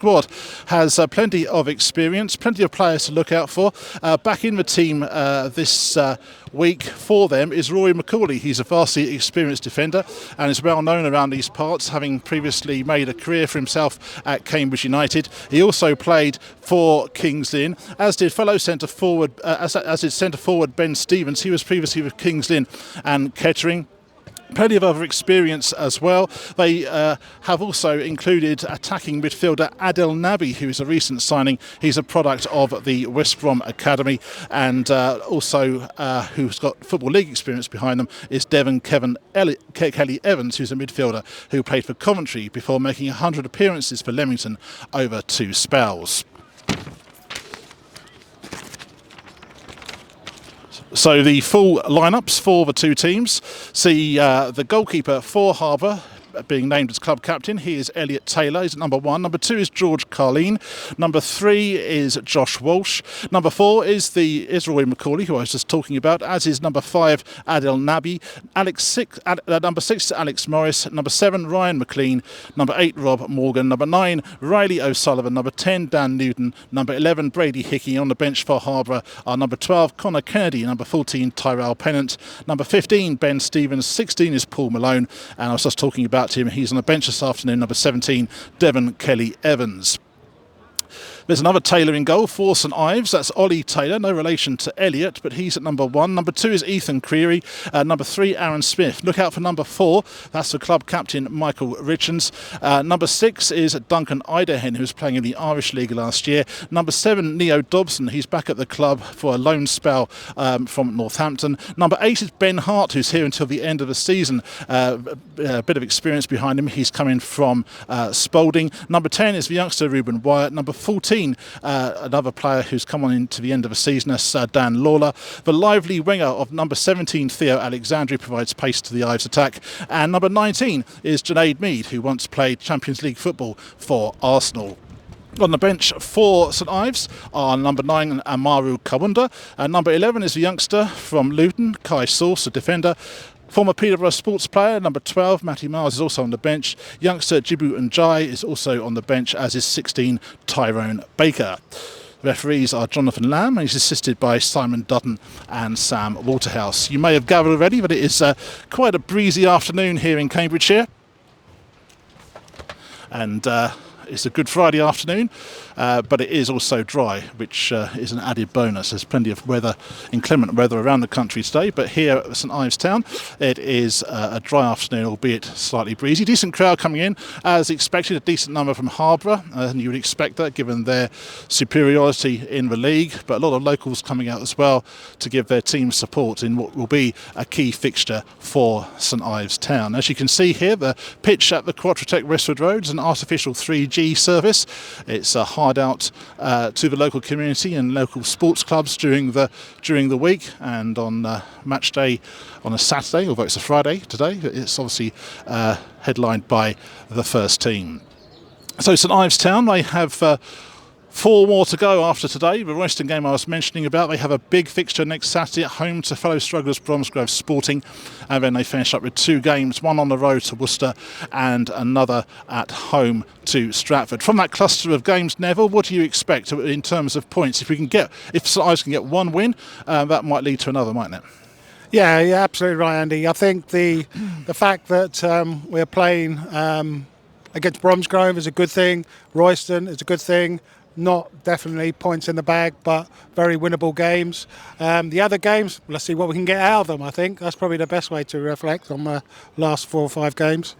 squad has plenty of experience, plenty of players to look out for. Back in the team this week for them is Rory McCauley. He's a vastly experienced defender and is well known around these parts, having previously made a career for himself at Cambridge United. He also played for Kings Lynn, as did fellow centre forward, as did centre forward Ben Stevens. He was previously with Kings Lynn and Kettering. Plenty of other experience as well. They have also included attacking midfielder Adel Nabi, who is a recent signing. He's a product of the West Brom Academy, and also who's got Football League experience behind them is Kelly Evans, who's a midfielder who played for Coventry before making 100 appearances for Leamington over 2 spells. So the full lineups for the two teams see the goalkeeper for Harborough being named as club captain. He is Elliot Taylor. He's at number 1. Number 2 is George Carleen. Number 3 is Josh Walsh. Number 4 is Rory McCauley, who I was just talking about, as is number 5 Adel Nabi. Number 6 is Alex Morris. Number 7 Ryan McLean. Number 8 Rob Morgan. Number 9 Riley O'Sullivan. Number 10 Dan Newton. Number 11 Brady Hickey. On the bench for Harborough are number 12 Connor Kennedy. Number 14 Tyrell Pennant. Number 15 Ben Stevens. 16 is Paul Malone, and I was just talking about him. He's on the bench this afternoon, number 17, Devon Kelly Evans. There's another Taylor in goal for St Ives. That's Ollie Taylor, no relation to Elliot, but he's at number 1. Number 2 is Ethan Creary. Number 3, Aaron Smith. Look out for number 4. That's the club captain, Michael Richards. Number 6 is Duncan Idehen, who was playing in the Irish League last year. Number 7, Neo Dobson. He's back at the club for a loan spell from Northampton. Number 8 is Ben Hart, who's here until the end of the season. A bit of experience behind him. He's coming from Spalding. Number 10 is the youngster Ruben Wyatt. Number 14, another player who's come on into the end of the season, that's Dan Lawler. The lively winger of number 17, Theo Alexandri, provides pace to the Ives attack. And number 19 is Junaid Mead, who once played Champions League football for Arsenal. On the bench for St Ives are number 9 Amaru Kawunda, and number 11 is the youngster from Luton, Kai Sauce, a defender. Former Peterborough sports player, number 12, Matty Miles, is also on the bench. Youngster Jibu Njai is also on the bench, as is 16, Tyrone Baker. The referees are Jonathan Lamb, and he's assisted by Simon Dutton and Sam Waterhouse. You may have gathered already, but it is quite a breezy afternoon here in Cambridgeshire. And it's a Good Friday afternoon, but it is also dry, which is an added bonus. There's plenty of weather, inclement weather around the country today, but here at St Ives Town it is a dry afternoon, albeit slightly breezy. Decent crowd coming in as expected, a decent number from Harborough, and you would expect that given their superiority in the league, but a lot of locals coming out as well to give their team support in what will be a key fixture for St Ives Town. As you can see here, the pitch at the Quattrotec Westwood Road is an artificial 3G service. It's hard out to the local community and local sports clubs during the week, and on match day on a Saturday, although it's a Friday today, it's obviously headlined by the first team. So St Ives Town, they have 4 more to go after today. The Royston game I was mentioning about, they have a big fixture next Saturday at home to fellow strugglers Bromsgrove Sporting, and then they finish up with 2 games, one on the road to Worcester and another at home to Stratford. From that cluster of games, Neville, what do you expect in terms of points? If St Ives can get 1 win, that might lead to another, mightn't it? Yeah, you're absolutely right, Andy. I think the fact that we're playing against Bromsgrove is a good thing. Royston is a good thing. Not definitely points in the bag, but very winnable games. The other games, let's see what we can get out of them. I think that's probably the best way to reflect on the last 4 or 5 games.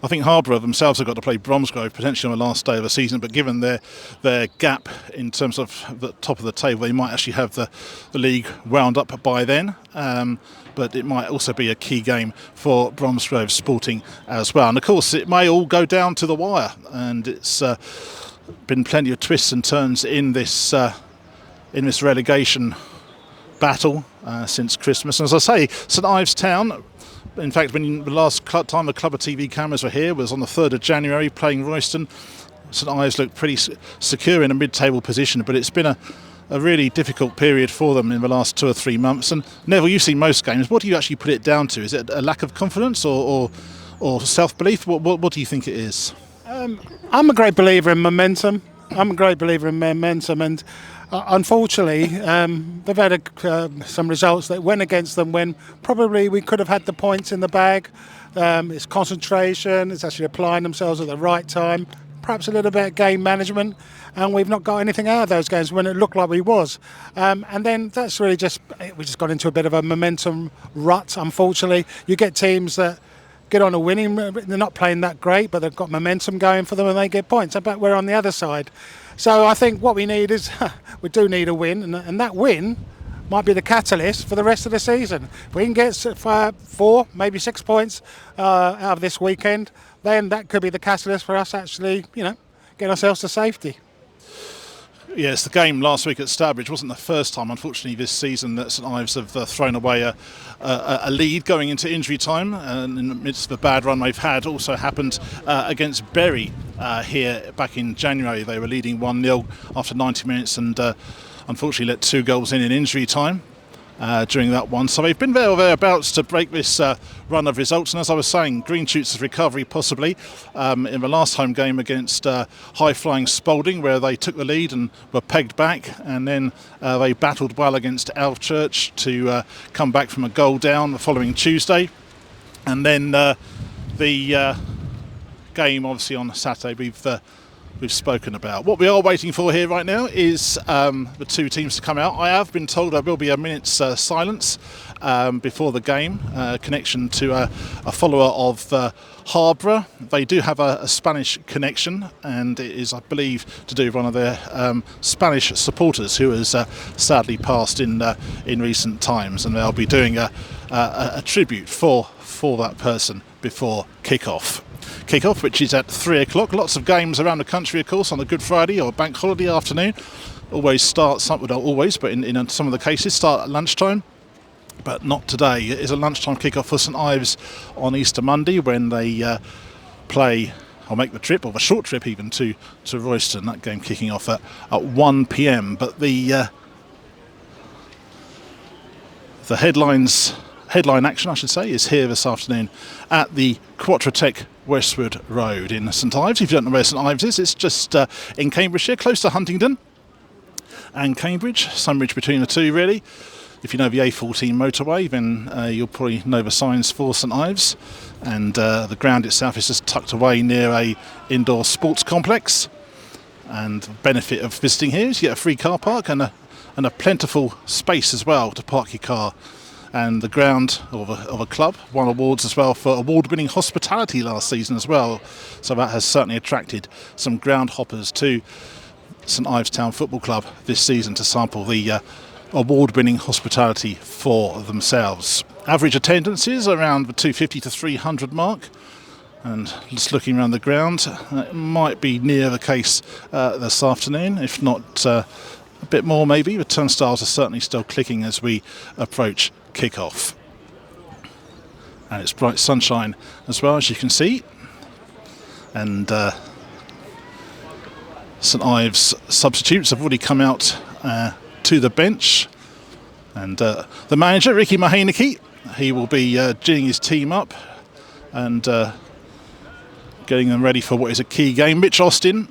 I think Harborough themselves have got to play Bromsgrove potentially on the last day of the season, but given their gap in terms of the top of the table, they might actually have the league wound up by then. But it might also be a key game for Bromsgrove Sporting as well. And of course, it may all go down to the wire, and it's been plenty of twists and turns in this relegation battle since Christmas. And as I say, St Ives Town, in fact, when the last time the Club of TV cameras were here was on the 3rd of January playing Royston. St Ives looked pretty secure in a mid-table position, but it's been a really difficult period for them in the last 2 or 3 months. And Neville, you've seen most games. What do you actually put it down to? Is it a lack of confidence or self-belief? What do you think it is? I'm a great believer in momentum. And unfortunately, they've had some results that went against them when probably we could have had the points in the bag. It's concentration, it's actually applying themselves at the right time, perhaps a little bit of game management, and we've not got anything out of those games when it looked like we was. And then that's really we just got into a bit of a momentum rut, unfortunately. You get teams that get on a winning, they're not playing that great, but they've got momentum going for them and they get points. But we're on the other side. So I think what we need is, we do need a win, and that win might be the catalyst for the rest of the season. If we can get 4, maybe 6 points out of this weekend, then that could be the catalyst for us actually, get ourselves to safety. Yes, the game last week at Stourbridge wasn't the first time, unfortunately, this season that St Ives have thrown away a lead going into injury time. And in the midst of a bad run they've had, also happened against Bury here back in January. They were leading 1-0 after 90 minutes and unfortunately let 2 goals in injury time during that one. So they've been there or thereabouts to break this run of results. And as I was saying, green shoots of recovery possibly in the last home game against high-flying Spalding, where they took the lead and were pegged back, and then they battled well against Alvechurch to come back from a goal down the following Tuesday. And then the game obviously on Saturday we've spoken about. What we are waiting for here right now is the 2 teams to come out. I have been told there will be a minute's silence before the game, connection to a follower of Harborough. They do have a Spanish connection, and it is, I believe, to do with one of their Spanish supporters who has sadly passed in recent times, and they'll be doing a tribute for that person before kick-off, which is at 3 o'clock. Lots of games around the country, of course, on a Good Friday or bank holiday afternoon. Always start, not always, but in some of the cases, start at lunchtime. But not today. It is a lunchtime kick-off for St Ives on Easter Monday, when they play, or make the trip, or the short trip even, to Royston. That game kicking off at 1 p.m. But the headline action, I should say, is here this afternoon at the Quattrotech Westwood Road in St Ives. If you don't know where St Ives is, it's just in Cambridgeshire, close to Huntingdon and Cambridge, Sunbridge between the two really. If you know the A14 motorway, then you'll probably know the signs for St Ives, and the ground itself is just tucked away near a indoor sports complex. And the benefit of visiting here is you get a free car park and a plentiful space as well to park your car. And the ground of a club won awards as well for award-winning hospitality last season as well. So that has certainly attracted some ground hoppers to St Ives Town Football Club this season to sample the award-winning hospitality for themselves. Average attendance is around the 250 to 300 mark. And just looking around the ground, it might be near the case this afternoon, if not a bit more maybe. The turnstiles are certainly still clicking as we approach kick-off. And it's bright sunshine as well, as you can see. And St Ives substitutes have already come out to the bench. And the manager, Ricky Mahaniki, he will be geeing his team up and getting them ready for what is a key game. Mitch Austin,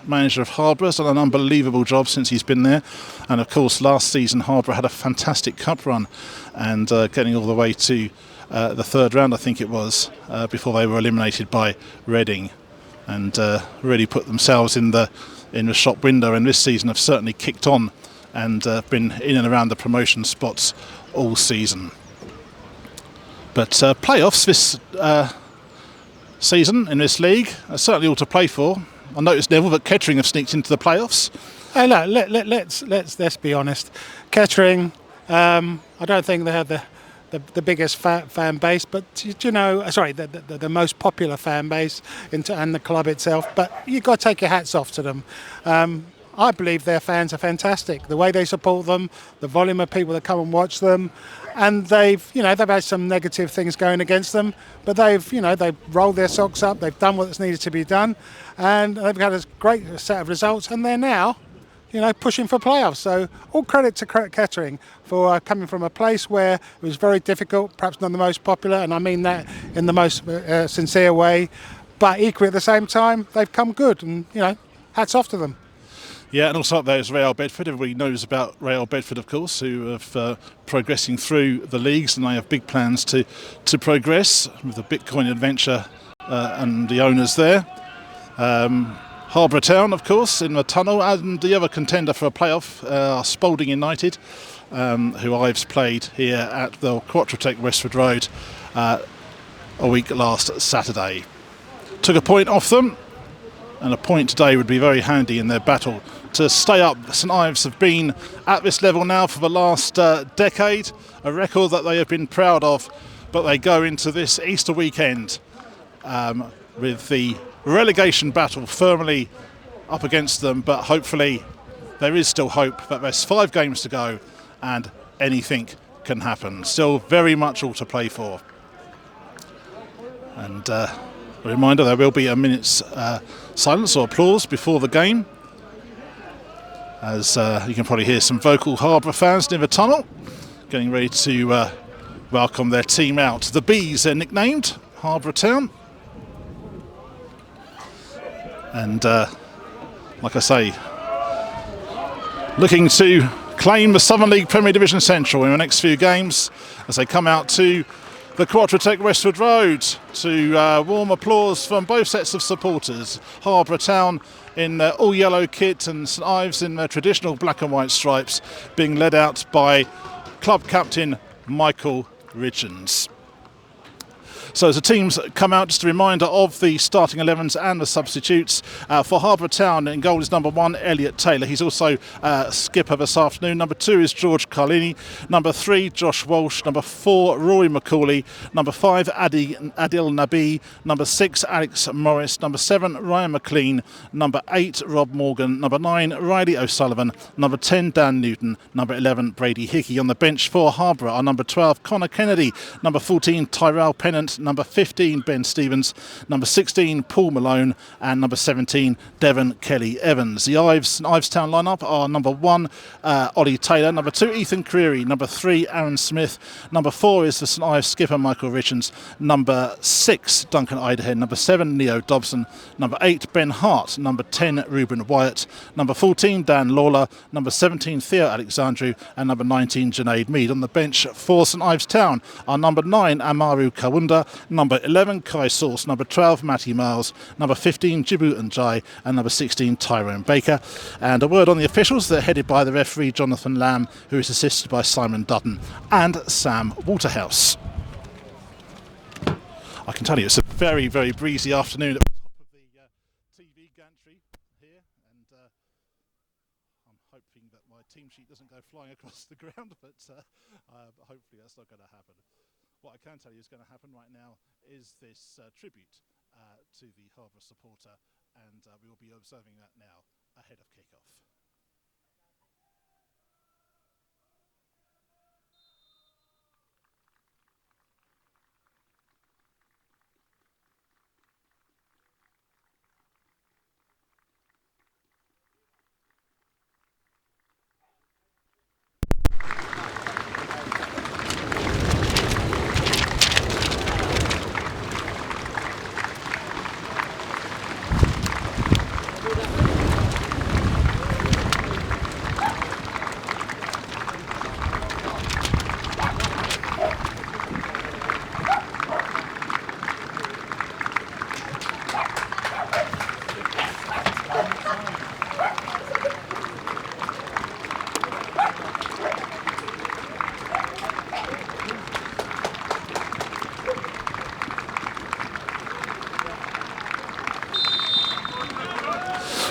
manager of Harborough, has done an unbelievable job since he's been there. And of course, last season Harborough had a fantastic cup run and getting all the way to the third round, I think it was, before they were eliminated by Reading, and really put themselves in the shop window. And this season have certainly kicked on and been in and around the promotion spots all season. But playoffs this season in this league are certainly all to play for. I noticed, Neville, that Kettering have sneaked into the playoffs. Hey, look, let's be honest. Kettering, I don't think they have the biggest fan base, but the most popular fan base and the club itself. But you've got to take your hats off to them. I believe their fans are fantastic. The way they support them, the volume of people that come and watch them, and they've had some negative things going against them, but they've rolled their socks up. They've done what's needed to be done, and they've had a great set of results. And they're now, pushing for playoffs. So all credit to Kettering for coming from a place where it was very difficult, perhaps not the most popular, and I mean that in the most sincere way. but equally at the same time, they've come good, and hats off to them. Yeah, and also up there is Real Bedford. Everybody knows about Real Bedford, of course, who are progressing through the leagues, and they have big plans to progress with the Bitcoin adventure and the owners there. Harborough Town, of course, in the tunnel, and the other contender for a playoff are Spalding United, who Ives played here at the Quattrotec Westford Road a week last Saturday. Took a point off them, and a point today would be very handy in their battle to stay up. St Ives have been at this level now for the last decade, a record that they have been proud of, but they go into this Easter weekend with the relegation battle firmly up against them, but hopefully there is still hope that there's 5 games to go and anything can happen. Still very much all to play for. And a reminder, there will be a minute's silence or applause before the game, as you can probably hear some vocal Harborough fans near the tunnel getting ready to welcome their team out. The Bees, they're nicknamed, Harborough Town. And like I say, looking to claim the Southern League Premier Division Central in the next few games as they come out to the Quattrotec Westford Road to warm applause from both sets of supporters. Harborough Town in their all yellow kit and St Ives in their traditional black and white stripes, being led out by club captain Michael Richards. So as the teams come out, just a reminder of the starting 11s and the substitutes. For Harborough Town, in goal is number 1, Elliot Taylor. He's also skipper this afternoon. Number 2 is George Carlini. Number 3, Josh Walsh. Number 4, Rory McCauley. Number 5, Adil Nabi. Number 6, Alex Morris. Number 7, Ryan McLean. Number 8, Rob Morgan. Number 9, Riley O'Sullivan. Number 10, Dan Newton. Number 11, Brady Hickey. On the bench for Harborough are number 12, Connor Kennedy. Number 14, Tyrell Pennant. Number 15, Ben Stevens. Number 16, Paul Malone. And number 17, Devon Kelly Evans. The Ives Town lineup are number 1, Ollie Taylor. Number 2, Ethan Creary. Number 3, Aaron Smith. Number 4 is the St Ives skipper, Michael Richards. Number 6, Duncan Idahead. Number 7, Neo Dobson. Number 8, Ben Hart. Number 10, Ruben Wyatt. Number 14, Dan Lawler. Number 17, Theo Alexandru. And number 19, Junaid Mead. On the bench for St Ives Town are number 9, Amaru Kawunda. Number 11, Kai Sauce. Number 12, Matty Miles. Number 15, Jibu Njai. And number 16, Tyrone Baker. And a word on the officials. They're headed by the referee, Jonathan Lamb, who is assisted by Simon Dutton and Sam Waterhouse. I can tell you it's a very, very breezy afternoon at the top of the TV gantry here. And I'm hoping that my team sheet doesn't go flying across the ground, but hopefully that's not going to happen. What I can tell you is going to happen right now is this tribute to the Harborough supporter, and we will be observing that now ahead of kick-off.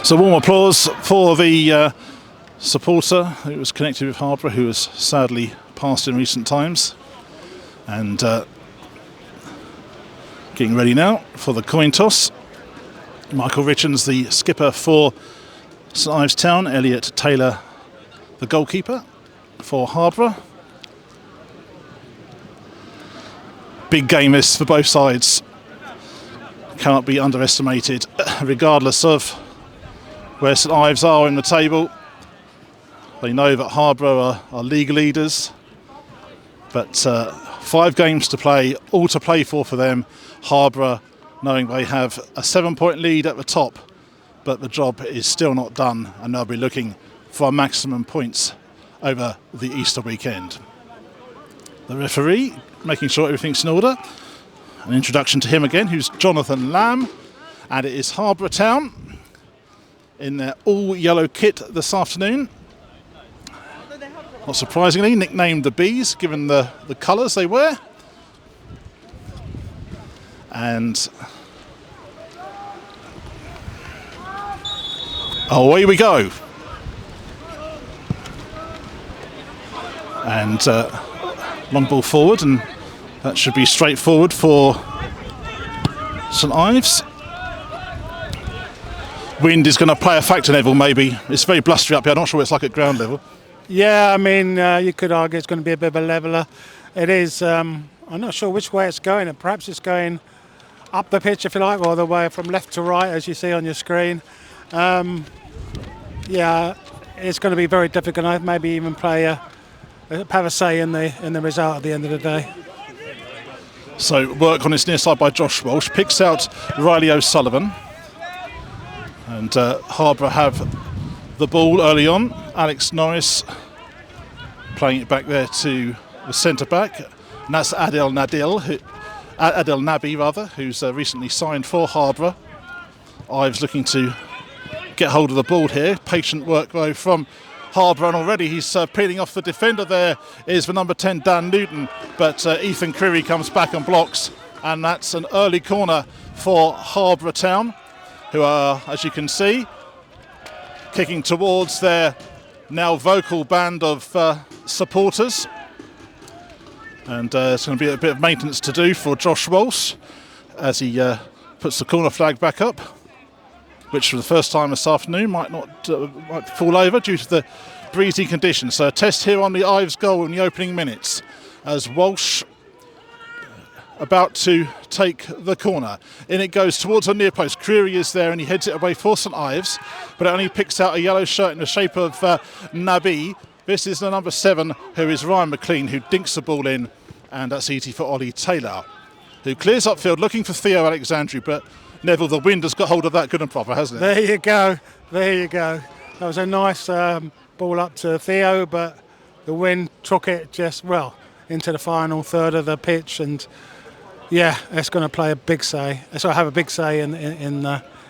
So warm applause for the supporter who was connected with Harborough, who has sadly passed in recent times. And getting ready now for the coin toss. Michael Richards, the skipper for St Ives Town. Elliot Taylor, the goalkeeper for Harborough. Big game this for both sides. Cannot be underestimated, regardless of where St Ives are in the table. They know that Harborough are league leaders, but 5 games to play, all to play for them. Harborough knowing they have a 7-point lead at the top, but the job is still not done, and they'll be looking for maximum points over the Easter weekend. The referee making sure everything's in order. An introduction to him again, who's Jonathan Lamb, and it is Harborough Town in their all-yellow kit this afternoon. Not surprisingly, nicknamed the Bees, given the colours they wear. And away we go. And long ball forward, and that should be straightforward for St Ives. Wind is going to play a factor, Neville, maybe. It's very blustery up here. I'm not sure what it's like at ground level. Yeah, I mean, you could argue it's going to be a bit of a leveller. It is, I'm not sure which way it's going. Perhaps it's going up the pitch, if you like, or the way from left to right, as you see on your screen. Yeah, it's going to be very difficult. I'd maybe even have a say in the result at the end of the day. So work on his near side by Josh Walsh, picks out Riley O'Sullivan, and Harborough have the ball early on. Alex Norris playing it back there to the centre back, and that's Adel Nabi, who's recently signed for Harborough. Ives looking to get hold of the ball here. Patient work though from Harborough, and already he's peeling off the defender. There is the number 10 Dan Newton, but Ethan Creary comes back and blocks, and that's an early corner for Harborough Town, who are, as you can see, kicking towards their now vocal band of supporters. And it's going to be a bit of maintenance to do for Josh Walsh as he puts the corner flag back up, which for the first time this afternoon might fall over due to the breezy conditions. So a test here on the Ives goal in the opening minutes as Walsh about to take the corner. In it goes towards the near post. Creary is there and he heads it away for St Ives, but it only picks out a yellow shirt in the shape of Nabi. This is the number 7, who is Ryan McLean, who dinks the ball in, and that's easy for Ollie Taylor, who clears upfield looking for Theo Alexandru, but Neville, the wind has got hold of that good and proper, hasn't it? There you go. That was a nice ball up to Theo, but the wind took it just, into the final third of the pitch, and yeah, it's going to play a big say. So have a big say in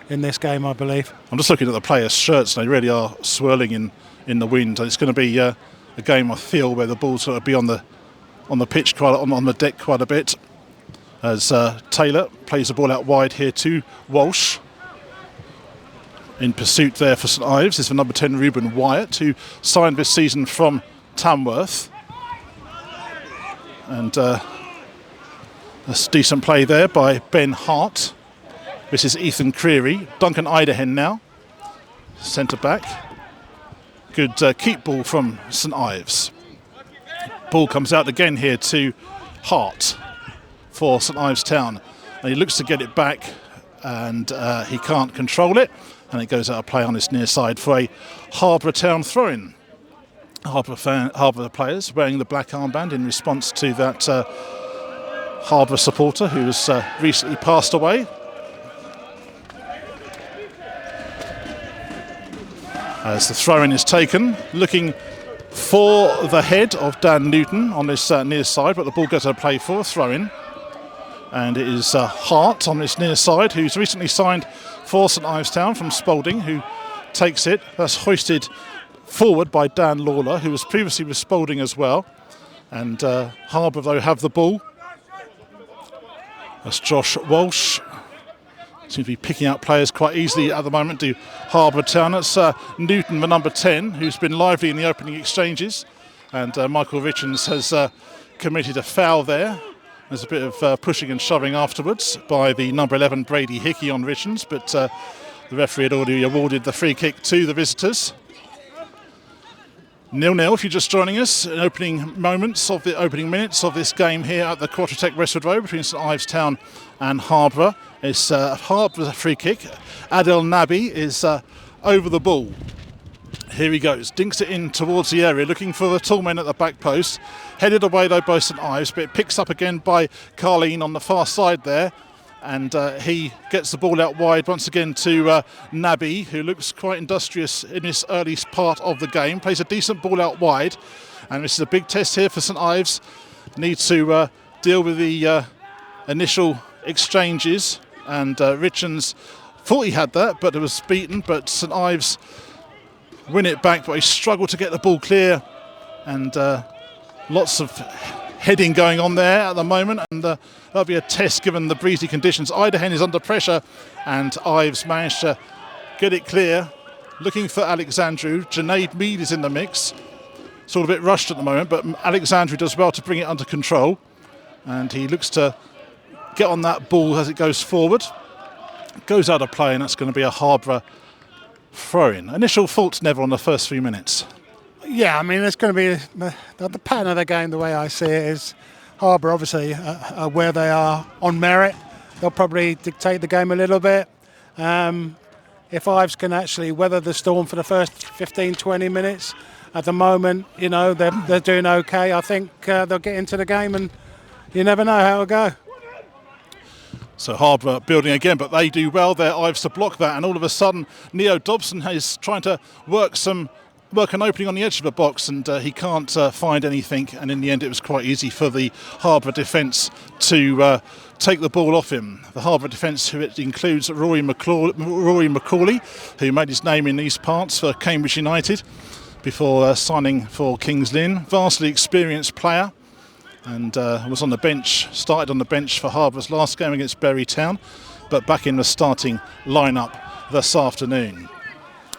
this game, I believe. I'm just looking at the players' shirts, and they really are swirling in the wind. It's going to be a game, I feel, where the ball's going to be on the pitch on the deck quite a bit. As Taylor plays the ball out wide here to Walsh. In pursuit there for St Ives is the number 10 Ruben Wyatt, who signed this season from Tamworth. And that's decent play there by Ben Hart. This is Ethan Creary. Duncan Idehen now, centre back. Good keep ball from St Ives. Ball comes out again here to Hart for St Ives Town, and he looks to get it back, and he can't control it, and it goes out of play on his near side for a Harborough Town throw-in. Harborough players wearing the black armband in response to that Harborough supporter who has recently passed away. As the throw-in is taken, looking for the head of Dan Newton on this near side, but the ball goes out of play for a throw-in. And it is Hart on this near side, who's recently signed for St Ives Town from Spalding, who takes it. That's hoisted forward by Dan Lawler, who was previously with Spalding as well. And Harborough, though, have the ball. That's Josh Walsh. Seems to be picking out players quite easily at the moment to Harborough Town. That's Newton, the number 10, who's been lively in the opening exchanges. And Michael Richards has committed a foul there. There's a bit of pushing and shoving afterwards by the number 11 Brady Hickey on Richards, but the referee had already awarded the free kick to the visitors. 0-0 if you're just joining us. In opening minutes of this game here at the Quattrotech Westwood Road between St Ives Town and Harborough. It's Harborough's free kick. Adel Nabi is over the ball. Here he goes, dinks it in towards the area, looking for the tall men at the back post. Headed away though by St Ives, but it picks up again by Carleen on the far side there. and he gets the ball out wide once again to Nabi, who looks quite industrious in this early part of the game. Plays a decent ball out wide, and this is a big test here for St Ives. Needs to deal with the initial exchanges, and Richards thought he had that, but it was beaten. But St Ives win it back, but he struggled to get the ball clear, and lots of heading going on there at the moment, and that'll be a test given the breezy conditions. Idahen is under pressure, and Ives managed to get it clear, looking for Alexandru. Junaid Mead is in the mix. It's all a bit rushed at the moment, but Alexandru does well to bring it under control, and he looks to get on that ball as it goes forward. Goes out of play, and that's going to be a Harborough throw-in. Initial thoughts, Neville, on the first 3 minutes. Yeah, I mean, it's going to be the pattern of the game. The way I see it is, Harborough obviously are where they are on merit. They'll probably dictate the game a little bit. If Ives can actually weather the storm for the first 15, 20 minutes, at the moment, you know, they're doing okay. I think they'll get into the game, and you never know how it'll go. So Harborough building again, but they do well there, Ives, to block that, and all of a sudden Neo Dobson is trying to work an opening on the edge of the box, and he can't find anything, and in the end it was quite easy for the Harborough defence to take the ball off him. The Harborough defence, who it includes Rory Macaulay, who made his name in these parts for Cambridge United before signing for Kings Lynn. Vastly experienced player, and was on the bench, started on the bench for Harborough's last game against Bury Town, but back in the starting lineup this afternoon.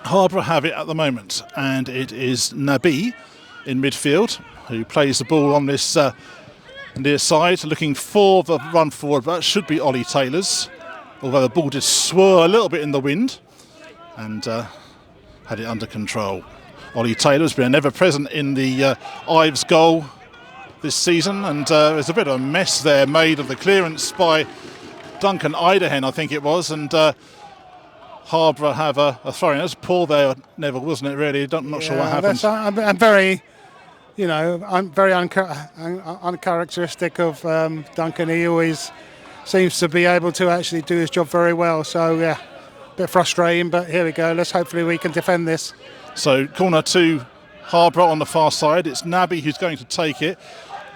Harborough have it at the moment, and it is Nabi in midfield who plays the ball on this near side, looking for the run forward, but it should be Ollie Taylor's, although the ball did swirl a little bit in the wind, and had it under control. Ollie Taylor's been ever present in the Ives goal this season, and there's a bit of a mess there made of the clearance by Duncan Idahen, I think it was, and Harborough have a throw-in. It was poor there, Neville, wasn't it, really? I'm not sure what happened. I'm very, I'm very uncharacteristic of Duncan. He always seems to be able to actually do his job very well. So, yeah, a bit frustrating, but here we go. Hopefully we can defend this. So, corner to Harborough on the far side. It's Nabi who's going to take it.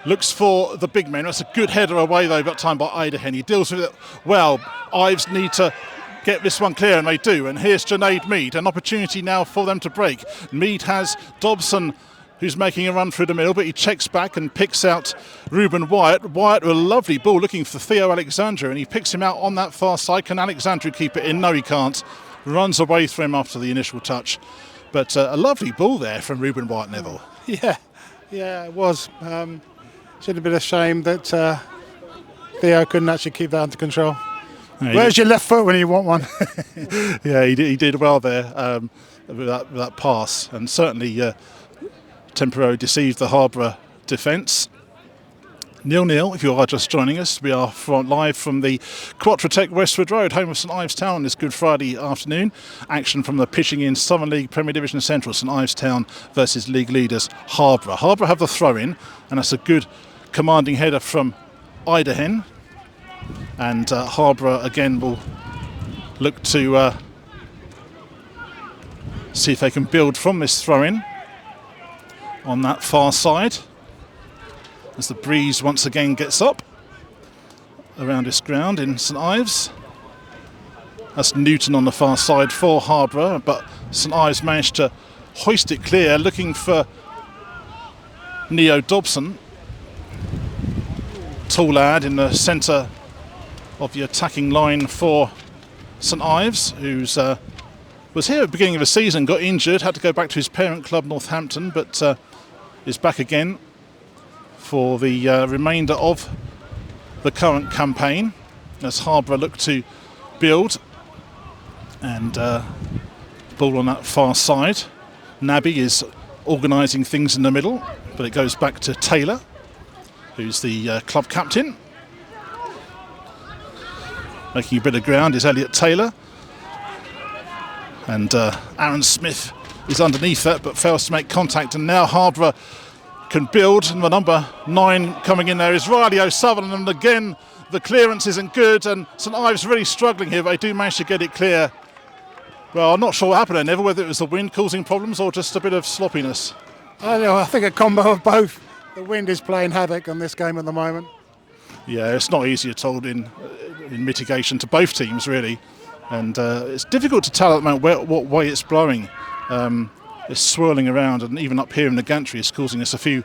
Looks for the big man. That's a good header away, though, got time by Idahen. He deals with it well. Ives need to get this one clear, and they do. And here's Junaid Mead, an opportunity now for them to break. Mead has Dobson, who's making a run through the middle, but he checks back and picks out Reuben Wyatt. Wyatt with a lovely ball looking for Theo Alexandru, and he picks him out on that far side. Can Alexandru keep it in? No, he can't. Runs away from him after the initial touch. But a lovely ball there from Reuben Wyatt, Neville. Yeah, it was. Should have been a shame that Theo couldn't actually keep that under control. Yeah, where's your left foot when you want one? Yeah, he did well there with that pass, and certainly temporarily deceived the Harborough defence. 0-0, if you are just joining us. We are live from the Quattrotec Westwood Road, home of St Ives Town, this Good Friday afternoon. Action from the pitching in Southern League Premier Division Central, St Ives Town versus league leaders Harborough. Harborough have the throw-in, and that's a good commanding header from Idahen. And Harborough again will look to see if they can build from this throw-in on that far side, as the breeze once again gets up around this ground in St Ives. That's Newton on the far side for Harborough, but St Ives managed to hoist it clear, looking for Neo Dobson. Tall lad in the centre of the attacking line for St Ives, who's was here at the beginning of the season, got injured, had to go back to his parent club Northampton, but is back again for the remainder of the current campaign as Harborough look to build. And ball on that far side. Nabi is organising things in the middle, but it goes back to Taylor, who's the club captain. Making a bit of ground is Elliot Taylor. And Aaron Smith is underneath that, but fails to make contact. And now Harborough can build. And the number 9 coming in there is Riley O'Sullivan. And again, the clearance isn't good, and St Ives really struggling here, but they do manage to get it clear. Well, I'm not sure what happened there, Neville, whether it was the wind causing problems or just a bit of sloppiness. I think a combo of both. The wind is playing havoc on this game at the moment. Yeah, it's not easy at all in mitigation to both teams, really. And it's difficult to tell at the moment what way it's blowing. It's swirling around, and even up here in the gantry it's causing us a few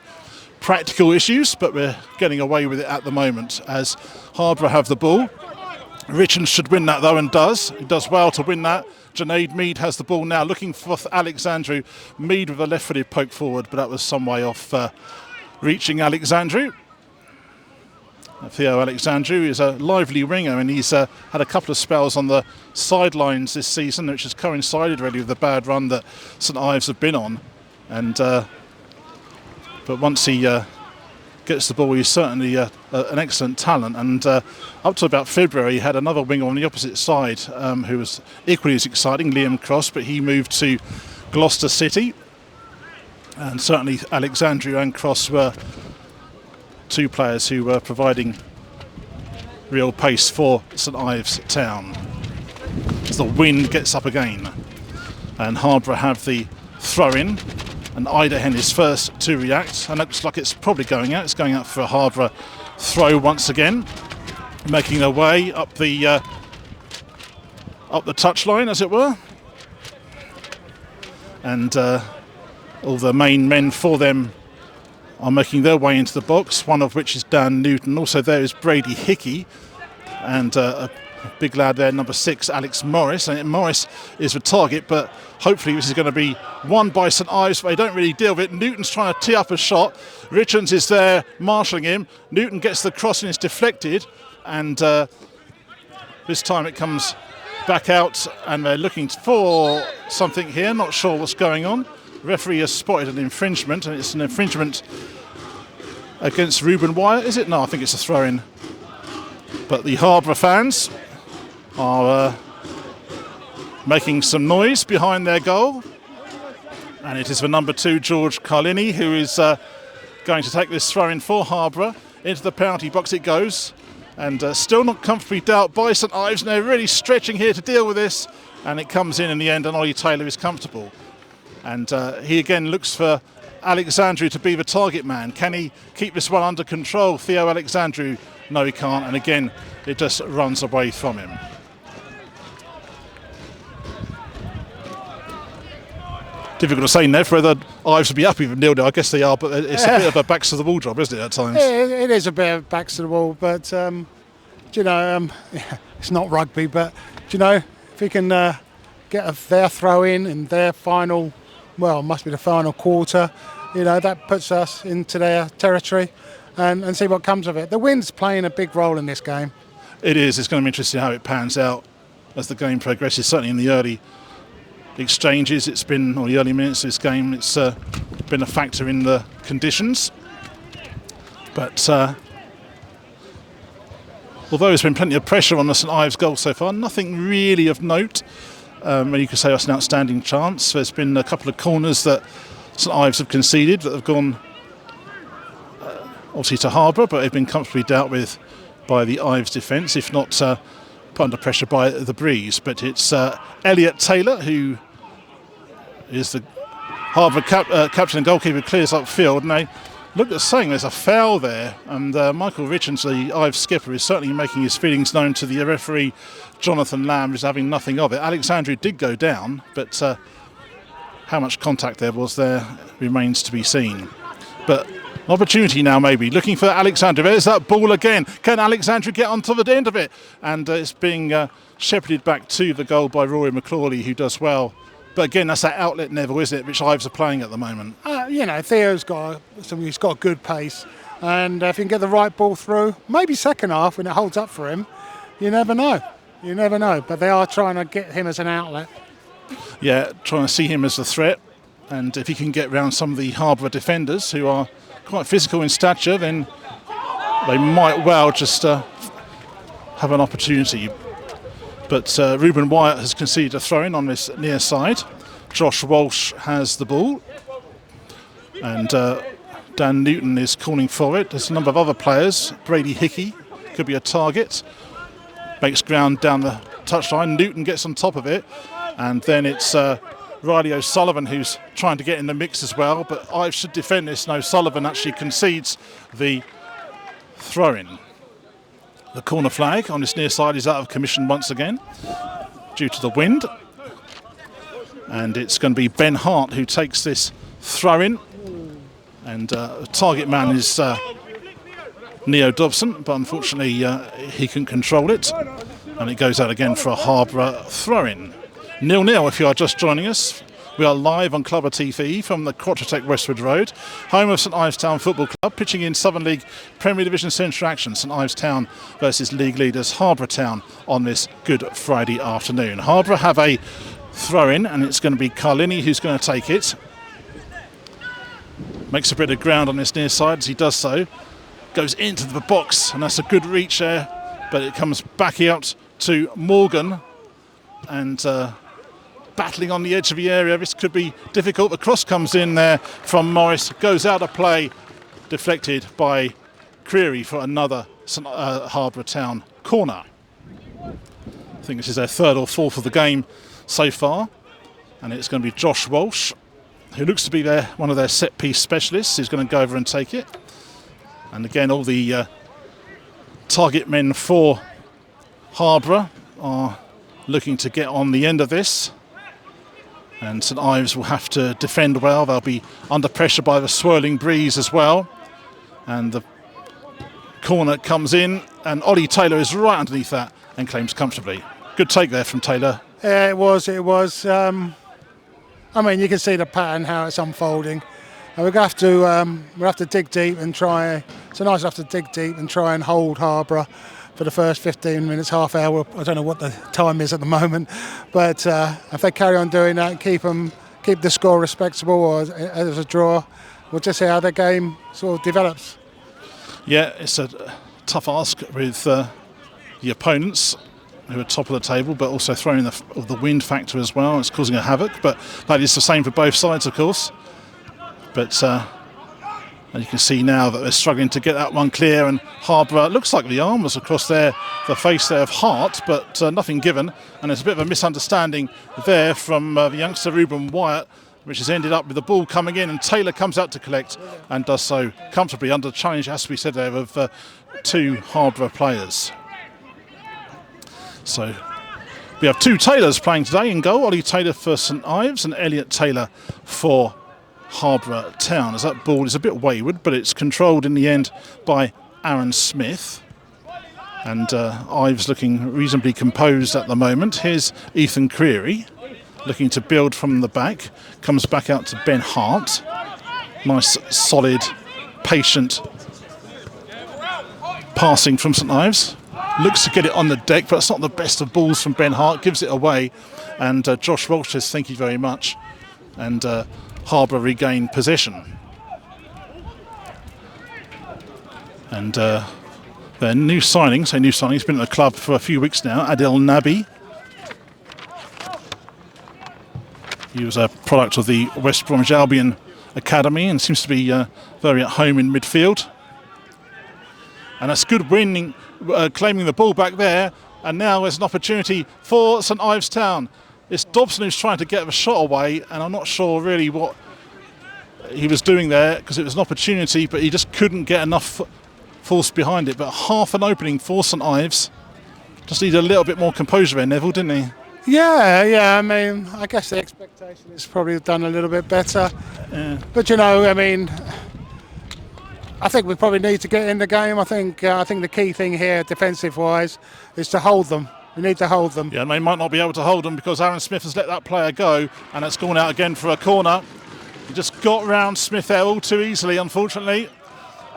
practical issues, but we're getting away with it at the moment as Harborough have the ball. Richards should win that though, and does. He does well to win that. Junaid Mead has the ball now, looking for Alexandru. Mead with a left-footed poke forward, but that was some way off reaching Alexandru. Theo Alexandru is a lively winger, and he's had a couple of spells on the sidelines this season, which has coincided really with the bad run that St Ives have been on. And but once he gets the ball, he's certainly an excellent talent. And up to about February, he had another winger on the opposite side who was equally as exciting, Liam Cross, but he moved to Gloucester City. And certainly Alexandru and Cross were two players who were providing real pace for St Ives Town. As the wind gets up again, and Harborough have the throw-in, and Idahen is first to react, and it looks like it's probably going out. It's going out for a Harborough throw once again, making their way up the touchline, as it were, and all the main men for them are making their way into the box, one of which is Dan Newton. Also there is Brady Hickey, and a big lad there, number 6, Alex Morris. And Morris is the target, but hopefully this is going to be won by St Ives, but they don't really deal with it. Newton's trying to tee up a shot. Richards is there marshalling him. Newton gets the cross and it's deflected, and this time it comes back out, and they're looking for something here. Not sure what's going on. The referee has spotted an infringement, and it's an infringement against Reuben Wyatt, is it? No, I think it's a throw-in. But the Harborough fans are making some noise behind their goal, and it is the number 2, George Carlini, who is going to take this throw-in for Harborough. Into the penalty box it goes, and still not comfortably dealt by St Ives, and they're really stretching here to deal with this, and it comes in the end, and Ollie Taylor is comfortable. And he again looks for Alexandru to be the target man. Can he keep this one under control? Theo Alexandru, no he can't, and again it just runs away from him. Difficult to say, Nev, whether Ives would be happy with 0-0. I guess they are, but it's a bit of a backs to the wall job, isn't it, at times? It is a bit of backs to the wall, but it's not rugby, but if we can get their throw in their final, well, must be the final quarter, that puts us into their territory, and see what comes of it. The wind's playing a big role in this game. It is. It's going to be interesting how it pans out as the game progresses. Certainly in the early exchanges, or the early minutes of this game, it's been a factor in the conditions. But although there's been plenty of pressure on the St Ives goal so far, nothing really of note. You could say that's an outstanding chance. There's been a couple of corners that St Ives have conceded that have gone obviously to Harborough, but they've been comfortably dealt with by the Ives defence, if not put under pressure by the breeze. But it's Elliot Taylor, who is the Harborough captain and goalkeeper, clears upfield, and they look at saying there's a foul there, and Michael Richards, the Ives skipper, is certainly making his feelings known to the referee Jonathan Lamb, who's having nothing of it. Alexandru did go down, but how much contact there was there remains to be seen. But an opportunity now, maybe looking for Alexandru. There's that ball again. Can Alexandru get onto the end of it? And it's being shepherded back to the goal by Rory McClawley, who does well. But again, that's that outlet, Neville, isn't it, which Ives are playing at the moment? Theo's he's got good pace, and if you can get the right ball through, maybe second half when it holds up for him, you never know. You never know. But they are trying to get him as an outlet. Yeah, trying to see him as a threat, and if he can get round some of the Harborough defenders who are quite physical in stature, then they might well just have an opportunity. But Reuben Wyatt has conceded a throw-in on this near side. Josh Walsh has the ball, and Dan Newton is calling for it. There's a number of other players. Brady Hickey could be a target. Makes ground down the touchline. Newton gets on top of it, and then it's Riley O'Sullivan who's trying to get in the mix as well, but Ives should defend this, and O'Sullivan actually concedes the throw-in. The corner flag on this near side is out of commission once again due to the wind, and it's going to be Ben Hart who takes this throw-in, and the target man is Neo Dobson, but unfortunately he can control it, and it goes out again for a Harborough throw-in. 0-0 if you are just joining us. We are live on Clubber TV from the Quattrotec Westwood Road, home of St Ives Town Football Club, pitching in Southern League Premier Division Central action. St Ives Town versus league leaders Harborough Town on this Good Friday afternoon. Harborough have a throw-in, and it's going to be Carlini who's going to take it. Makes a bit of ground on this near side as he does so. Goes into the box, and that's a good reach there, but it comes back out to Morgan, and battling on the edge of the area. This could be difficult. The cross comes in there from Morris, goes out of play, deflected by Creary for another Harborough Town corner. I think this is their third or fourth of the game so far, and it's going to be Josh Walsh, who looks to be one of their set piece specialists, who's going to go over and take it. And again, all the target men for Harborough are looking to get on the end of this. And St Ives will have to defend well. They'll be under pressure by the swirling breeze as well. And the corner comes in, and Ollie Taylor is right underneath that and claims comfortably. Good take there from Taylor. Yeah, it was. I mean, you can see the pattern, how it's unfolding. And we'll have to dig deep and try. It's nice to have to dig deep and try and hold Harborough for the first 15 minutes, half hour. I don't know what the time is at the moment, but if they carry on doing that and keep the score respectable or as a draw, we'll just see how the game sort of develops. Yeah, it's a tough ask with the opponents who are top of the table, but also throwing the wind factor as well. It's causing a havoc, but that is the same for both sides, of course. But and you can see now that they're struggling to get that one clear, and Harborough, looks like the arm was across the face there of Hart, but nothing given, and there's a bit of a misunderstanding there from the youngster Ruben Wyatt, which has ended up with the ball coming in, and Taylor comes out to collect and does so comfortably under the challenge, as we said there, of two Harborough players. So we have two Taylors playing today in goal, Ollie Taylor for St Ives and Elliot Taylor for Harborough Town, as that ball is a bit wayward, but it's controlled in the end by Aaron Smith, and Ives looking reasonably composed at the moment. Here's Ethan Creary looking to build from the back, comes back out to Ben Hart. Nice solid patient passing from St Ives, looks to get it on the deck, but it's not the best of balls from Ben Hart, gives it away, and Josh Walsh says thank you very much, and Harborough regain possession. And their new signing, he's been at the club for a few weeks now, Adil Nabi. He was a product of the West Bromwich Albion Academy and seems to be very at home in midfield. And that's good winning, claiming the ball back there, and now there's an opportunity for St Ives Town. It's Dobson who's trying to get the shot away, and I'm not sure really what he was doing there, because it was an opportunity, but he just couldn't get enough force behind it. But half an opening for St Ives. Just needed a little bit more composure there, Neville, didn't he? Yeah. I mean, I guess the expectation is probably done a little bit better. Yeah. But I mean, I think we probably need to get in the game. I think the key thing here, defensive-wise, is to hold them. We need to hold them. Yeah, and they might not be able to hold them because Aaron Smith has let that player go, and it's gone out again for a corner. He just got round Smith there all too easily, unfortunately.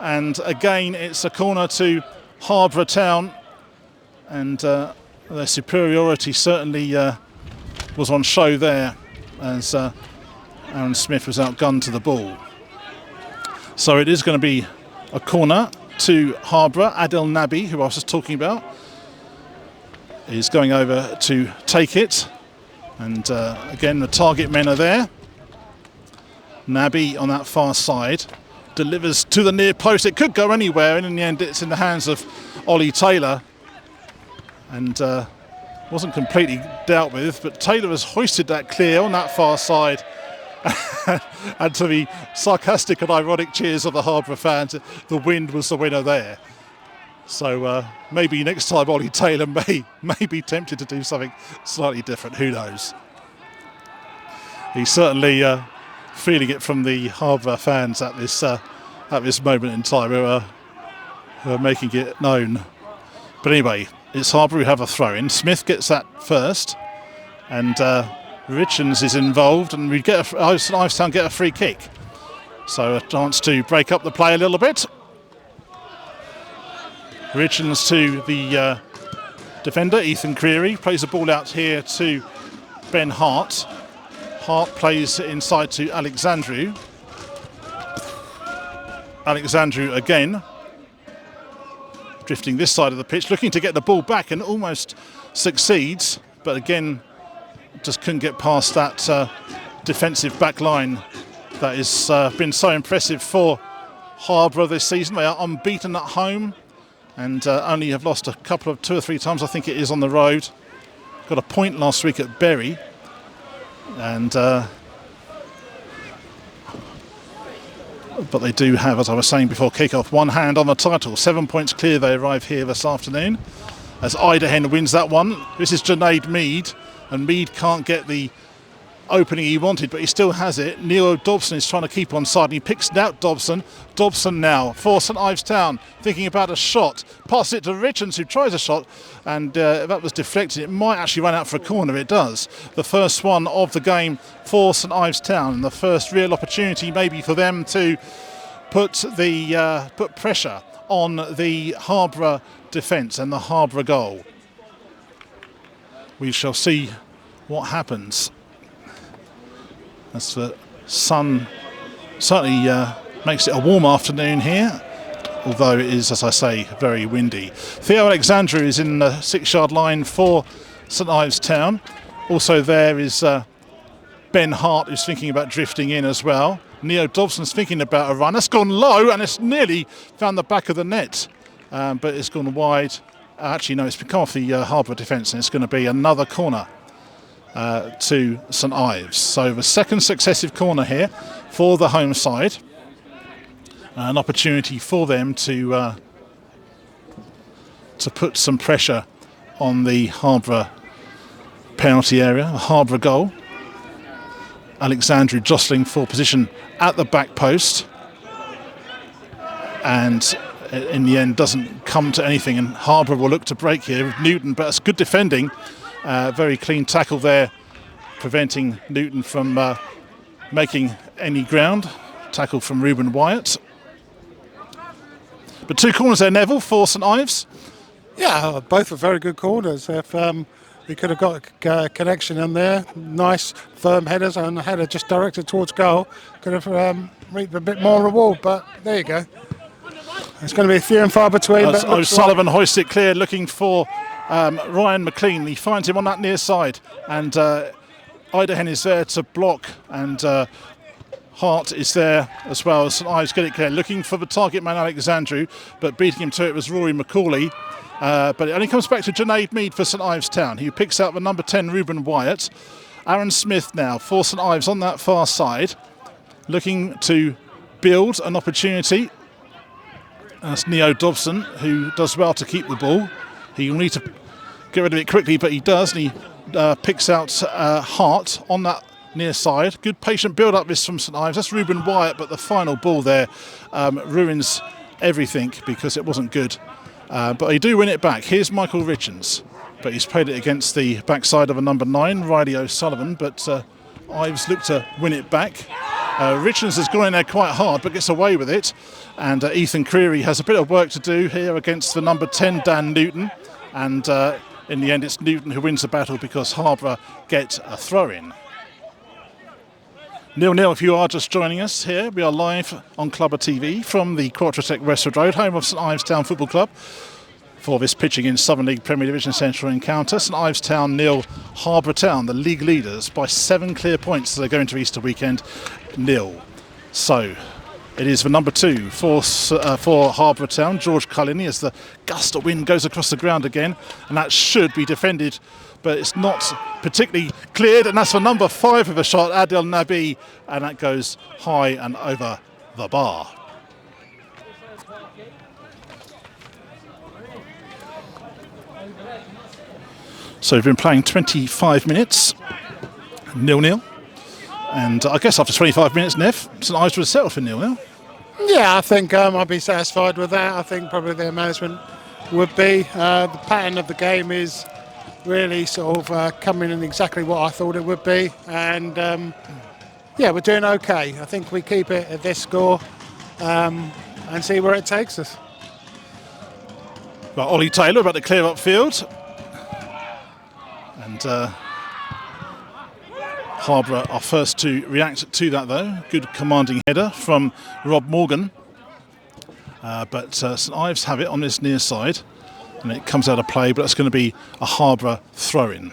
And again, it's a corner to Harborough Town, and their superiority certainly was on show there as Aaron Smith was outgunned to the ball. So it is going to be a corner to Harborough. Adil Nabi, who I was just talking about, is going over to take it, and again the target men are there. Nabi on that far side delivers to the near post. It could go anywhere, and in the end it's in the hands of Ollie Taylor, and wasn't completely dealt with, but Taylor has hoisted that clear on that far side. And to the sarcastic and ironic cheers of the Harborough fans, the wind was the winner there. So maybe next time Ollie Taylor may be tempted to do something slightly different, who knows. He's certainly feeling it from the Harborough fans at this moment in time, who are making it known. But anyway, it's Harborough who have a throw-in. Smith gets that first, and Richens is involved, and we get Ives Town get a free kick. So a chance to break up the play a little bit. Richens to the defender, Ethan Creary, plays the ball out here to Ben Hart. Hart plays inside to Alexandru. Alexandru again, drifting this side of the pitch, looking to get the ball back and almost succeeds, but again just couldn't get past that defensive back line that has been so impressive for Harborough this season. They are unbeaten at home and only have lost a couple of 2 or 3 times, I think it is, on the road. Got a point last week at Bury, and but they do have, as I was saying before kick-off, one hand on the title. 7 points clear. They arrive here this afternoon as Idahen wins that one. This is Junaid Mead, and Mead can't get the opening he wanted, but he still has it. Neil Dobson is trying to keep on side, and he picks it out Dobson. Dobson now for St Ives Town, thinking about a shot. Passes it to Richens, who tries a shot, and that was deflected. It might actually run out for a corner. It does. The first one of the game for St Ives Town, and the first real opportunity maybe for them to put pressure on the Harborough defence and the Harborough goal. We shall see what happens. As the sun certainly makes it a warm afternoon here, although it is, as I say, very windy. Theo Alexandru is in the 6-yard line for St Ives Town. Also there is Ben Hart, who's thinking about drifting in as well. Neo Dobson's thinking about a run. It's gone low and it's nearly found the back of the net, but it's gone wide. Actually, no, it's come off the Harborough defence, and it's going to be another corner to St Ives. So the second successive corner here for the home side. An opportunity for them to put some pressure on the Harborough penalty area, the Harborough goal. Alexandru jostling for position at the back post, and in the end doesn't come to anything, and Harborough will look to break here with Newton, but it's good defending. Very clean tackle there, preventing Newton from making any ground. Tackle from Ruben Wyatt. But 2 corners there, Neville, for St Ives. Yeah, both are very good corners. If we could have got a connection in there, nice firm headers, and a header just directed towards goal, could have reaped a bit more reward, but there you go. It's going to be few and far between. O'Sullivan hoists it clear, looking for Ryan McLean. He finds him on that near side, and Idahen is there to block, and Hart is there as well. St Ives get it clear, looking for the target man Alexandru, but beating him to it was Rory McCauley. But it only comes back to Junaid Mead for St Ives Town. He picks out the number 10 Ruben Wyatt. Aaron Smith now for St Ives on that far side, looking to build an opportunity. That's Neo Dobson, who does well to keep the ball. He will need to get rid of it quickly, but he does, and he picks out Hart on that near side. Good patient build-up this from St Ives. That's Ruben Wyatt, but the final ball there ruins everything because it wasn't good. But they do win it back. Here's Michael Richens, but he's played it against the backside of a number 9, Riley O'Sullivan, but Ives looked to win it back. Richens has gone in there quite hard, but gets away with it. And Ethan Creary has a bit of work to do here against the number 10, Dan Newton. And in the end, it's Newton who wins the battle because Harborough get a throw-in. 0-0 if you are just joining us here. We are live on Clubber TV from the Quattrotec Westwood Road, home of St Ives Town Football Club, for this pitching in Southern League Premier Division Central encounter. St Ives Town 0, Harborough Town, the league leaders, by 7 clear points as they go into Easter weekend, 0. So It is for number 2 for Harborough Town, George Carlini, as the gust of wind goes across the ground again, and that should be defended, but it's not particularly cleared, and that's for number 5 of a shot, Adil Nabi, and that goes high and over the bar. So we've been playing 25 minutes, 0-0. And I guess after 25 minutes, Nev, St Ives would settle for 0-0. Yeah, I think I'd be satisfied with that. I think probably their management would be. The pattern of the game is really sort of coming in exactly what I thought it would be. And yeah, we're doing okay. I think we keep it at this score and see where it takes us. Well, Ollie Taylor about to clear up field. And Harborough are first to react to that, though. Good commanding header from Rob Morgan. But St Ives have it on this near side. And it comes out of play, but it's going to be a Harborough throw-in.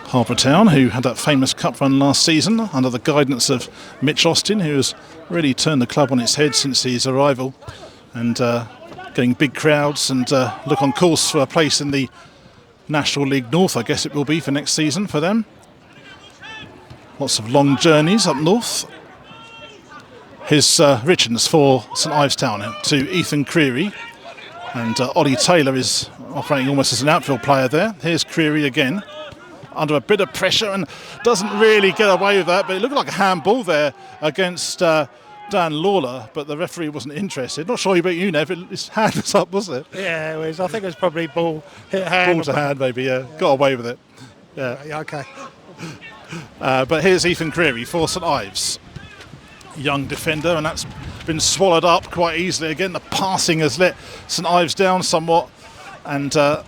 Harborough Town, who had that famous cup run last season under the guidance of Mitch Austin, who has really turned the club on its head since his arrival. And getting big crowds and look on course for a place in the National League North, I guess it will be for next season for them. Lots of long journeys up north. Here's Richards for St Ives Town to Ethan Creary. And Ollie Taylor is operating almost as an outfield player there. Here's Creary again, under a bit of pressure and doesn't really get away with that, but it looked like a handball there against Dan Lawler, but the referee wasn't interested. Not sure he beat you, Nev. His hand was up, wasn't it? Yeah, it was. I think it was probably ball hit hand. Ball to hand, maybe, yeah. Got away with it. Yeah, okay. But here's Ethan Creary for St Ives. Young defender, and that's been swallowed up quite easily. Again, the passing has let St Ives down somewhat, and a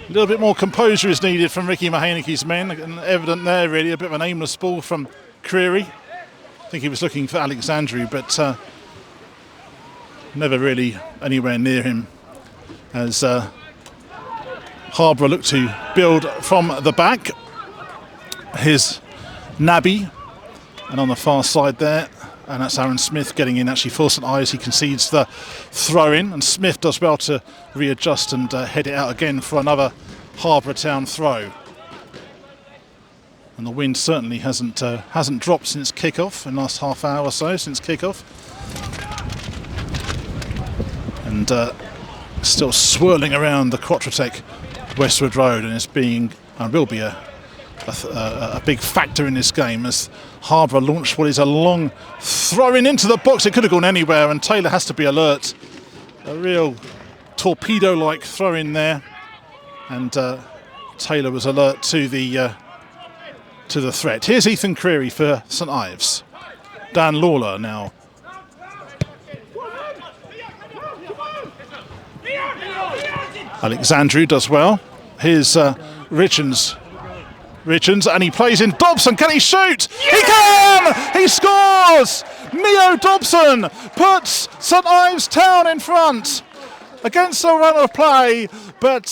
little bit more composure is needed from Ricky Mahaniki's men, and evident there really, a bit of an aimless ball from Creary. I think he was looking for Alexandru, but never really anywhere near him, as Harborough look to build from the back. Here's Nabi, and on the far side there, and that's Aaron Smith getting in actually for St Ives. He concedes the throw-in, and Smith does well to readjust and head it out again for another Harborough Town throw. And the wind certainly hasn't dropped since kick-off, in the last half hour or so since kick-off. And still swirling around the Quattrotec Westwood Road, and it's being and will be a big factor in this game as Harborough launched what is a long throw-in into the box. It could have gone anywhere, and Taylor has to be alert. A real torpedo-like throw-in there, and Taylor was alert to the threat. Here's Ethan Creary for St Ives. Dan Lawler now. Alexandru does well. Here's Richards, and he plays in Dobson. Can he shoot? Yeah! He can! He scores! Neo Dobson puts St Ives Town in front against the run of play, but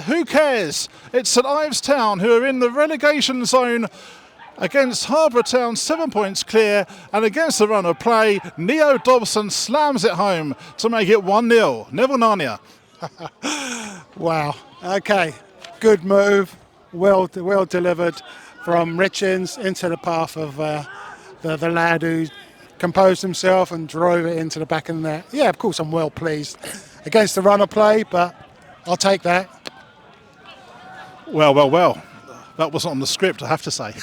who cares? It's St Ives Town who are in the relegation zone against Harborough Town, 7 points clear, and against the run of play, Neo Dobson slams it home to make it 1-0. Neville Narnia. Wow. Okay. Good move. Well delivered from Richards into the path of the lad who composed himself and drove it into the back of the net. Yeah, of course I'm well pleased against the run of play, but I'll take that. Well. That wasn't on the script, I have to say.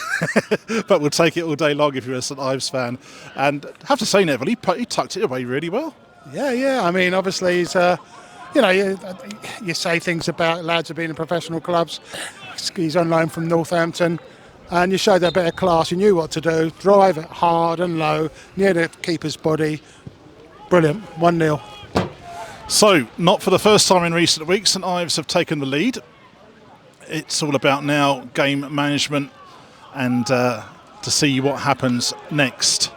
But we'll take it all day long if you're a St Ives fan. And I have to say, Neville, he tucked it away really well. Yeah. I mean, obviously, he's, you say things about lads who've been in professional clubs. He's on loan from Northampton. And you showed that bit of class. You knew what to do. Drive it hard and low, near the keeper's body. Brilliant. 1-0. So, not for the first time in recent weeks, St Ives have taken the lead. It's all about now game management and to see what happens next.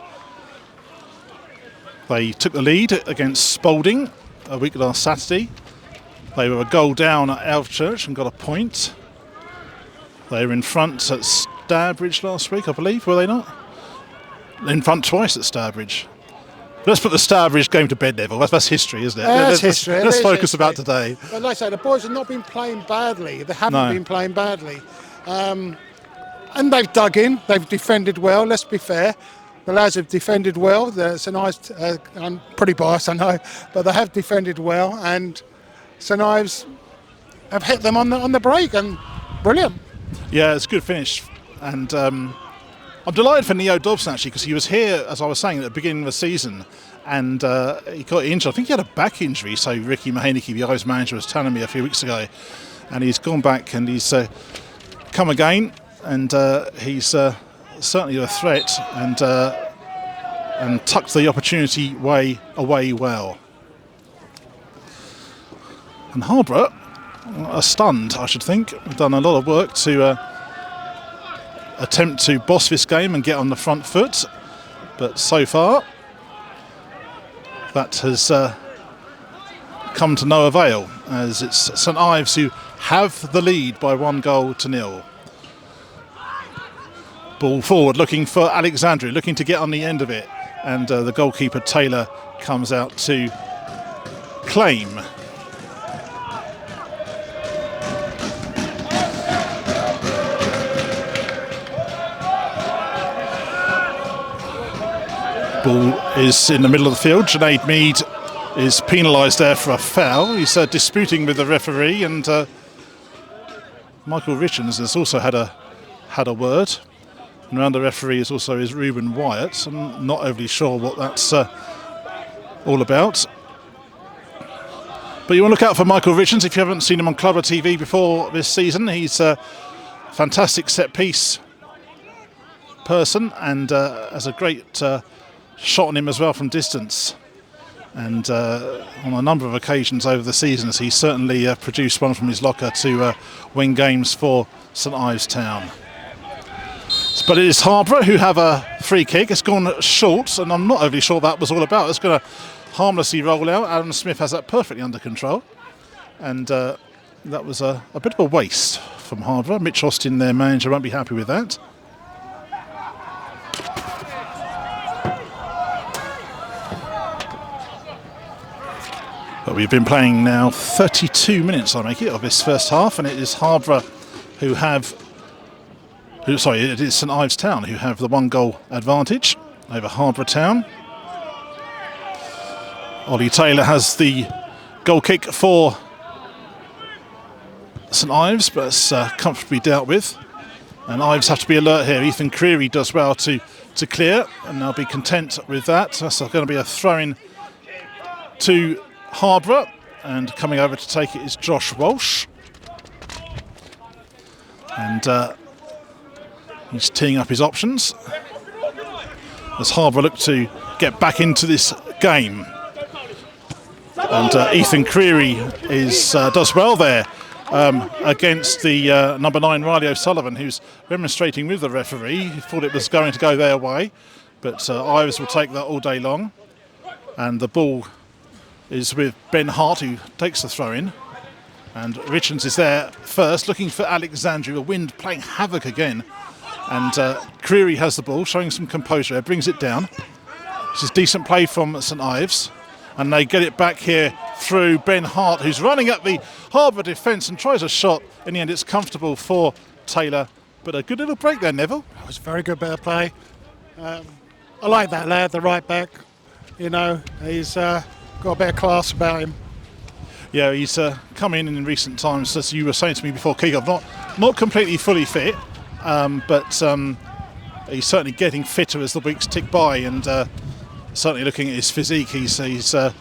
They took the lead against Spalding a week last Saturday. They were a goal down at Alvechurch and got a point. They were in front at Starbridge last week, I believe, were they not? in front twice at Stourbridge. Let's put the Stourbridge game to bed, Neville. That's history, isn't it? That's history. Let's focus about today. But like I say, the boys have not been playing badly. They haven't been playing badly. And they've dug in. They've defended well, let's be fair. The lads have defended well. St Ives, I'm pretty biased, I know, but they have defended well. And St Ives have hit them on the break, and brilliant. Yeah, it's a good finish. And I'm delighted for Neo Dobson, actually, because he was here, as I was saying, at the beginning of the season, and he got injured. I think he had a back injury, so Ricky Mahaneke, the Ives manager, was telling me a few weeks ago. And he's gone back and he's come again, and he's certainly a threat, and tucked the opportunity away well. And Harborough are stunned, I should think. They've done a lot of work to attempt to boss this game and get on the front foot, but so far that has come to no avail, as it's St Ives who have the lead by 1-0. Ball forward, looking for Alexandru, looking to get on the end of it, and the goalkeeper Taylor comes out to claim. Ball is in the middle of the field. Junaid Mead is penalised there for a foul. He's disputing with the referee, and Michael Richards has also had a word. And around the referee is also Reuben Wyatt. I'm not overly sure what that's all about. But you want to look out for Michael Richards if you haven't seen him on Clubber TV before this season. He's a fantastic set-piece person, and has a great shot on him as well from distance. And on a number of occasions over the seasons, he's certainly produced one from his locker to win games for St Ives Town. But it is Harborough who have a free kick. It's gone short, and I'm not overly sure that was all about. It's going to harmlessly roll out. Adam Smith has that perfectly under control. And that was a bit of a waste from Harborough. Mitch Austin, their manager, won't be happy with that. But we've been playing now 32 minutes, I make it, of this first half, and it is Harborough it is St Ives Town who have the 1-goal advantage over Harborough Town. Ollie Taylor has the goal kick for St Ives, but it's comfortably dealt with. And Ives have to be alert here. Ethan Creary does well to clear, and they'll be content with that. That's going to be a throw-in to Harborough, and coming over to take it is Josh Walsh. And he's teeing up his options as Harborough look to get back into this game. And Ethan Creary does well there against the number 9 Riley O'Sullivan, who's remonstrating with the referee. He thought it was going to go their way, but Ives will take that all day long. And the ball is with Ben Hart, who takes the throw in. And Richards is there first, looking for Alexandru. The wind playing havoc again. And Creary has the ball, showing some composure there, brings it down. This is decent play from St Ives. And they get it back here through Ben Hart, who's running at the Harborough defence and tries a shot. In the end, it's comfortable for Taylor. But a good little break there, Neville. It was a very good bit of play. I like that lad, the right back. You know, he's got a bit of class about him. Yeah, he's come in recent times, as you were saying to me before kick-off, not completely fully fit, but he's certainly getting fitter as the weeks tick by, and certainly looking at his physique, he's got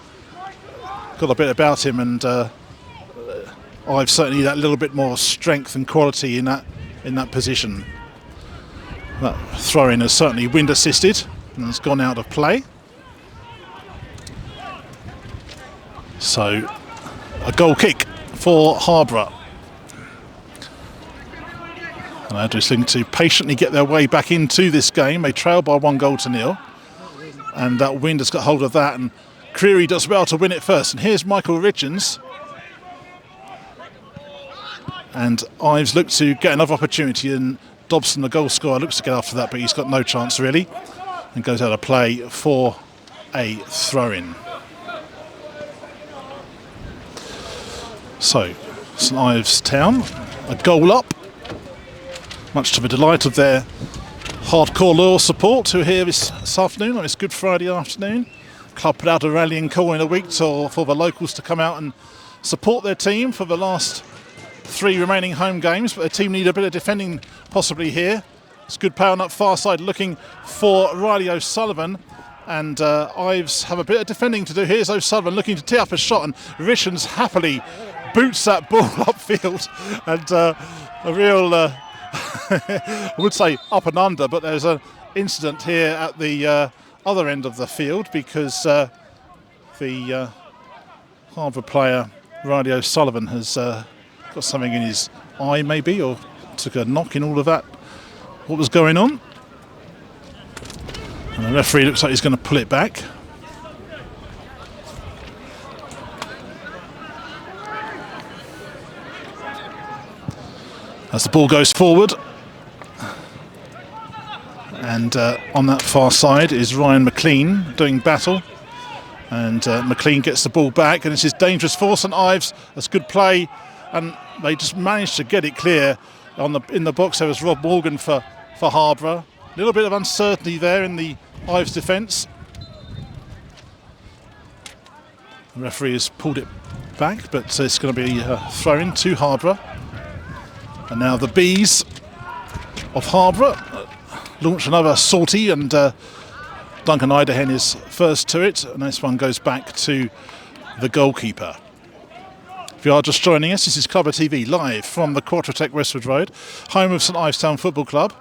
a bit about him, and I've certainly that little bit more strength and quality in that position. That throw-in has certainly wind assisted and has gone out of play. So a goal kick for Harborough. And they're just looking to patiently get their way back into this game. They trail by 1-0. And that wind has got hold of that, and Creary does well to win it first. And here's Michael Richards. And Ives look to get another opportunity, and Dobson, the goal scorer, looks to get after that, but he's got no chance really. and goes out of play for a throw-in. So, St Ives Town, a goal up, much to the delight of their hardcore loyal support who are here this afternoon on this Good Friday afternoon. Club put out a rallying call in a week for the locals to come out and support their team for the last 3 remaining home games, but their team need a bit of defending possibly here. It's good play on that far side looking for Riley O'Sullivan, and Ives have a bit of defending to do. Here's O'Sullivan looking to tee up a shot, and Richens happily boots that ball upfield, and a real I would say up and under, but there's an incident here at the other end of the field because the Harborough player Riley O'Sullivan has got something in his eye maybe, or took a knock in all of that. What was going on? And the referee looks like he's going to pull it back. As the ball goes forward, and on that far side is Ryan McLean doing battle, and McLean gets the ball back, and this is dangerous for St Ives. That's good play, and they just managed to get it clear. In the box there was Rob Morgan for Harborough. A little bit of uncertainty there in the Ives defence. The referee has pulled it back, but it's going to be a throw-in to Harborough. And now the Bees of Harborough launch another sortie, and Duncan Idehen is first to it, and this one goes back to the goalkeeper. If you are just joining us, this is Clubber TV live from the Quattrotec Westwood Road, home of St Ives Town Football Club,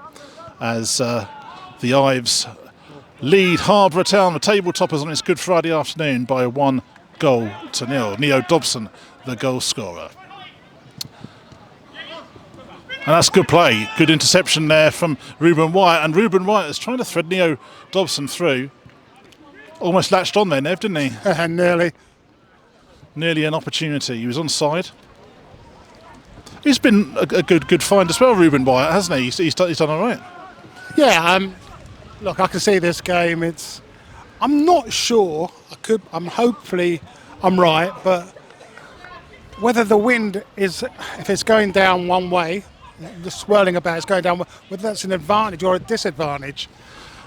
as the Ives lead Harborough Town, the table toppers, on this Good Friday afternoon by 1-0. Neo Dobson, the goal scorer. And that's good play, good interception there from Reuben Wyatt, and Reuben Wyatt is trying to thread Neo Dobson through. Almost latched on there, Nev, didn't he? Nearly an opportunity. He was onside. He's been a good find as well, Reuben Wyatt, hasn't he? He's done all right. Yeah, look, I can see this game. I'm not sure. Hopefully I'm right, but whether the wind is, if it's going down one way, the swirling about it's going down, whether that's an advantage or a disadvantage.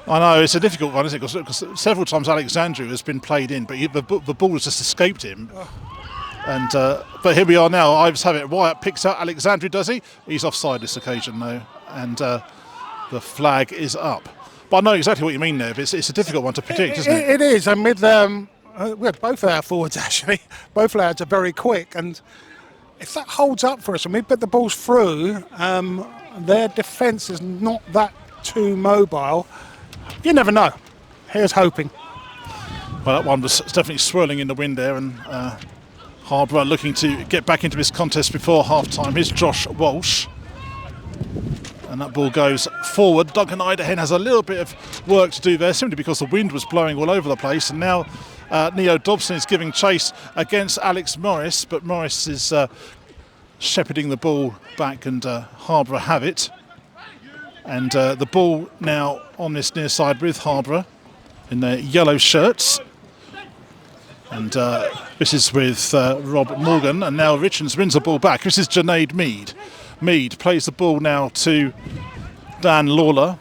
I know, it's a difficult one, isn't it? Because several times Alexandru has been played in, but the ball has just escaped him. And but here we are now. Ives have it. Wyatt picks out Alexandru, does he? He's offside this occasion, though, and the flag is up. But I know exactly what you mean there. It's a difficult one to predict, isn't it? It is, and with we had both of our forwards actually. Both lads are very quick, and if that holds up for us and we put the balls through, their defence is not that too mobile. You never know. Here's hoping. Well, that one was definitely swirling in the wind there, and Harborough looking to get back into this contest before half-time. Here's Josh Walsh. And that ball goes forward. Duncan Idehen has a little bit of work to do there, simply because the wind was blowing all over the place. And now Neo Dobson is giving chase against Alex Morris, but Morris is shepherding the ball back, and Harborough have it. And the ball now on this near side with Harborough in their yellow shirts. And this is with Rob Morgan, and now Richards wins the ball back. This is Junaid Mead. Mead plays the ball now to Dan Lawler.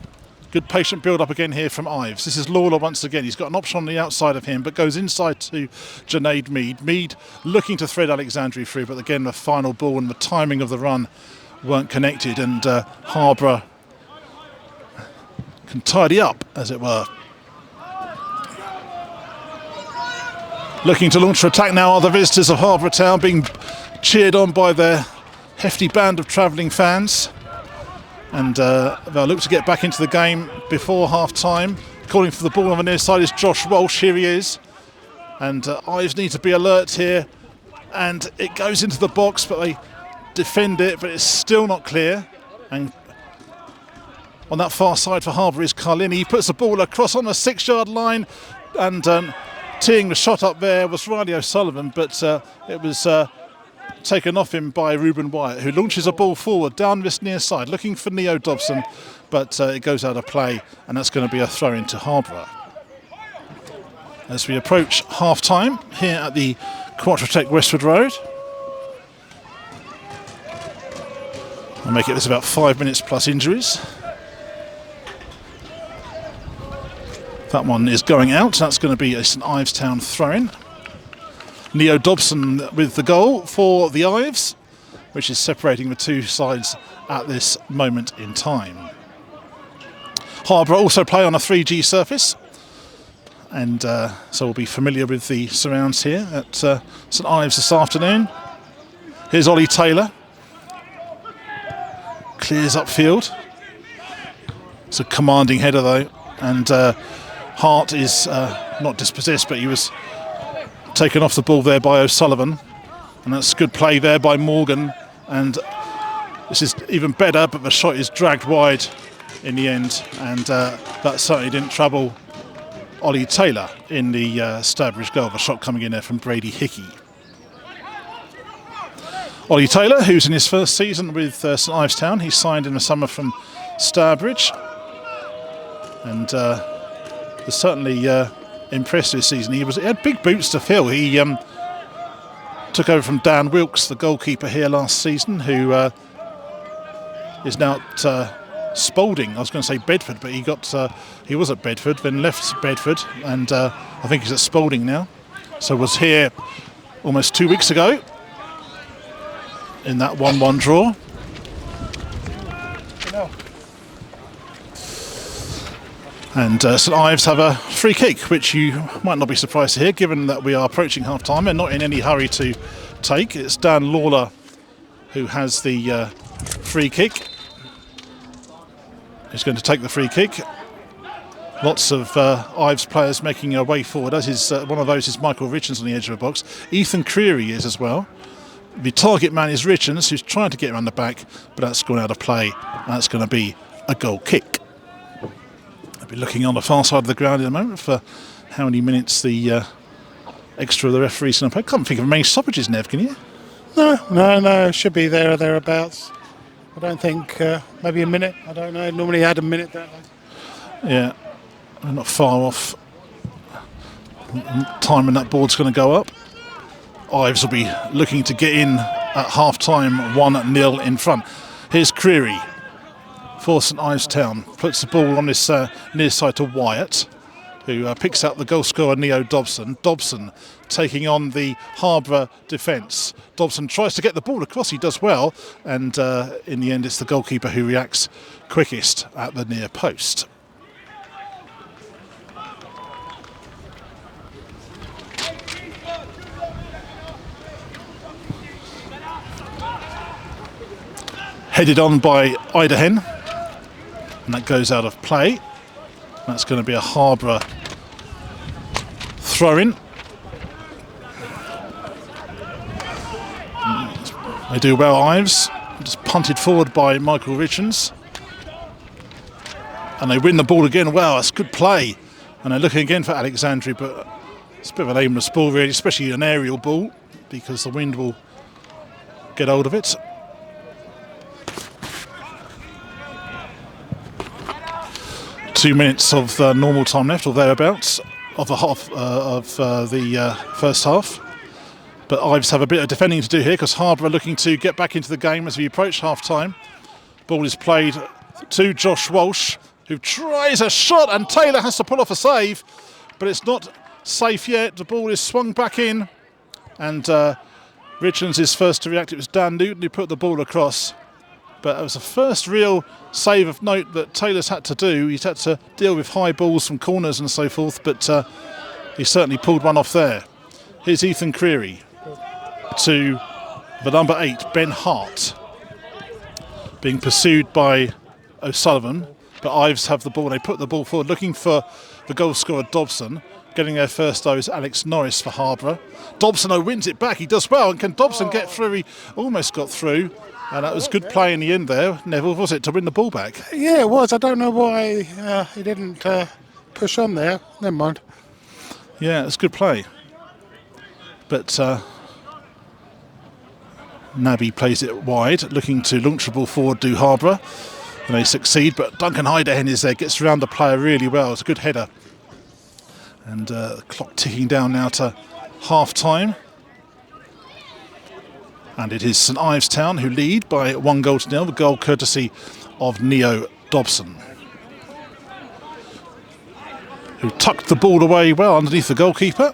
Good patient build-up again here from Ives. This is Lawler once again. He's got an option on the outside of him, but goes inside to Junaid Mead. Mead looking to thread Alexandru through, but again the final ball and the timing of the run weren't connected, and Harborough can tidy up, as it were. Looking to launch for attack now are the visitors of Harborough Town, being cheered on by their hefty band of travelling fans, and they'll look to get back into the game before half-time. Calling for the ball on the near side is Josh Walsh. Here he is, and Ives need to be alert here, and it goes into the box, but they defend it, but it's still not clear. And on that far side for Harborough is Carlini. He puts the ball across on the 6-yard line, and teeing the shot up there was Riley O'Sullivan, but it was taken off him by Ruben Wyatt, who launches a ball forward down this near side, looking for Neo Dobson, but it goes out of play, and that's going to be a throw into Harborough. As we approach half-time here at the Quattrotech Westwood Road. I'll make it this about 5 minutes plus injuries. That one is going out. That's going to be a St Ives Town throw-in. Neo Dobson with the goal for the Ives, which is separating the two sides at this moment in time. Harborough also play on a 3G surface, and so we'll be familiar with the surrounds here at St Ives this afternoon. Here's Ollie Taylor. Clears upfield. It's a commanding header though, and Hart is not dispossessed, but he was taken off the ball there by O'Sullivan, and that's good play there by Morgan, and this is even better, but the shot is dragged wide in the end, and that certainly didn't trouble Ollie Taylor in the Stourbridge goal. The shot coming in there from Brady Hickey. Ollie Taylor, who's in his first season with St Ives Town, he signed in the summer from Stourbridge, and was certainly impressed this season. He had big boots to fill. He took over from Dan Wilkes, the goalkeeper here last season, who is now at Spalding. I was going to say Bedford, but he was at Bedford, then left Bedford, and I think he's at Spalding now. So was here almost 2 weeks ago in that 1-1 draw. And St Ives have a free kick, which you might not be surprised to hear, given that we are approaching half-time. They're not in any hurry to take. It's Dan Lawler who has the free kick. He's going to take the free kick. Lots of Ives players making their way forward. As is one of those is Michael Richards on the edge of the box. Ethan Creary is as well. The target man is Richards, who's trying to get around the back, but that's gone out of play. And that's going to be a goal kick. I'll be looking on the far side of the ground in a moment for how many minutes the extra of the referees can play. I can't think of many stoppages, Nev, can you? No. Should be there or thereabouts. I don't think, maybe a minute. I don't know. Normally add a minute, don't they? Yeah, we're not far off. Time when that board's going to go up. Ives will be looking to get in at half-time, 1-0 in front. Here's Creary for St Ives Town. Puts the ball on this near side to Wyatt, who picks out the goal scorer Neo Dobson. Dobson taking on the Harborough defence. Dobson tries to get the ball across. He does well, and in the end it's the goalkeeper who reacts quickest at the near post. Headed on by Idahen, and that goes out of play. That's going to be a Harborough throw-in. They do well, Ives. Just punted forward by Michael Richards. And they win the ball again. Wow, that's good play. And they're looking again for Alexandri, but it's a bit of an aimless ball, really, especially an aerial ball, because the wind will get hold of it. Two minutes of normal time left, or thereabouts, of the half of the first half. But Ives have a bit of defending to do here, because Harborough are looking to get back into the game as we approach half-time. Ball is played to Josh Walsh, who tries a shot, and Taylor has to pull off a save, but it's not safe yet. The ball is swung back in, and Richards is first to react. It was Dan Newton who put the ball across. But it was the first real save of note that Taylor's had to do. He's had to deal with high balls from corners and so forth, but he certainly pulled one off there. Here's Ethan Creary to the number 8, Ben Hart, being pursued by O'Sullivan, but Ives have the ball. They put the ball forward, looking for the goal scorer Dobson. Getting there first, though, is Alex Norris for Harborough. Dobson, wins it back. He does well. And can Dobson get through? He almost got through. And that was good play in the end there, Neville, was it, to win the ball back? Yeah, it was. I don't know why he didn't push on there. Never mind. Yeah, it's good play. But Nabby plays it wide, looking to launch the ball forward to Harborough. And they succeed, but Duncan Heiderhen is there, gets around the player really well. It's a good header. And the clock ticking down now to half-time. And it is St Ives Town who lead by 1-0. The goal courtesy of Neo Dobson, who tucked the ball away well underneath the goalkeeper.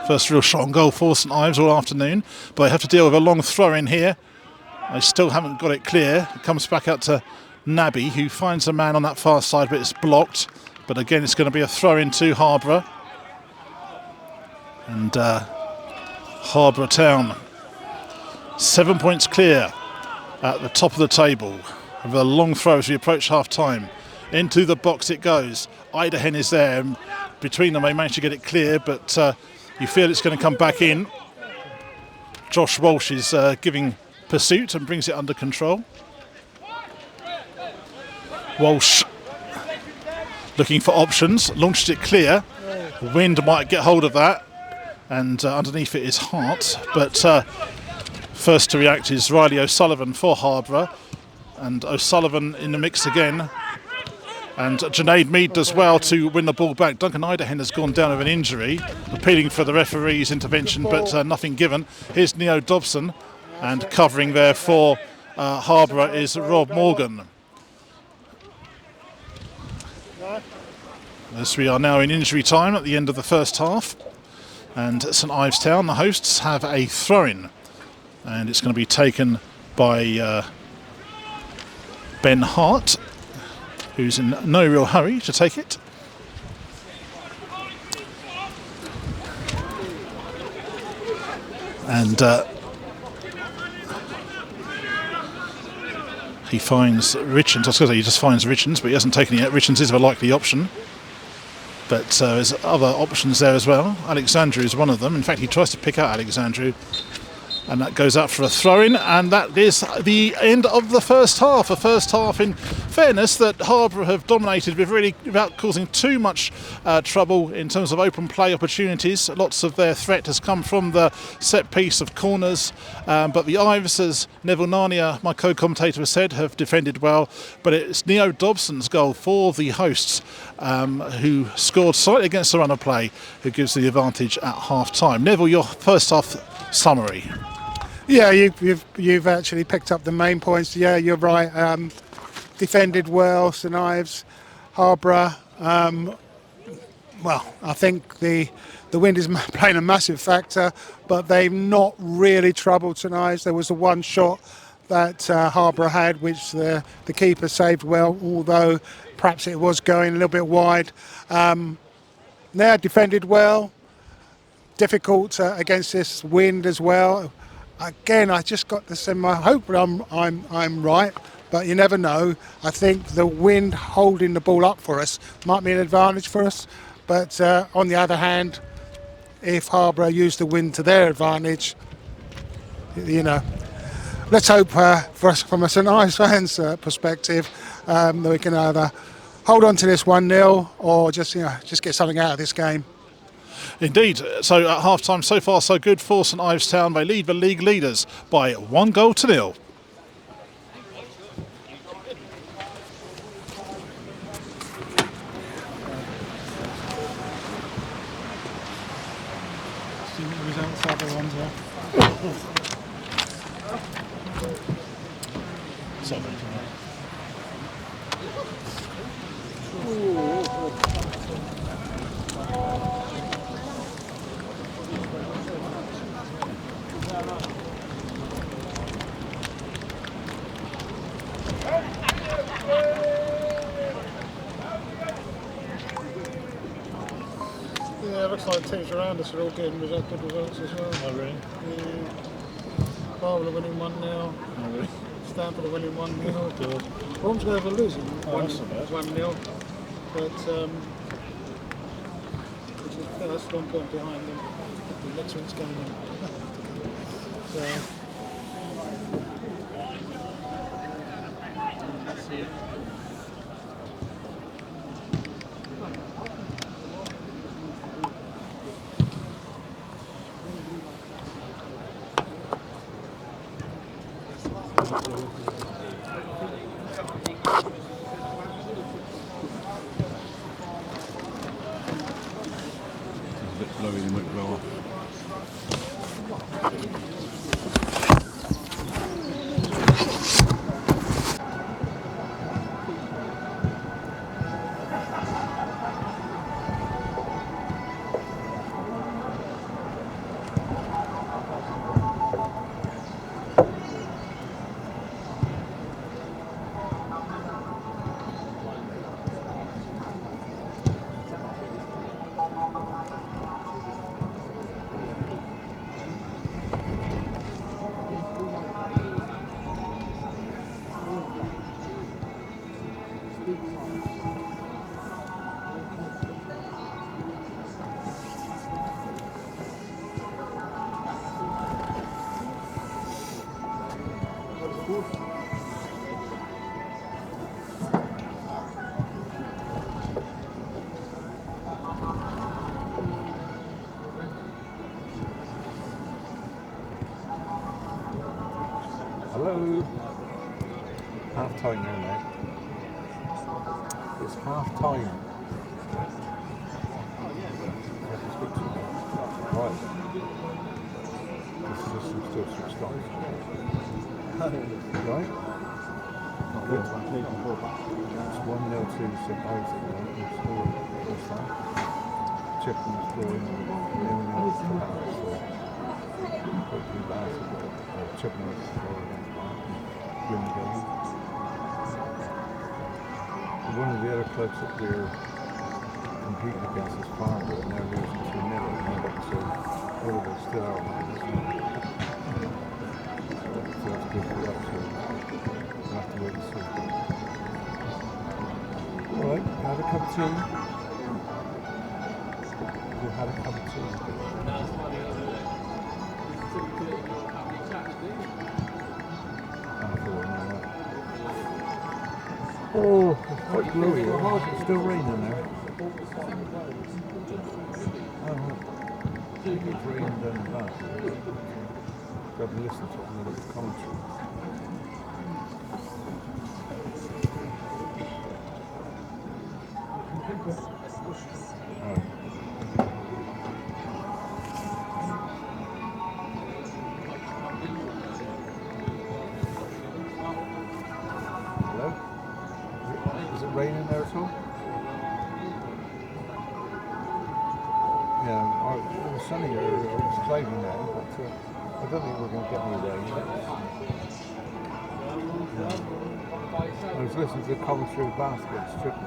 First real shot on goal for St Ives all afternoon, but they have to deal with a long throw in here. They still haven't got it clear. It comes back out to Nabby, who finds a man on that far side, but it's blocked. But again, it's going to be a throw in to Harborough. And Harborough Town, 7 points clear at the top of the table. With a long throw as we approach half-time. Into the box it goes. Heiderhen is there. And between them, they manage to get it clear, but you feel it's going to come back in. Josh Walsh is giving pursuit and brings it under control. Walsh looking for options, launched it clear. Wind might get hold of that, and underneath it is Hart. But first to react is Riley O'Sullivan for Harborough, and O'Sullivan in the mix again. And Junaid Mead does well to win the ball back. Duncan Heiderhen has gone down with an injury, appealing for the referee's intervention, but nothing given. Here's Neo Dobson, and covering there for Harborough is Rob Morgan. As we are now in injury time at the end of the first half, and St Ives Town, the hosts, have a throw-in, and it's going to be taken by Ben Hart, who's in no real hurry to take it. And he finds Richards. I was going to say he just finds Richards, but he hasn't taken it yet. Richards is a likely option. But there's other options there as well. Alexandru is one of them. In fact, he tries to pick out Alexandru. And that goes out for a throw-in, and that is the end of the first half. A first half, in fairness, that Harborough have dominated with really without causing too much trouble in terms of open play opportunities. Lots of their threat has come from the set piece of corners, but the Ives, as Neville Narnia, my co-commentator, has said, have defended well. But it's Neo Dobson's goal for the hosts, who scored slightly against the run of play, who gives the advantage at half-time. Neville, your first half summary. Yeah, you've actually picked up the main points. Yeah, you're right. Defended well, St Ives, Harborough. Well, I think the wind is playing a massive factor, but they've not really troubled St Ives. There was the one shot that Harborough had, which the keeper saved well, although perhaps it was going a little bit wide. Now defended well. Difficult against this wind as well. Again, I just got the same. I hope I'm right, but you never know. I think the wind holding the ball up for us might be an advantage for us. But on the other hand, if Harborough use the wind to their advantage, you know, let's hope for us from a St Ives fans' perspective that we can either hold on to this 1-0 or just get something out of this game. Indeed. So at half-time, so far so good for St Ives Town. They lead the league leaders by 1-0. Yeah, it looks like teams around us are all getting good results as well. Oh, really? Harborough winning 1-0. Oh, really? Stanford are winning 1-0. Good. Bromsgrove are losing 1-0. But that's 1 point behind them. The next one's going in. So. a bit blowy, they might blow off. Hello. Half time now, mate. It's half time. Right. This system still switched on. Right? Good. It's 1-0 to St. Ives at the moment. It's still first time. Chipping is going 0-0 to Harborough. So hopefully basketball. Chipping is going win the game. One of the other clubs that we're competing against is Harborough, and they're losing 2-0 at the moment, so all of us still are on it. So that's good for us, so we'll have to wait and see. Alright, have a cup of tea. We've had a cup of tea. Oh, it's quite blowy here. It's still raining there. Oh, it's raining down the back. Got to listen to it in the commentary. Alright. Is it raining there at all? Yeah, it was sunny here, it was cloudy now, but I don't think we're going to get any rain. I was listening to the commentary of baskets, tripping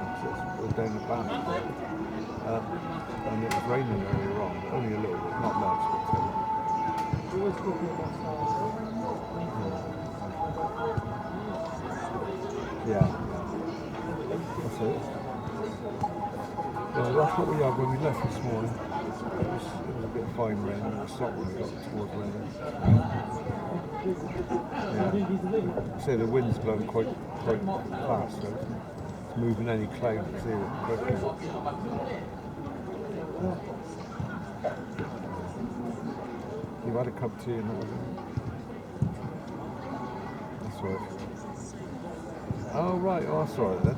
down the basket, and it was raining earlier on, only a little bit, not much, but yeah. That's it. Yeah, that's what we had when we left this morning. It was a bit of fine rain, and it stopped when we got towards Reading. Yeah. So the wind's blowing quite fast, so it's moving any clouds here quickly. You've had a cup of tea and that, haven't you? That's right. Oh right, oh that's alright then.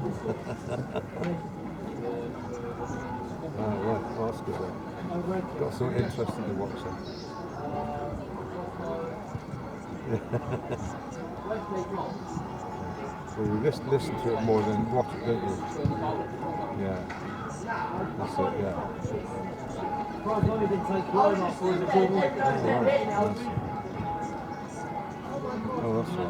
Oh right, well, that's good then. Got something interesting to watch then. So you listen to it more than watch it, don't you? Yeah. That's it, yeah. Oh, that's right.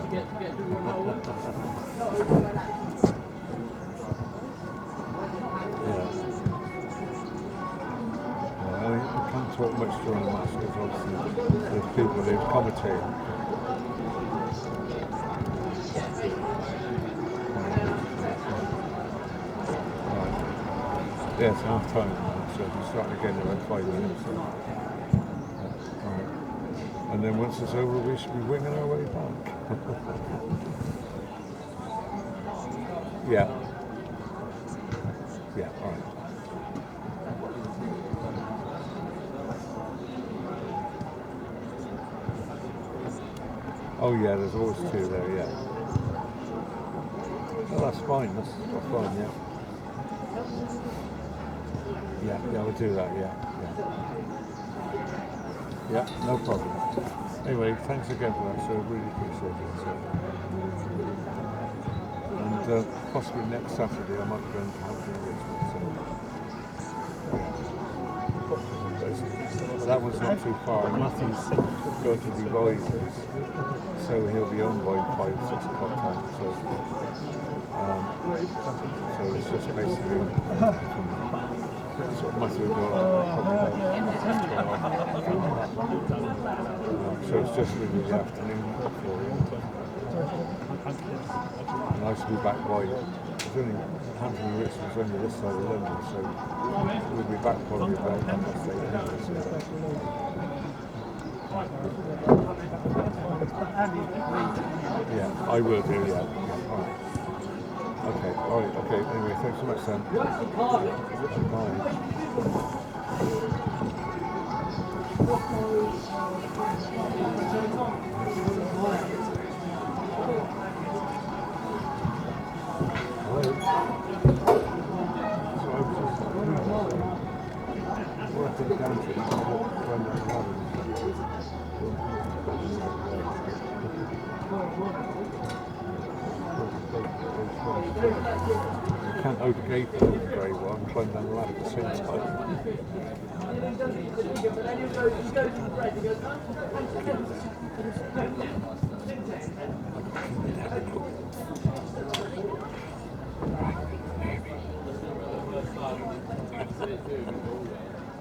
I mean, we can't talk much during the match because obviously there's people who commentate. Yeah, it's half time now, so we're starting again in about 5 minutes. So. And then once it's over, we should be winging our way back. Yeah. Yeah, all right. Oh yeah, there's always two there, yeah. Oh, that's fine, that's fine, yeah. Yeah, we'll do that, yeah. Yeah, no problem. Anyway, thanks again for that, so I really appreciate it. So. And possibly next Saturday I might go and have the Richmond. So. That one's not too far. Matthew's going to be Ives, so he'll be home by 5-6 o'clock time. So it's just basically sort of Matthew will go on so it's just really the afternoon for him. And I should be back by. It's only Hampton and Richmond's only this side of London, so we'll be back probably about 8:30. Yeah, I will do. Yeah. All right. Okay. All right. Okay. Anyway, thanks so much, Sam. Bye. You can't open the gate very well and climb down the ladder at the same time.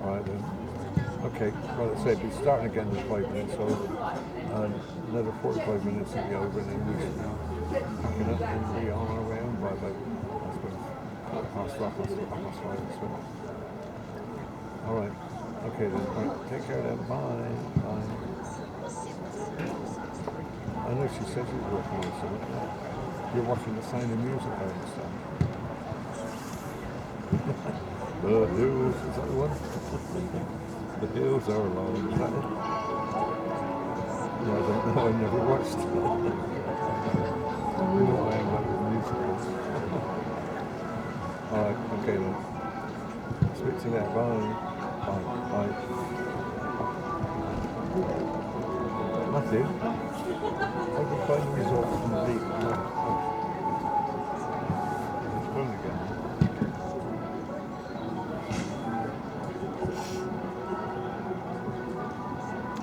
Alright then. Okay, well I said we're starting again in 5 minutes, so another 45 minutes to be over and then we should be packing up and be on our way home by about, I suppose, half past 5. So. Alright, okay then, right, take care then, bye. I know she said she was working on something. You're watching The Sound of Music, I understand. The hills, is that the one? The hills are long, is that it? Yeah, I don't know, I never watched it. You know what I am like with musicals. Alright, okay then. Speak to you later, bye. Bye. Matthew, how do you find the result from the beat? It's going again.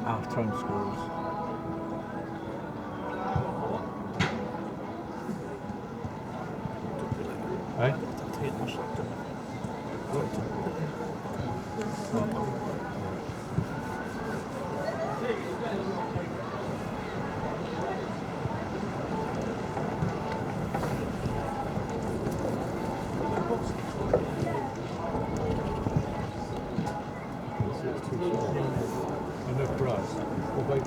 Half-time scores. Hey? And then for us, we'll wait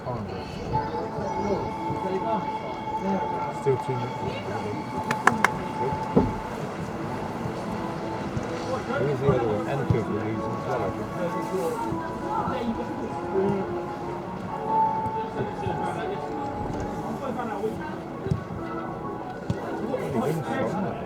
Harborough. Still 2 minutes. Who's the other one? Enfield we're losing as well, I think. He wins from that.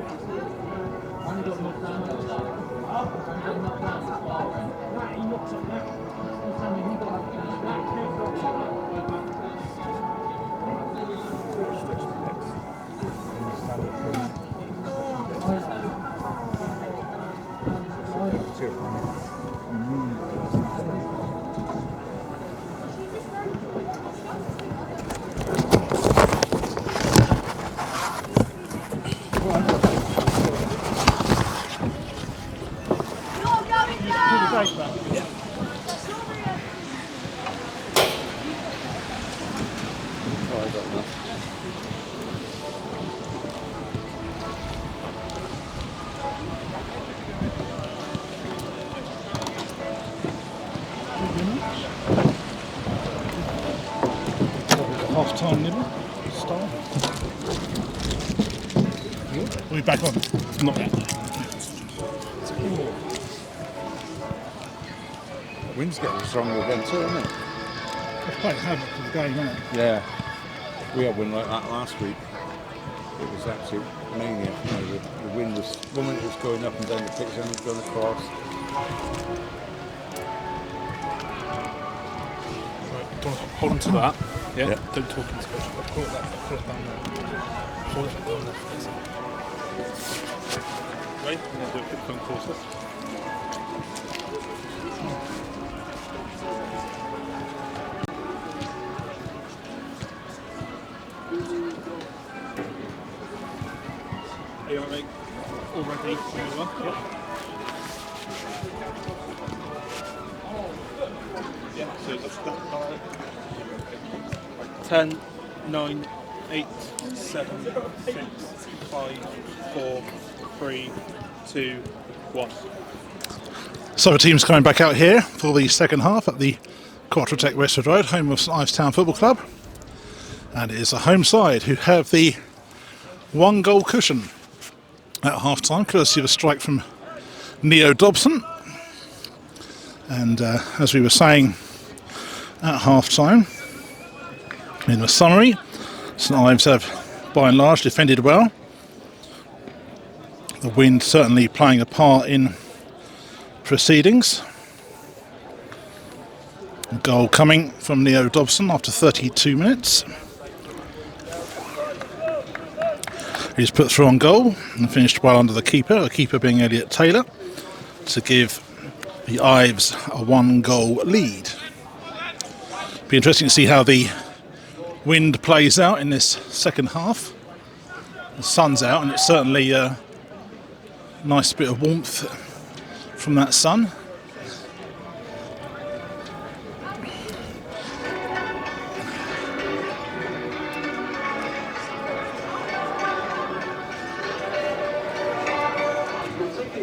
Half-time nibble style. We'll be back on. Not yet. Wind's getting stronger again too, isn't it? quite havoc for the game, isn't it? Yeah. We had one like that last week. It was absolute mania. You know, the wind was, one minute it was going up and down the pitch, then it was going across. Right, hold on to that. Yeah. Yeah. Don't talk into it. Pull it down there. Pull it down there. Right, I'm going to do a quick phone call stuff. Are you alright, mate? All ready? Yep. Yeah, so that's that. 10, 9, 8, 7, 6, 5, 4, 3, 2, 1. So the team's coming back out here for the second half at the Quattrotec Westwood Road, home of St Ives Town Football Club. And it is the home side who have the 1-goal cushion at half-time, courtesy of a strike from Neo Dobson. And as we were saying at half-time, in the summary, St Ives have by and large defended well. The wind certainly playing a part in proceedings. A goal coming from Neo Dobson after 32 minutes. He's put through on goal and finished well under the keeper being Elliot Taylor, to give the Ives a 1-goal lead. Be interesting to see how the wind plays out in this second half. The sun's out and it's certainly a nice bit of warmth from that sun.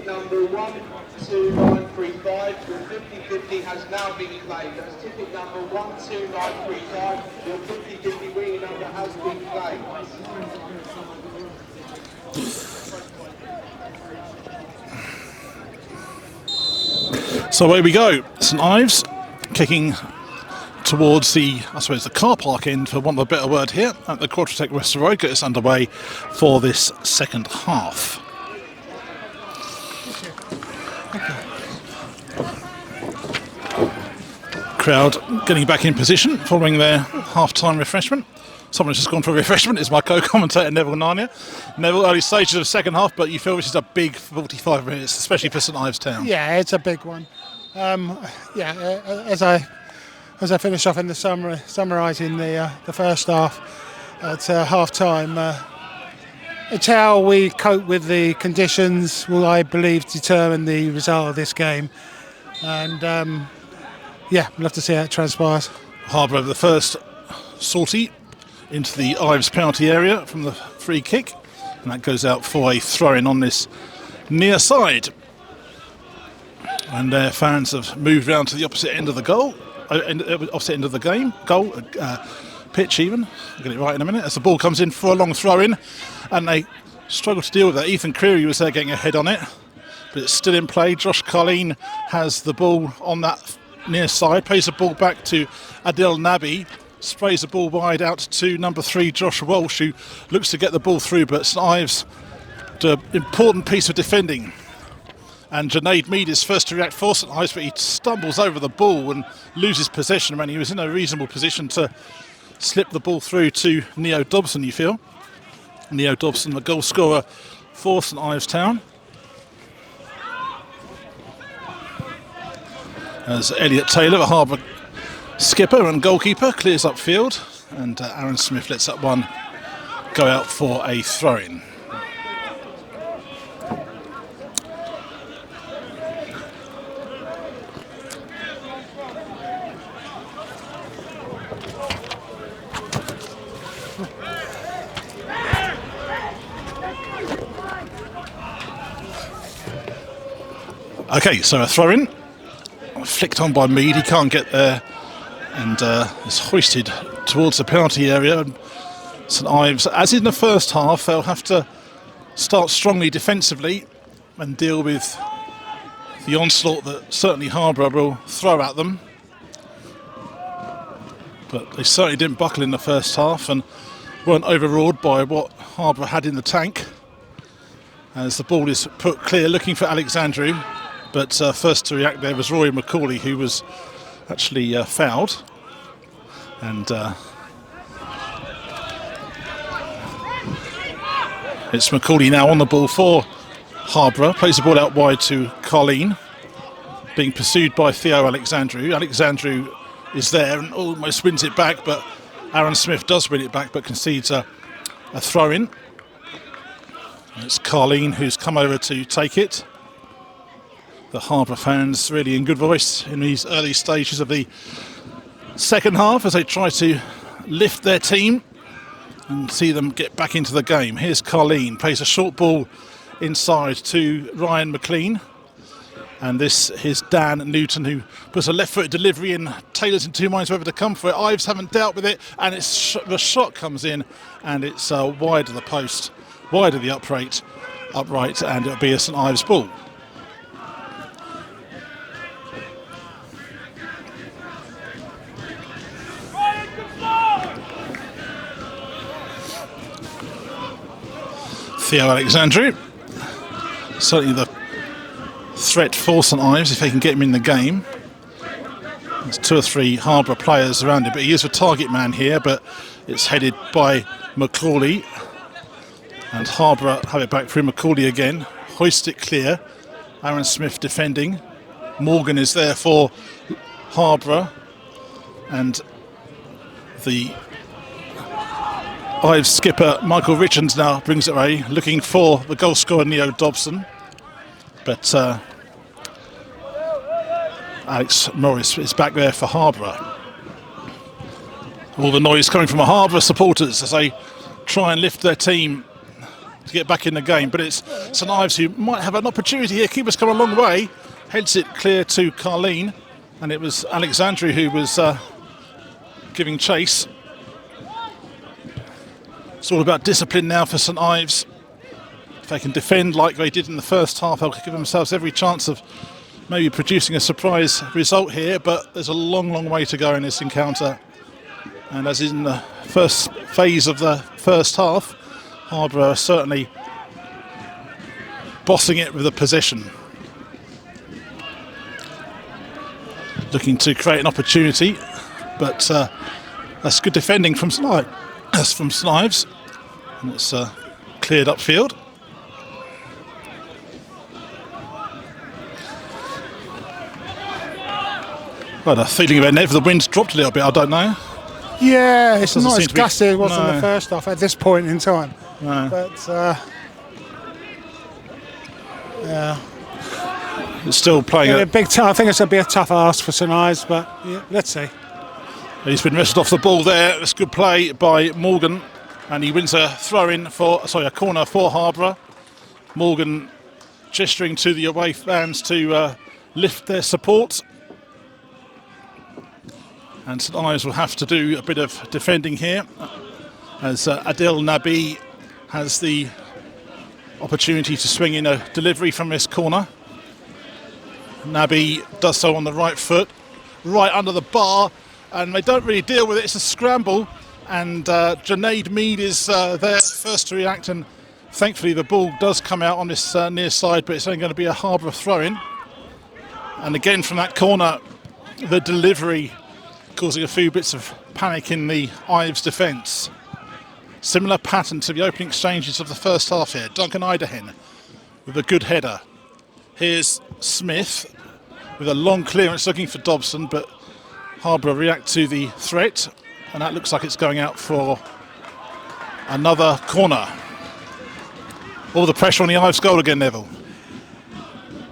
Number 12935, your 50-50 has now been played. That's ticket number 12935, your 50-50 winning number has been played. So away we go. St Ives kicking towards the, I suppose, the car park end, for want of a better word, here at the Quattrotec Westwood Road. Get us underway for this second half. Crowd getting back in position following their half-time refreshment. Someone's just gone for a refreshment. It's my co-commentator Neville Narnia. Neville, early stages of the second half, but you feel this is a big 45 minutes, especially for St Ives Town. Yeah, it's a big one. As I finish off in the summarising the first half at half-time, it's how we cope with the conditions will, I believe, determine the result of this game. And yeah, we'll have to see how it transpires. Harborough the first sortie into the Ives penalty area from the free kick, and that goes out for a throw-in on this near side. And their fans have moved round to the opposite end of the goal, opposite end of the game, pitch even. I'll get it right in a minute. As the ball comes in for a long throw-in, and they struggle to deal with that. Ethan Creary was there getting a head on it, but it's still in play. Josh Carleen has the ball on that near side, plays the ball back to Adil Nabi, sprays the ball wide out to number 3 Josh Walsh, who looks to get the ball through, but St Ives do an important piece of defending. And Junaid Mead is first to react for St Ives, but he stumbles over the ball and loses possession when he was in a reasonable position to slip the ball through to Neo Dobson, you feel. Neo Dobson, the goal scorer for St Ives Town. As Elliot Taylor, the Harborough skipper and goalkeeper, clears upfield, and Aaron Smith lets that one go out for a throw-in. Okay, so a throw-in. Flicked on by Mead, he can't get there, and is hoisted towards the penalty area. And St Ives, as in the first half, they'll have to start strongly defensively and deal with the onslaught that certainly Harborough will throw at them. But they certainly didn't buckle in the first half and weren't overawed by what Harborough had in the tank. As the ball is put clear, looking for Alexandru. But first to react there was Rory McCauley, who was actually fouled. And it's McCauley now on the ball for Harborough. Plays the ball out wide to Colleen, being pursued by Theo Alexandru. Alexandru is there and almost wins it back, but Aaron Smith does win it back but concedes a throw-in. It's Colleen who's come over to take it. The Harborough fans really in good voice in these early stages of the second half as they try to lift their team and see them get back into the game. Here's Colleen, plays a short ball inside to Ryan McLean. And this is Dan Newton, who puts a left-footed delivery in. Taylor's in two minds whether to come for it. Ives haven't dealt with it, and the shot comes in, and it's wide of the post, wide of the upright, and it'll be a St Ives ball. Theo Alexandru, certainly the threat for St Ives if they can get him in the game. There's two or three Harborough players around him, but he is a target man here, but it's headed by McCauley. And Harborough have it back through McCauley again, hoist it clear. Aaron Smith defending. Morgan is there for Harborough. And the Ives skipper Michael Richards now brings it away, looking for the goal scorer Neo Dobson. But Alex Morris is back there for Harborough. All the noise coming from Harborough supporters as they try and lift their team to get back in the game. But it's St Ives who might have an opportunity here. Keeper's come a long way. Heads it clear to Carleen. And it was Alexandru who was giving chase. It's all about discipline now for St Ives. If they can defend like they did in the first half, they'll give themselves every chance of maybe producing a surprise result here, but there's a long, long way to go in this encounter. And as in the first phase of the first half, Harborough are certainly bossing it with the possession. Looking to create an opportunity, but that's good defending from St Ives. And it's cleared upfield. Got a feeling about if the wind's dropped a little bit, I don't know. Yeah, it's Doesn't not seem as to be- gusty as it was in No. the first half at this point in time. No. But yeah, It's still playing. I think it's going to be a tough ask for St Ives, but yeah, let's see. He's been wrestled off the ball there. It's good play by Morgan, and he wins a a corner for Harborough. Morgan gesturing to the away fans to lift their support. And St Ives will have to do a bit of defending here as Adil Nabi has the opportunity to swing in a delivery from this corner. Nabi does so on the right foot, right under the bar, and they don't really deal with it. It's a scramble, and Junaid Mead is there first to react, and thankfully the ball does come out on this near side, but it's only going to be a Harborough throw-in. And again from that corner, the delivery causing a few bits of panic in the Ives defence. Similar pattern to the opening exchanges of the first half here. Duncan Idahen with a good header. Here's Smith with a long clearance looking for Dobson, but Harborough react to the threat, and that looks like it's going out for another corner. All the pressure on the Ives goal again, Neville.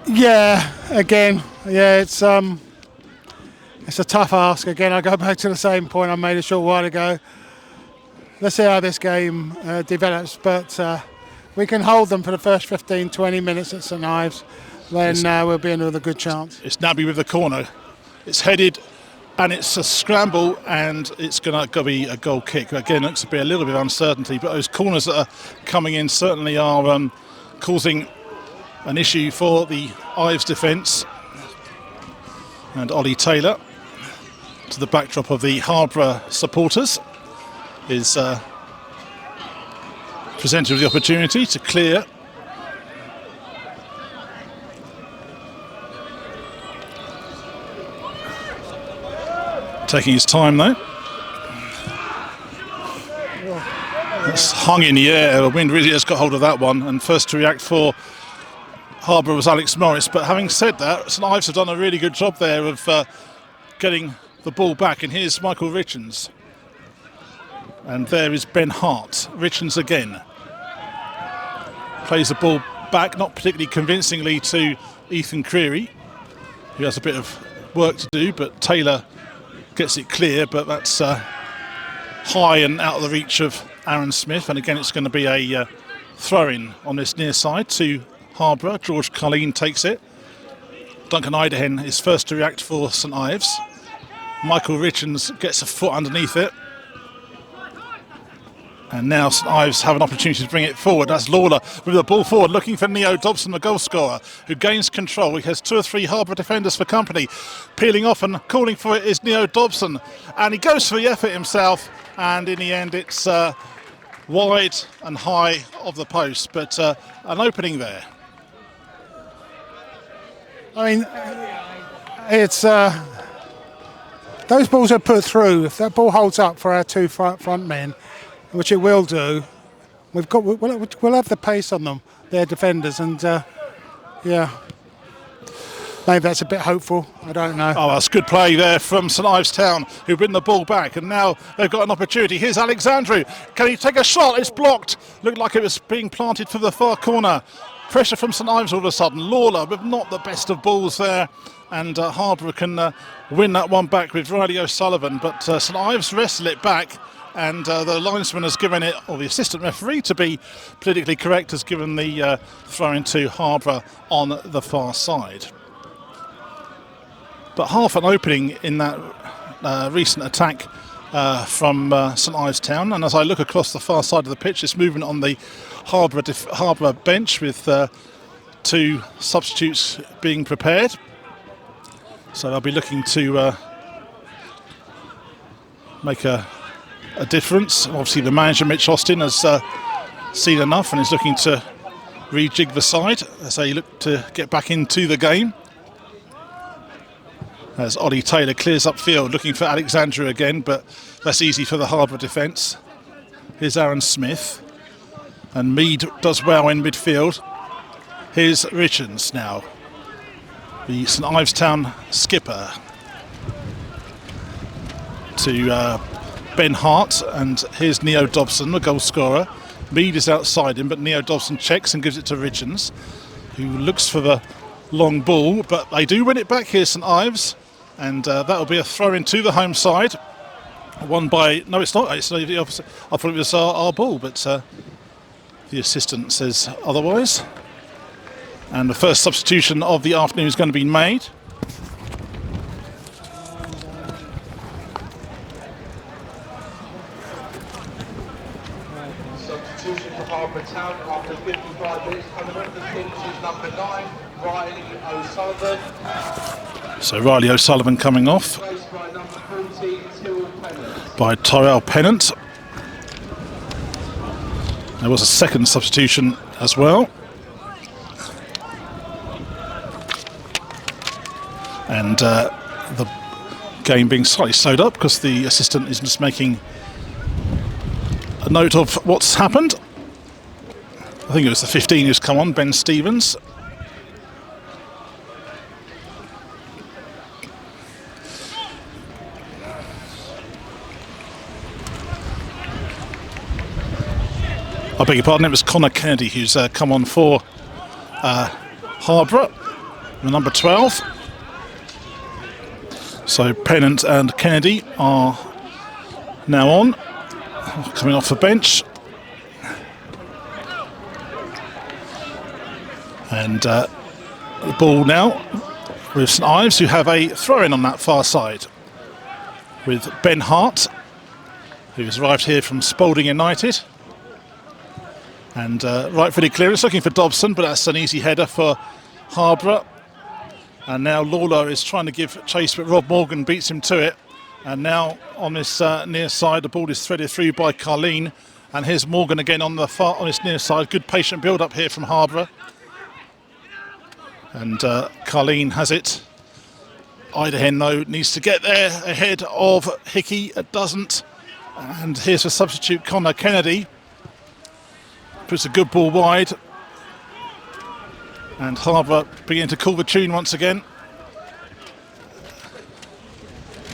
Yeah, again, yeah, it's a tough ask. Again, I go back to the same point I made a short while ago. Let's see how this game develops, but we can hold them for the first 15-20 minutes at St Ives, then we'll be another good chance. It's Naby with the corner. It's headed, and it's a scramble, and it's going to be a goal kick. Again, looks to be a little bit of uncertainty, but those corners that are coming in certainly are causing an issue for the Ives defence. And Ollie Taylor to the backdrop of the Harborough supporters, is presented with the opportunity to clear. Taking his time though. It's hung in the air. The wind really has got hold of that one, and first to react for Harborough was Alex Morris. But having said that, St Ives have done a really good job there of getting the ball back. And here's Michael Richards. And there is Ben Hart. Richards again. Plays the ball back, not particularly convincingly, to Ethan Creary, who has a bit of work to do, but Taylor gets it clear, but that's high and out of the reach of Aaron Smith. And again, it's going to be a throw-in on this near side to Harborough. George Colleen takes it. Duncan Idehen is first to react for St Ives. Michael Richards gets a foot underneath it. And now St Ives have an opportunity to bring it forward. That's Lawler with the ball forward, looking for Neo Dobson, the goal scorer, who gains control. He has 2 or 3 Harborough defenders for company. Peeling off and calling for it is Neo Dobson. And he goes for the effort himself. And in the end, it's wide and high of the post. But an opening there. I mean, it's those balls are put through. If that ball holds up for our 2 front men, which it will do, we'll have the pace on them, their defenders, and yeah, maybe that's a bit hopeful. I don't know. Oh, that's good play there from St Ives Town, who win the ball back, and now they've got an opportunity. Here's Alexandru. Can he take a shot? It's blocked. Looked like it was being planted from the far corner. Pressure from St Ives all of a sudden. Lawler with not the best of balls there, and Harborough can win that one back with Riley O'Sullivan, but St Ives wrestle it back. And the linesman has given it, or the assistant referee, to be politically correct, has given the throw-in to Harborough on the far side. But half an opening in that recent attack from St Ives Town. And as I look across the far side of the pitch, this movement on the Harborough bench with 2 substitutes being prepared. So they'll be looking to make a difference. Obviously the manager Mitch Austin has seen enough and is looking to rejig the side as they look to get back into the game. As Ollie Taylor clears upfield looking for Alexandra again, but that's easy for the Harborough defence. Here's Aaron Smith, and Mead does well in midfield. Here's Richards now, the St Ives Town skipper, to Ben Hart, and here's Neo Dobson, the goal scorer. Mead is outside him, but Neo Dobson checks and gives it to Richards, who looks for the long ball, but they do win it back here, St Ives, and that'll be a throw into the home side. Won by, no it's not, it's the opposite. I thought it was our ball, but the assistant says otherwise. And the first substitution of the afternoon is going to be made. Substitution for Harborough Town after 55 minutes. Coming off the pitch is number 9, Riley O'Sullivan. So Riley O'Sullivan coming off Placed by number 14, Tyrrell Pennant. by Tyrell Pennant. There was a second substitution as well. And the game being slightly slowed up because the assistant is just making a note of what's happened. I think it was the 15 who's come on, Ben Stevens. I beg your pardon, it was Connor Kennedy who's come on for Harborough, the number 12. So Pennant and Kennedy are now on, coming off the bench. And the ball now with St Ives, who have a throw-in on that far side with Ben Hart, who has arrived here from Spalding United. And rightfully clearance, looking for Dobson, but that's an easy header for Harborough. And now Lawler is trying to give chase, but Rob Morgan beats him to it. And now on this near side, the ball is threaded through by Carleen. And here's Morgan again on this near side. Good patient build up here from Harborough. And Carleen has it. Idahen, though, needs to get there ahead of Hickey. It doesn't. And here's a substitute, Connor Kennedy. Puts a good ball wide. And Harborough beginning to call the tune once again.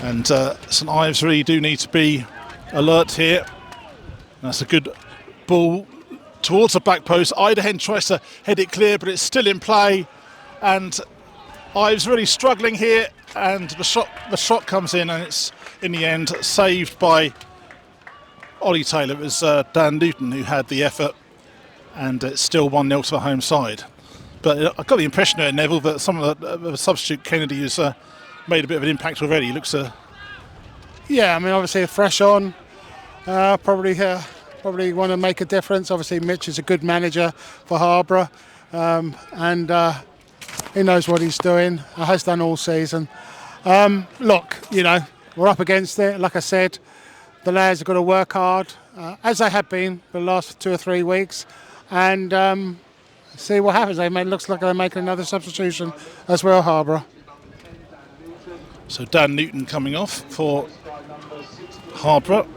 And St Ives really do need to be alert here. That's a good ball towards the back post. Idahen tries to head it clear, but it's still in play. And Ives really struggling here. And the shot comes in, and it's in the end saved by Ollie Taylor. It was Dan Newton who had the effort, and it's still 1-0 to the home side. But I got the impression there, Neville, that some of the substitute Kennedy has made a bit of an impact already. He looks yeah, I mean, obviously fresh on, probably want to make a difference. Obviously Mitch is a good manager for Harborough, and he knows what he's doing, has done all season. Look, you know, we're up against it. Like I said, the lads have got to work hard, as they have been for the last 2 or 3 weeks, and see what happens. Looks like they're making another substitution as well, Harborough. So Dan Newton coming off for Harborough,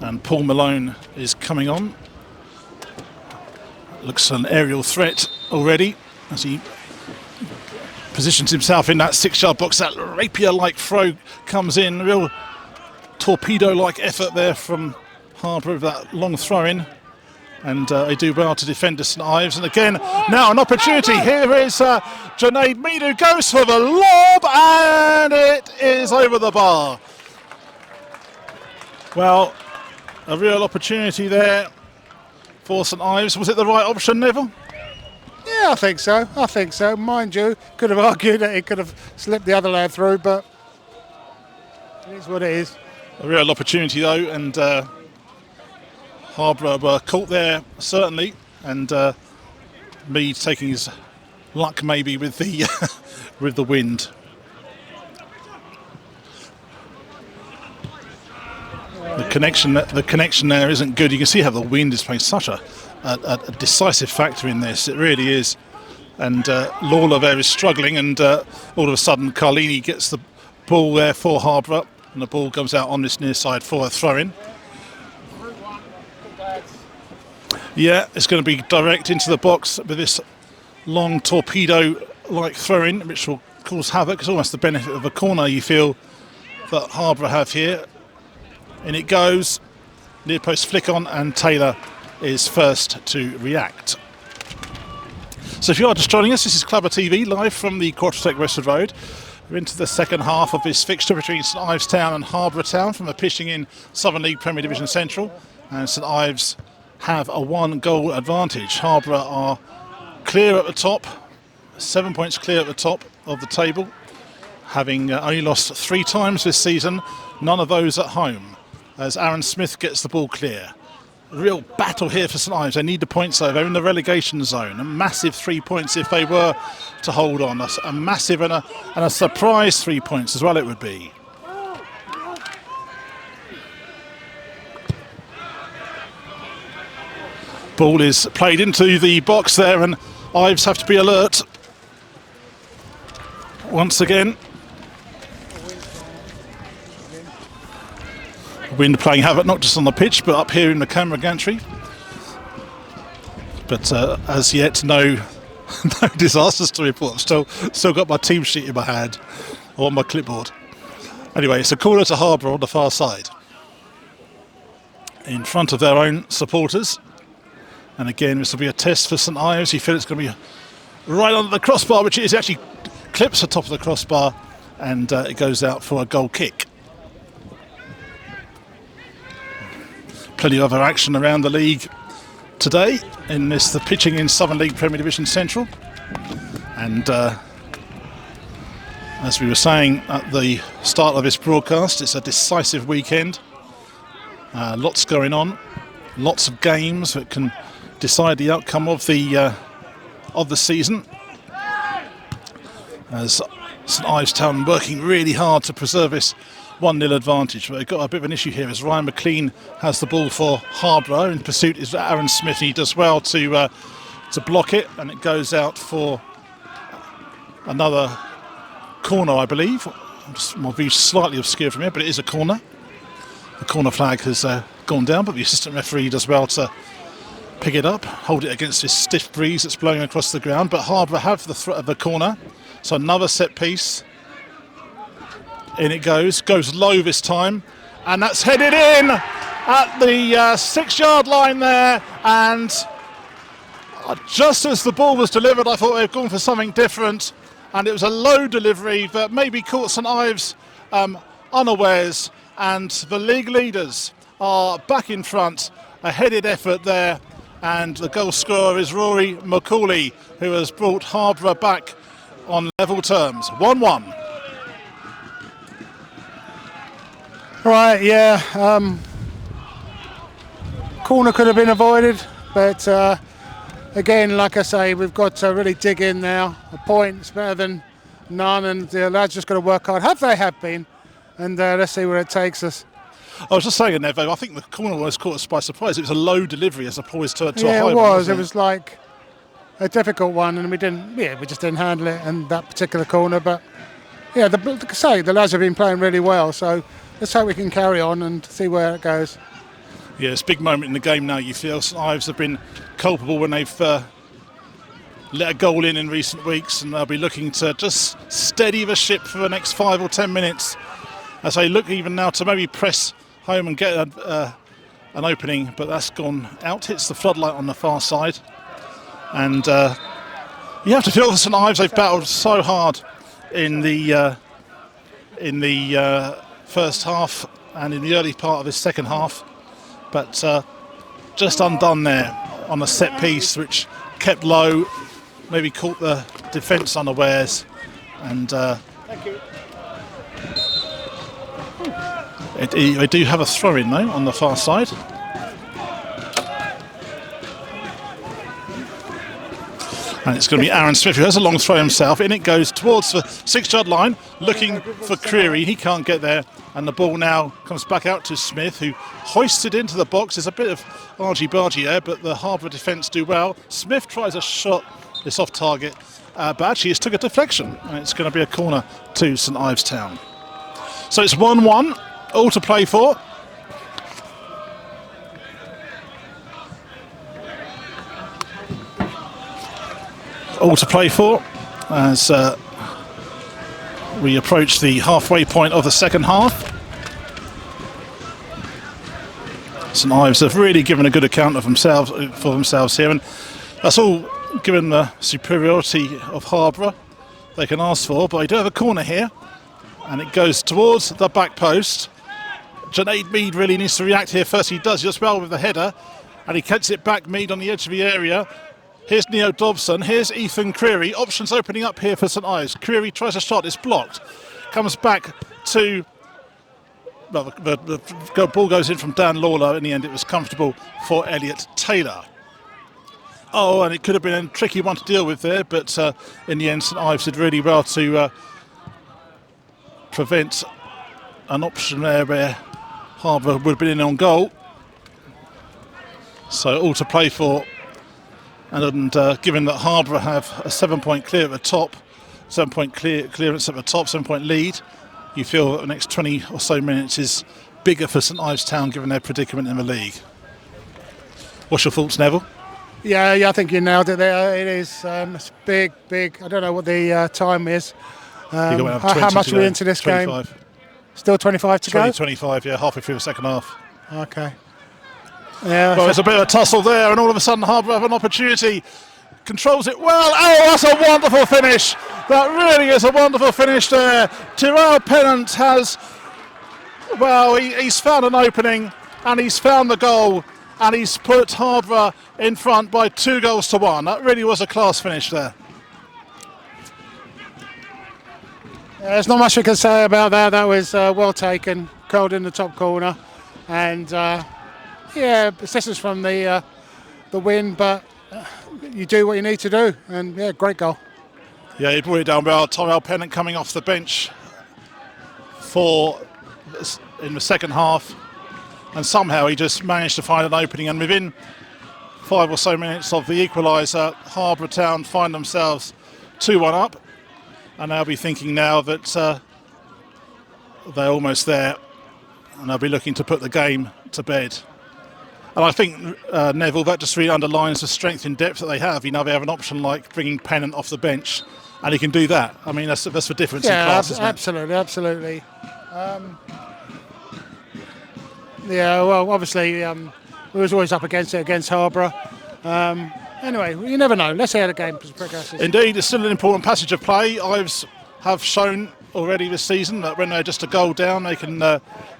and Paul Malone is coming on. Looks an aerial threat already as he positions himself in that 6-yard box. That rapier-like throw comes in. Real torpedo-like effort there from Harborough with that long throw-in. And they do well to defend the St Ives. And again, now an opportunity. Here is Junaid Midu, goes for the lob, and it is over the bar. Well, a real opportunity there for St Ives. Was it the right option, Neville? Yeah, I think so. Mind you, could have argued that it could have slipped the other lad through, but it is what it is. A real opportunity, though, and Harborough were caught there, certainly, and Mead taking his luck maybe with the with the wind. The connection there isn't good. You can see how the wind is playing such a decisive factor in this. It really is. And Lawler there is struggling, and all of a sudden Carlini gets the ball there for Harborough, and the ball comes out on this near side for a throw-in. Yeah, it's going to be direct into the box with this long torpedo-like throw-in, which will cause havoc. It's almost the benefit of a corner, you feel, that Harborough have here. And it goes, near post flick on, and Taylor is first to react. So if you are just joining us, this is Clubber TV, live from the Quarterdeck Westwood Road. We're into the second half of this fixture between St Ives Town and Harborough Town from the pitching in Southern League Premier Division Central. And St Ives have a 1-goal advantage. Harborough are clear at the top, 7 points clear at the top of the table, having only lost 3 times this season, none of those at home, as Aaron Smith gets the ball clear. A real battle here for St Ives. They need the points though. They're in the relegation zone. A massive 3 points if they were to hold on. A massive and a surprise 3 points as well it would be. Ball is played into the box there, and Ives have to be alert once again. Wind playing havoc not just on the pitch but up here in the camera gantry. But as yet no disasters to report. I've still got my team sheet in my hand or on my clipboard. Anyway, it's a corner to Harborough on the far side, in front of their own supporters. And again, this will be a test for St Ives. You feel it's going to be right under the crossbar, which it is. It actually clips the top of the crossbar, and it goes out for a goal kick. Plenty of other action around the league today in this, the pitching in Southern League Premier Division Central. And as we were saying at the start of this broadcast, it's a decisive weekend. Lots going on, lots of games that can decide the outcome of the season. As St Ives Town working really hard to preserve this 1-0 advantage. But they've got a bit of an issue here as Ryan McLean has the ball for Harborough. In pursuit is Aaron Smith. He does well to block it, and it goes out for another corner, I believe. My view's slightly obscure from here, but it is a corner. The corner flag has gone down, but the assistant referee does well to pick it up, hold it against this stiff breeze that's blowing across the ground. But Harborough have the threat of the corner, so another set piece. In it goes low this time, and that's headed in at the 6-yard line there. And just as the ball was delivered, I thought they'd gone for something different, and it was a low delivery that maybe caught St Ives unawares, and the league leaders are back in front. A headed effort there, and the goal scorer is Rory McCauley, who has brought Harborough back on level terms. 1-1. Right, yeah. Corner could have been avoided, but again, like I say, we've got to really dig in now. A point is better than none, and the lads just got to work hard. They have been, and let's see where it takes us. I was just saying, Nevo, I think the corner was caught us by surprise. It was a low delivery as opposed to a high one. Yeah, it was. It was like a difficult one, and we just didn't handle it in that particular corner. But yeah, the lads have been playing really well, so let's hope we can carry on and see where it goes. Yeah, it's a big moment in the game now. You feel St Ives have been culpable when they've let a goal in recent weeks, and they'll be looking to just steady the ship for the next 5 or 10 minutes as they look even now to maybe press home and get an opening, but that's gone out. Hits the floodlight on the far side, and you have to feel the St Ives, they've battled so hard in the first half and in the early part of his second half, but just undone there on a set piece which kept low, maybe caught the defence unawares, and they do have a throw-in though on the far side. And it's going to be Aaron Smith who has a long throw himself. In it goes towards the 6-yard line, looking for Creary. He can't get there, and the ball now comes back out to Smith, who hoists it into the box. There's a bit of argy-bargy there, but the Harborough defence do well. Smith tries a shot, it's off target, but actually it's took a deflection, and it's going to be a corner to St Ives Town. So it's 1-1, all to play for. All to play for as we approach the halfway point of the second half. St Ives have really given a good account of themselves here, and that's all given the superiority of Harborough they can ask for. But they do have a corner here, and it goes towards the back post. Junaid Mead really needs to react here first. He does just well with the header, and he gets it back. Mead on the edge of the area. Here's Neo Dobson, here's Ethan Creary. Options opening up here for St Ives. Creary tries a shot, it's blocked. Comes back to... Well, the ball goes in from Dan Lawler. In the end, it was comfortable for Elliot Taylor. Oh, and it could have been a tricky one to deal with there, but in the end, St Ives did really well to prevent an option there where Harborough would have been in on goal. So all to play for. And given that Harborough have a 7-point clear at the top, 7-point clearance at the top, 7-point lead, you feel that the next 20 or so minutes is bigger for St Ives Town given their predicament in the league. What's your thoughts, Neville? Yeah, I think you nailed it there. It is it's big. I don't know what the time is. How much are we into this 25. game? Still 25 to go? 25, yeah, halfway through the second half. Okay. Yeah. Well, there's a bit of a tussle there, and all of a sudden Harborough have an opportunity. Controls it well. Oh, that's a wonderful finish. That really is a wonderful finish there. Tyrell Pennant has, well, he's found an opening, and he's found the goal, and he's put Harborough in front by 2-1. That really was a class finish there. There's not much we can say about that. That was well taken, curled in the top corner, and assistance from the win, but you do what you need to do, and yeah, great goal. Yeah, he brought it down well. Tyrell Pennant coming off the bench for in the second half, and somehow he just managed to find an opening, and within 5 or so minutes of the equaliser, Harborough Town find themselves 2-1 up, and they'll be thinking now that they're almost there, and they'll be looking to put the game to bed. And I think, Neville, that just really underlines the strength in depth that they have. You know, they have an option like bringing Pennant off the bench, and he can do that. I mean, that's the difference in class, isn't it? Absolutely. Yeah, well, obviously, we was always up against it against Harborough. Anyway, you never know. Let's see how the game progresses. Indeed, it's still an important passage of play. Ives have shown already this season that when they're just a goal down, they can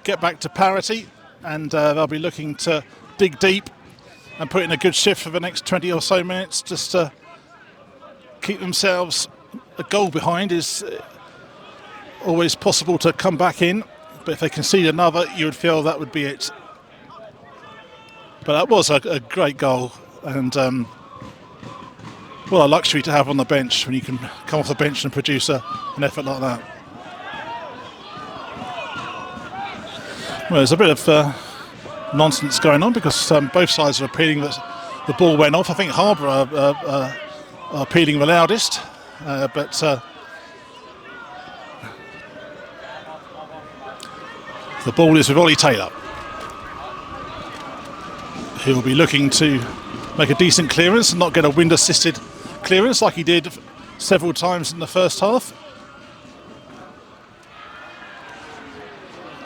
get back to parity, and they'll be looking to dig deep and put in a good shift for the next 20 or so minutes just to keep themselves a goal behind. Is always possible to come back in, but if they concede another, you would feel that would be it. But that was a great goal, and what a luxury to have on the bench when you can come off the bench and produce an effort like that. Well, there's a bit of nonsense going on because both sides are appealing that the ball went off. I think Harborough are appealing the loudest, but the ball is with Ollie Taylor. He'll be looking to make a decent clearance and not get a wind-assisted clearance like he did several times in the first half.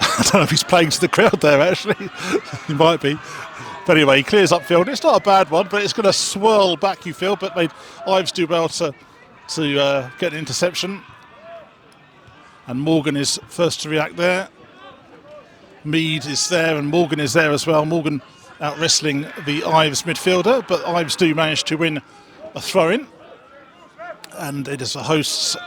I don't know if he's playing to the crowd there, actually. He might be. But anyway, he clears upfield. It's not a bad one, but it's going to swirl back, you feel. But made Ives do well to get an interception. And Morgan is first to react there. Mead is there, and Morgan is there as well. Morgan out wrestling the Ives midfielder, but Ives do manage to win a throw-in. And it is the hosts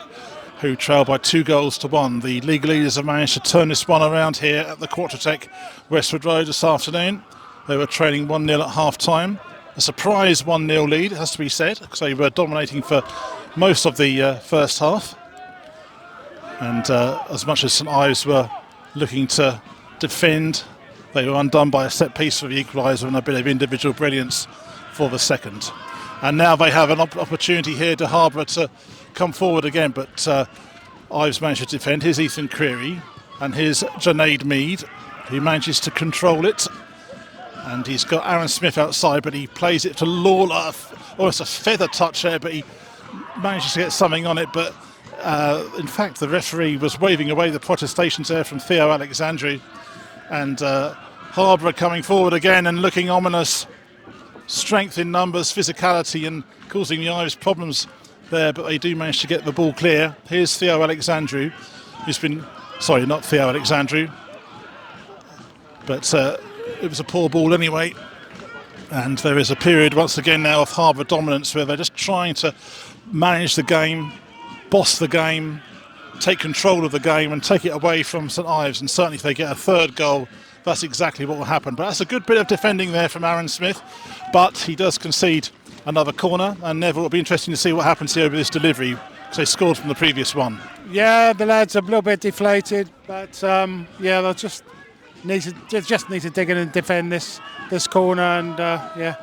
who trail by 2-1. The league leaders have managed to turn this one around here at the Quartertech Westwood Road this afternoon. They were trailing 1-0 at half-time. A surprise 1-0 lead, it has to be said, because they were dominating for most of the first half. And as much as St Ives were looking to defend, they were undone by a set piece for the equaliser and a bit of individual brilliance for the second. And now they have an opportunity here to Harborough to come forward again, but Ives managed to defend. Here's Ethan Creary, and here's Junaid Mead, who manages to control it. And he's got Aaron Smith outside, but he plays it to Lawler. Almost a feather touch there, but he manages to get something on it. But in fact, the referee was waving away the protestations there from Theo Alexandru. And Harborough coming forward again and looking ominous. Strength in numbers, physicality, and causing the Ives problems there, but they do manage to get the ball clear. Here's Theo Alexandru, who's been... Sorry, not Theo Alexandru. But it was a poor ball anyway. And there is a period once again now of Harborough dominance where they're just trying to manage the game, boss the game, take control of the game and take it away from St Ives. And certainly if they get a third goal, that's exactly what will happen. But that's a good bit of defending there from Aaron Smith. But he does concede another corner, and Neville, will be interesting to see what happens here with this delivery because they scored from the previous one. Yeah, the lads are a little bit deflated, but yeah, they'll just need to dig in and defend this corner, and yeah.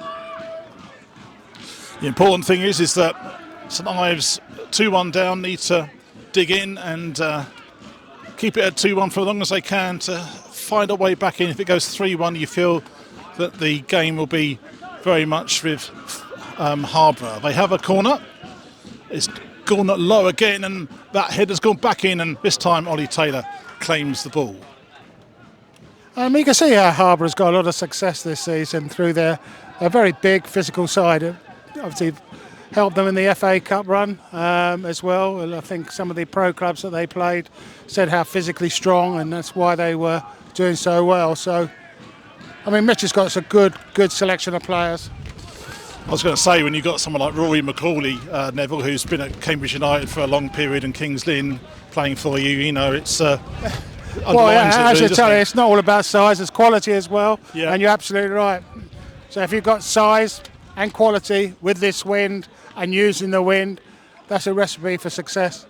The important thing is that St Ives 2-1 down need to dig in and keep it at 2-1 for as long as they can to find a way back in. If it goes 3-1, you feel that the game will be very much with Harborough. They have a corner. It's gone low again, and that header's gone back in, and this time Ollie Taylor claims the ball. You can see how Harborough's got a lot of success this season through their very big physical side. It obviously helped them in the FA Cup run as well. And I think some of the pro clubs that they played said how physically strong, and that's why they were doing so well. So, I mean, Mitch has got a good selection of players. I was going to say, when you've got someone like Rory McCauley, Neville, who's been at Cambridge United for a long period and Kings Lynn playing for you, you know, it's... well, yeah, as I tell you, it's not all about size, it's quality as well. Yeah. And you're absolutely right. So if you've got size and quality with this wind and using the wind, that's a recipe for success.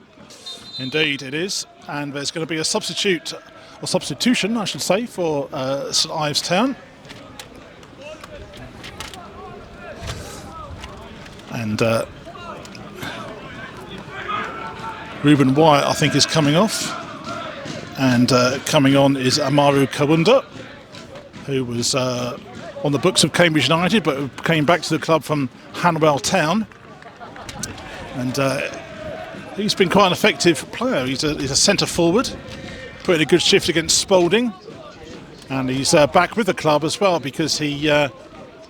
Indeed, it is. And there's going to be a substitute or substitution, I should say, for St Ives Town. And Ruben Wyatt, I think, is coming off. And coming on is Amaru Kawunda, who was on the books of Cambridge United, but came back to the club from Hanwell Town. And he's been quite an effective player. He's a centre forward, put in a good shift against Spalding. And he's back with the club as well, because he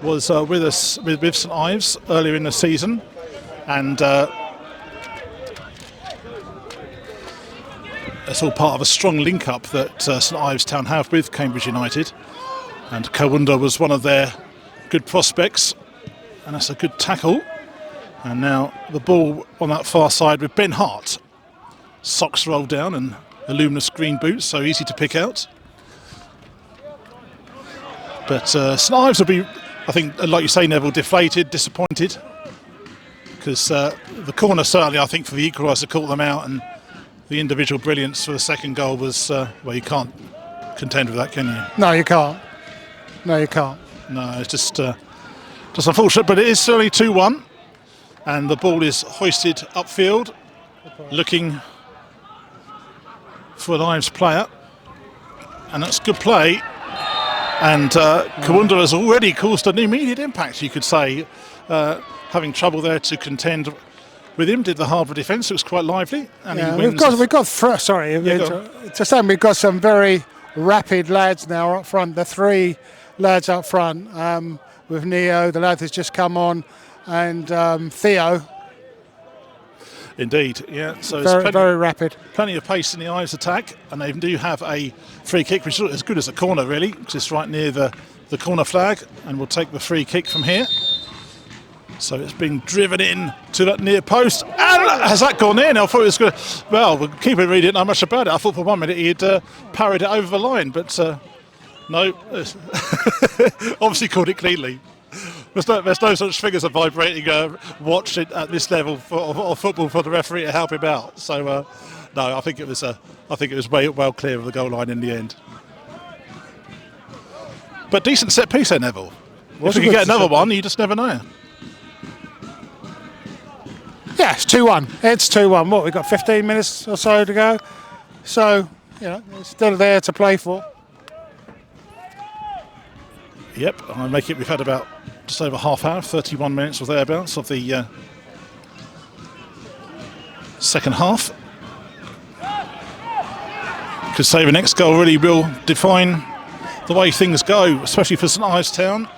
was with us with St Ives earlier in the season. And it's all part of a strong link-up that St Ives Town have with Cambridge United. And Kawunda was one of their good prospects, and that's a good tackle. And now the ball on that far side with Ben Hart. Socks rolled down and the luminous green boots, so easy to pick out. But St Ives will be, I think, like you say, Neville, deflated, disappointed. Because the corner certainly, I think, for the equaliser caught them out, and the individual brilliance for the second goal was, well, you can't contend with that, can you? No, you can't. No, you can't. No, it's just unfortunate, but it is certainly 2-1. And the ball is hoisted upfield, looking for an Ives player. And that's good play. And Kawunda has already caused an immediate impact, you could say. Having trouble there to contend with him. Did the Harborough defence, looks quite lively. And Yeah, he wins. we've got to say we've got some very rapid lads now up front. The three lads up front with Neo, the lad that's just come on, and Theo. Indeed, yeah. So Very, very rapid. Plenty of pace in the Ives attack, and they do have a free kick, which is as good as a corner, really, because it's right near the corner flag, and we'll take the free kick from here. So it's been driven in to that near post, and has that gone in? I thought it was good. Well, the keeper really didn't know much about it. I thought for 1 minute he'd parried it over the line, but no, obviously called it cleanly. There's no such thing as a vibrating watch at this level of football for the referee to help him out. So no, I think it was well clear of the goal line in the end. But decent set piece there, Neville. If we can get another one, you just never know. Yeah, it's 2-1. It's 2-1. What, we've got 15 minutes or so to go. So, it's still there to play for. Yep, I make it. We've had about just over half hour, 31 minutes or thereabouts of the second half. Could say the next goal really will define the way things go, especially for St Ives Town,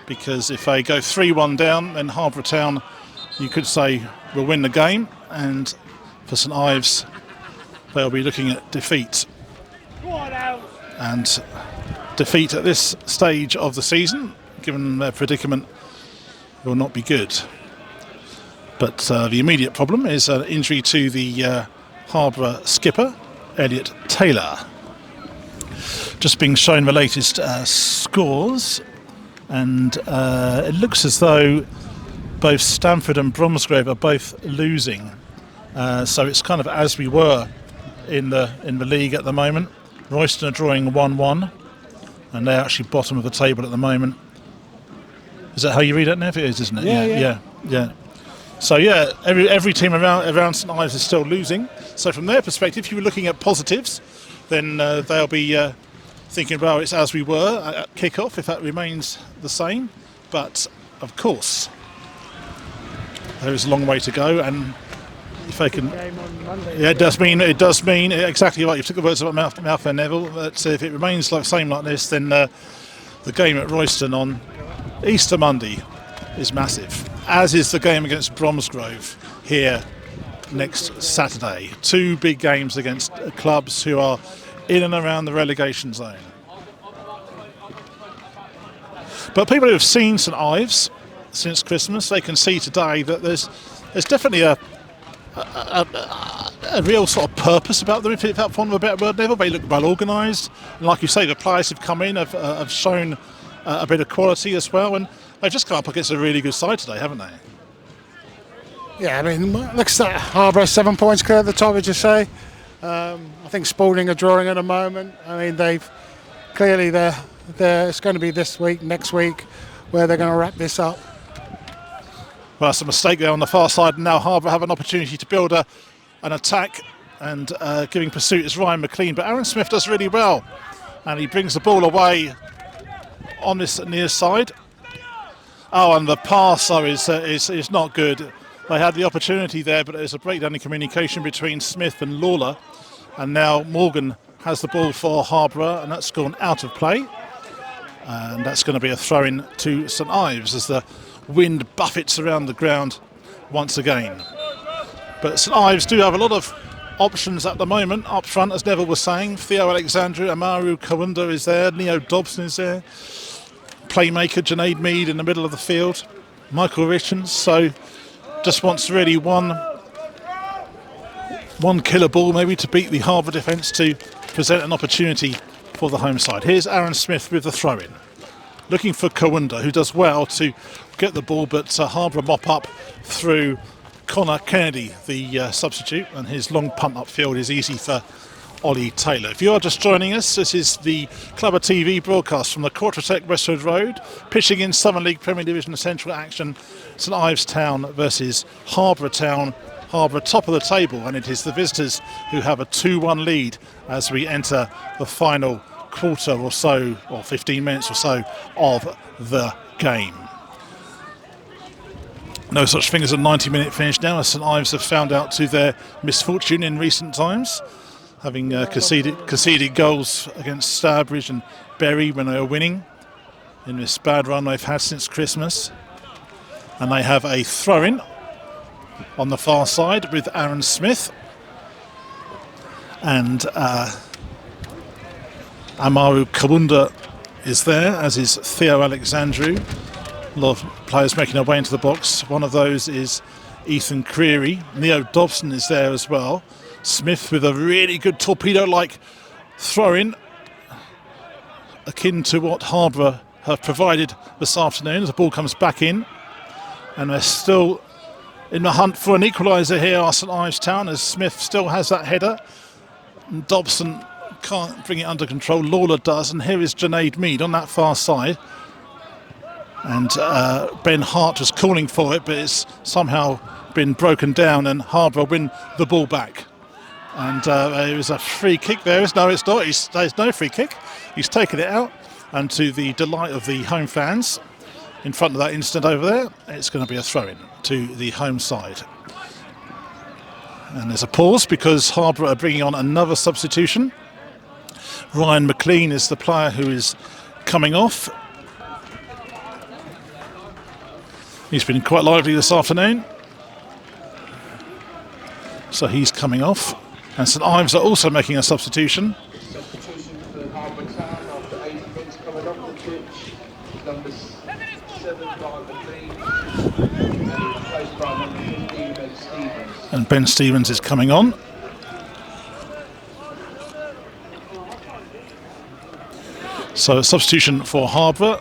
because if they go 3-1 down, then Harborough Town, you could say, will win the game, and for St Ives, they'll be looking at defeat. And defeat at this stage of the season, given their predicament, will not be good. But the immediate problem is an injury to the Harborough skipper, Elliot Taylor. Just being shown the latest scores, and it looks as though both Stamford and Bromsgrove are both losing. So it's kind of as we were in the league at the moment. Royston are drawing 1-1, and they're actually bottom of the table at the moment. Is that how you read it, Nev? It is, isn't it? Yeah. So yeah, every team around St Ives is still losing. So from their perspective, if you were looking at positives, then they'll be thinking, well, it's as we were at kick-off, if that remains the same. But of course, there is a long way to go, and if they can, yeah, it does mean exactly right. You took the words out of my mouth there, Neville. That if it remains same like this, then the game at Royston on Easter Monday is massive, as is the game against Bromsgrove here next Saturday. Two big games against clubs who are in and around the relegation zone. But people who have seen St Ives since Christmas, they can see today that there's definitely a real sort of purpose about them, if that's one of a better word, Neville. They look well organised, and like you say, the players who've come in have shown a bit of quality as well, and they've just come up against a really good side today, haven't they? Yeah, I mean, looks like Harborough 7 points clear at the top, would you say? I think Spalding are drawing at the moment. I mean, they've clearly it's going to be this week, next week, where they're going to wrap this up. Well, that's a mistake there on the far side, and now Harborough have an opportunity to build an attack, and giving pursuit is Ryan McLean. But Aaron Smith does really well, and he brings the ball away on this near side. Oh, and the pass is not good. They had the opportunity there, but there's a breakdown in communication between Smith and Lawler. And now Morgan has the ball for Harborough, and that's gone out of play. And that's going to be a throw-in to St Ives as the wind buffets around the ground once again. But St Ives do have a lot of options at the moment up front, as Neville was saying. Theo Alexandru, Amaru Kawunda is there, Neo Dobson is there, playmaker Junaid Mead in the middle of the field, Michael Richards. So just wants really one killer ball maybe to beat the Harborough defence to present an opportunity for the home side. Here's Aaron Smith with the throw-in, looking for Kawunda, who does well to get the ball, but Harborough mop up through Connor Kennedy, the substitute, and his long punt upfield is easy for Ollie Taylor. If you are just joining us, this is the Clubber TV broadcast from the Quartertech Westwood Road, pitching in Southern League Premier Division Central action, St Ives Town versus Harborough Town. Harborough top of the table, and it is the visitors who have a 2-1 lead as we enter the final quarter or so, or 15 minutes or so of the game. No such thing as a 90-minute finish now, as St Ives have found out to their misfortune in recent times, having conceded goals against Starbridge and Bury when they were winning in this bad run they've had since Christmas. And they have a throw-in on the far side with Aaron Smith, and Amaru Kawunda is there, as is Theo Alexandru. A lot of players making their way into the box. One of those is Ethan Creary. Neo Dobson is there as well. Smith with a really good torpedo-like throw-in, akin to what Harborough have provided this afternoon, as the ball comes back in. And they're still in the hunt for an equaliser here, are St Ives Town, as Smith still has that header. And Dobson can't bring it under control. Lawler does, and here is Junaid Mead on that far side. And Ben Hart was calling for it, but it's somehow been broken down, and Harborough win the ball back. And it was a free kick there. No, it's not. There's no free kick. He's taken it out, and to the delight of the home fans in front of that instant over there, it's going to be a throw-in to the home side. And there's a pause because Harborough are bringing on another substitution. Ryan McLean is the player who is coming off. He's been quite lively this afternoon, so he's coming off. And St Ives are also making a substitution. Substitution for Harborough Town after 80 minutes coming off the pitch. Number 7, Ryan McLean, and replaced by number 15, Ben Stevens. And Ben Stevens is coming on. So a substitution for Harborough.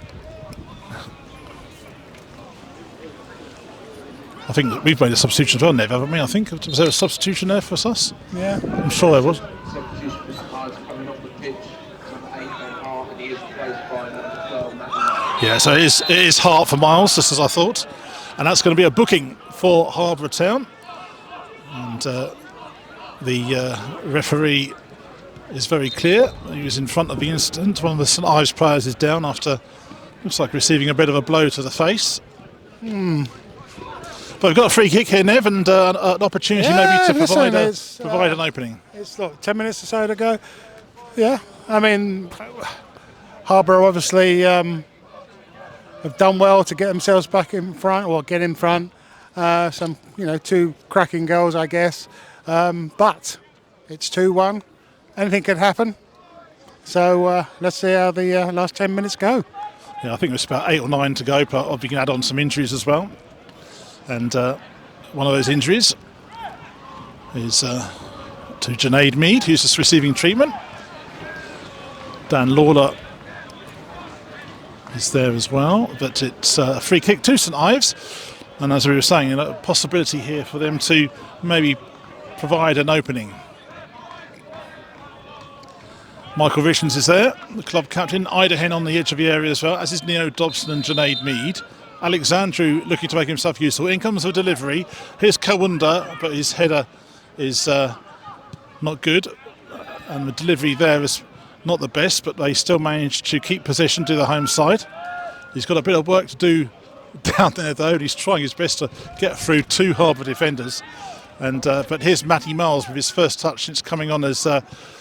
I think that we've made a substitution as well, Nev, haven't we? I think. Was there a substitution there for us? Yeah. I'm sure there was. Substitution for St Ives coming off the pitch. Number 8, Ben Hart, and he is replaced by number 12, Matt. Yeah, so it is Hart for Miles, just as I thought. And that's going to be a booking for Harborough Town. And the referee is very clear. He was in front of the incident. One of the St Ives players is down after, looks like receiving a bit of a blow to the face. But we've got a free kick here, Nev, and an opportunity maybe to provide an opening. It's like 10 minutes or so to go. Yeah, I mean, Harborough obviously have done well to get themselves back in front, or get in front. Some, 2 cracking goals, I guess. But it's 2-1. Anything could happen. So let's see how the last 10 minutes go. Yeah, I think there's about 8 or 9 to go, but we can add on some injuries as well. And one of those injuries is to Junaid Mead, who's just receiving treatment. Dan Lawler is there as well, but it's a free kick to St Ives. And as we were saying, a possibility here for them to maybe provide an opening. Michael Richards is there, the club captain. Idahen on the edge of the area as well, as is Neo Dobson and Junaid Mead. Alexandru looking to make himself useful. In comes the delivery. Here's Kawunda, but his header is not good. And the delivery there is not the best, but they still managed to keep possession to the home side. He's got a bit of work to do down there though. He's trying his best to get through 2 Harborough defenders. And but here's Matty Miles with his first touch since coming on as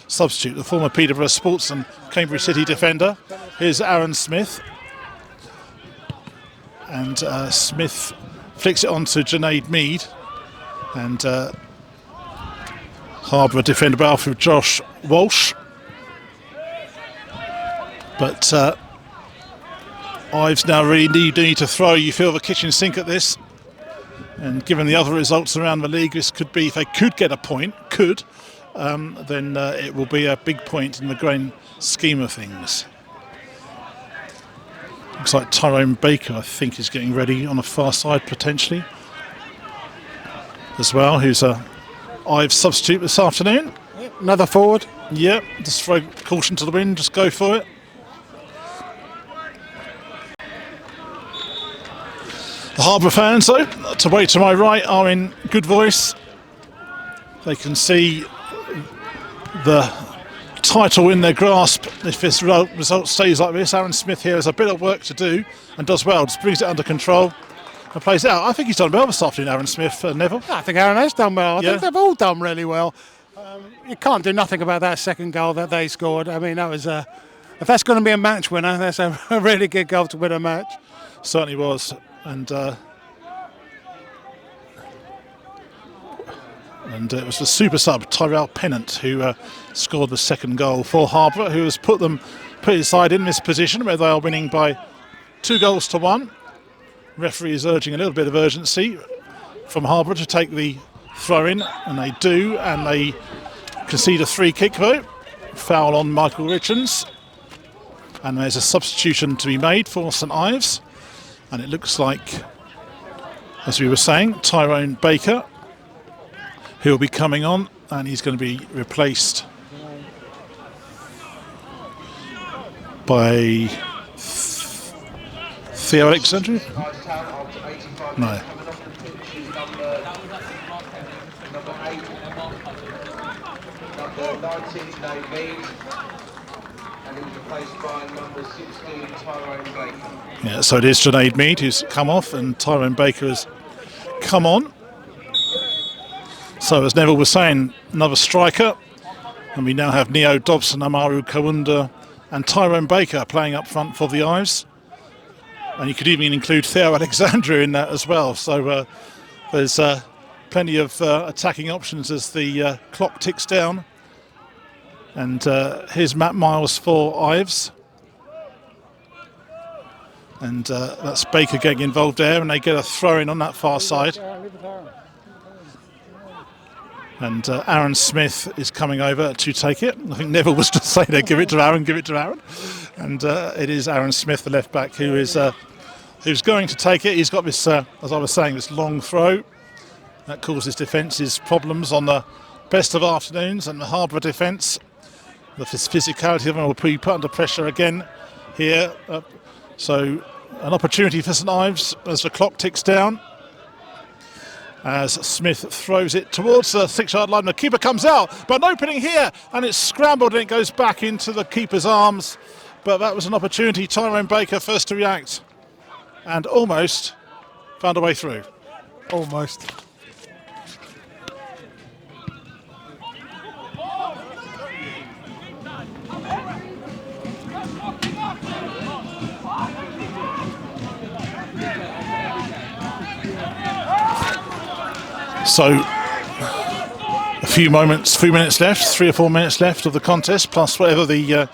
substitute, the former Peterborough Sports and Cambridge City defender. Here's Aaron Smith. And Smith flicks it on to Junaid Mead. And Harborough defender battle through Josh Walsh. But Ives now really need to throw, you feel, the kitchen sink at this. And given the other results around the league, this could be, if they could get a point, then it will be a big point in the grand scheme of things. Looks like Tyrone Baker, I think, is getting ready on the far side potentially as well, who's a Ives substitute this afternoon. Another forward. Yep, just throw caution to the wind, just go for it. The Harborough fans, though, to wait to my right, are in good voice. They can see the title in their grasp if this result stays like this. Aaron Smith here has a bit of work to do and does well, just brings it under control and plays it out. I think he's done well this afternoon, Aaron Smith, Neville. I think Aaron has done well. I Yeah. think they've all done really well. You can't do nothing about that second goal that they scored. I mean, that was if that's going to be a match winner, that's a really good goal to win a match. Certainly was. And it was the super sub Tyrell Pennant who scored the second goal for Harborough, who has put his side in this position where they are winning by 2-1. Referee is urging a little bit of urgency from Harborough to take the throw in, and they do, and they concede a free kick though. Foul on Michael Richards, and there's a substitution to be made for St Ives. And it looks like, as we were saying, Tyrone Baker, who will be coming on, and he's going to be replaced by Theo Alexandru? No. Number 19, Junaid Mead, and he's replaced by number 16, Tyrone Baker. Yeah, so it is Junaid Mead who's come off, and Tyrone Baker has come on. So as Neville was saying, another striker, and we now have Neo Dobson, Amaru Kawunda and Tyrone Baker playing up front for the Ives. And you could even include Theo Alexandru in that as well. So there's plenty of attacking options as the clock ticks down. And here's Matt Miles for Ives. And that's Baker getting involved there, and they get a throw-in on that far side. And Aaron Smith is coming over to take it. I think Neville was to say there, give it to Aaron, give it to Aaron. And it is Aaron Smith, the left back, who's going to take it. He's got this, as I was saying, this long throw that causes defences problems on the best of afternoons, and the Harborough defence, the physicality of them will be put under pressure again here. So an opportunity for St Ives as the clock ticks down. As Smith throws it towards the 6-yard line, the keeper comes out, but an opening here, and it's scrambled and it goes back into the keeper's arms. But that was an opportunity. Tyrone Baker first to react, and almost found a way through. Almost. So a few minutes left, 3 or 4 minutes left of the contest, plus whatever the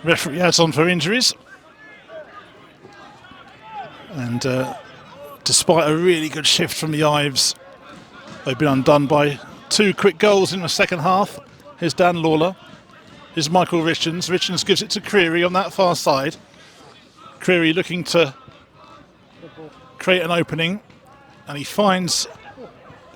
referee adds on for injuries. And despite a really good shift from the Ives, they've been undone by 2 quick goals in the second half. Here's Dan Lawler. Here's Michael Richards. Richards gives it to Creary on that far side. Creary looking to create an opening, and he finds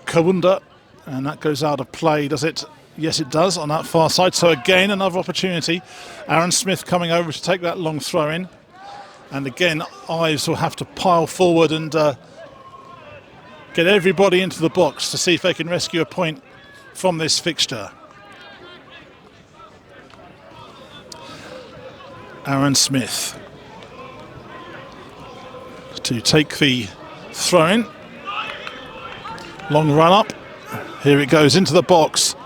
Kawunda, and that goes out of play, does it? Yes, it does on that far side. So again, another opportunity. Aaron Smith coming over to take that long throw in. And again, Ives will have to pile forward and get everybody into the box to see if they can rescue a point from this fixture. Aaron Smith to take the throw in. Long run up. Here it goes into the box.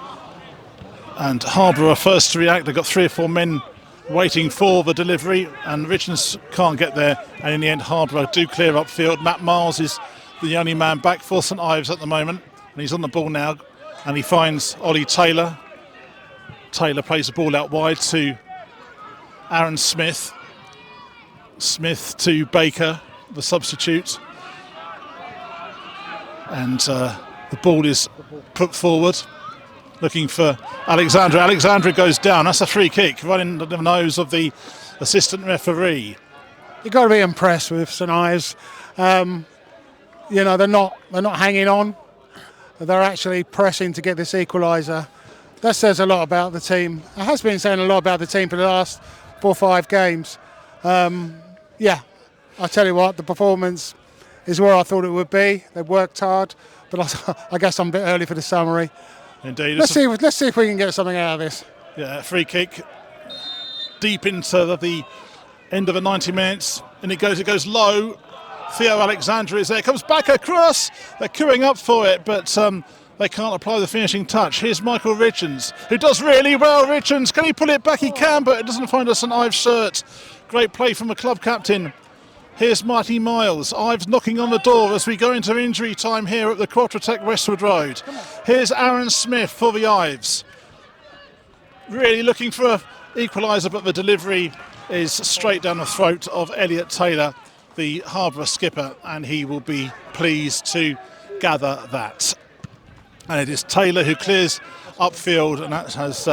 And Harborough first to react. They've got 3 or 4 men waiting for the delivery, and Richards can't get there. And in the end, Harborough do clear upfield. Matt Miles is the only man back for St Ives at the moment, and he's on the ball now. And he finds Ollie Taylor. Taylor plays the ball out wide to Aaron Smith. Smith to Baker, the substitute. And the ball is put forward. Looking for Alexandra. Alexandra goes down. That's a free kick right into the nose of the assistant referee. You've got to be impressed with St Ives. You know, they're not hanging on. They're actually pressing to get this equaliser. That says a lot about the team. It has been saying a lot about the team for the last 4 or 5 games. Yeah, I tell you what, the performance is where I thought it would be. They've worked hard, but I guess I'm a bit early for the summary. Indeed. Let's see if we can get something out of this. Yeah, free kick deep into the end of the 90 minutes, and it goes low. Theo Alexandra is there, comes back across. They're queuing up for it, but they can't apply the finishing touch. Here's Michael Richards, who does really well. Richards, can he pull it back? He can, but it doesn't find a St Ives shirt. Great play from the club captain. Here's Marty Miles. Ives knocking on the door as we go into injury time here at the Quattrotec Westwood Road. Here's Aaron Smith for the Ives. Really looking for an equaliser, but the delivery is straight down the throat of Elliot Taylor, the Harborough skipper, and he will be pleased to gather that. And it is Taylor who clears upfield, and that has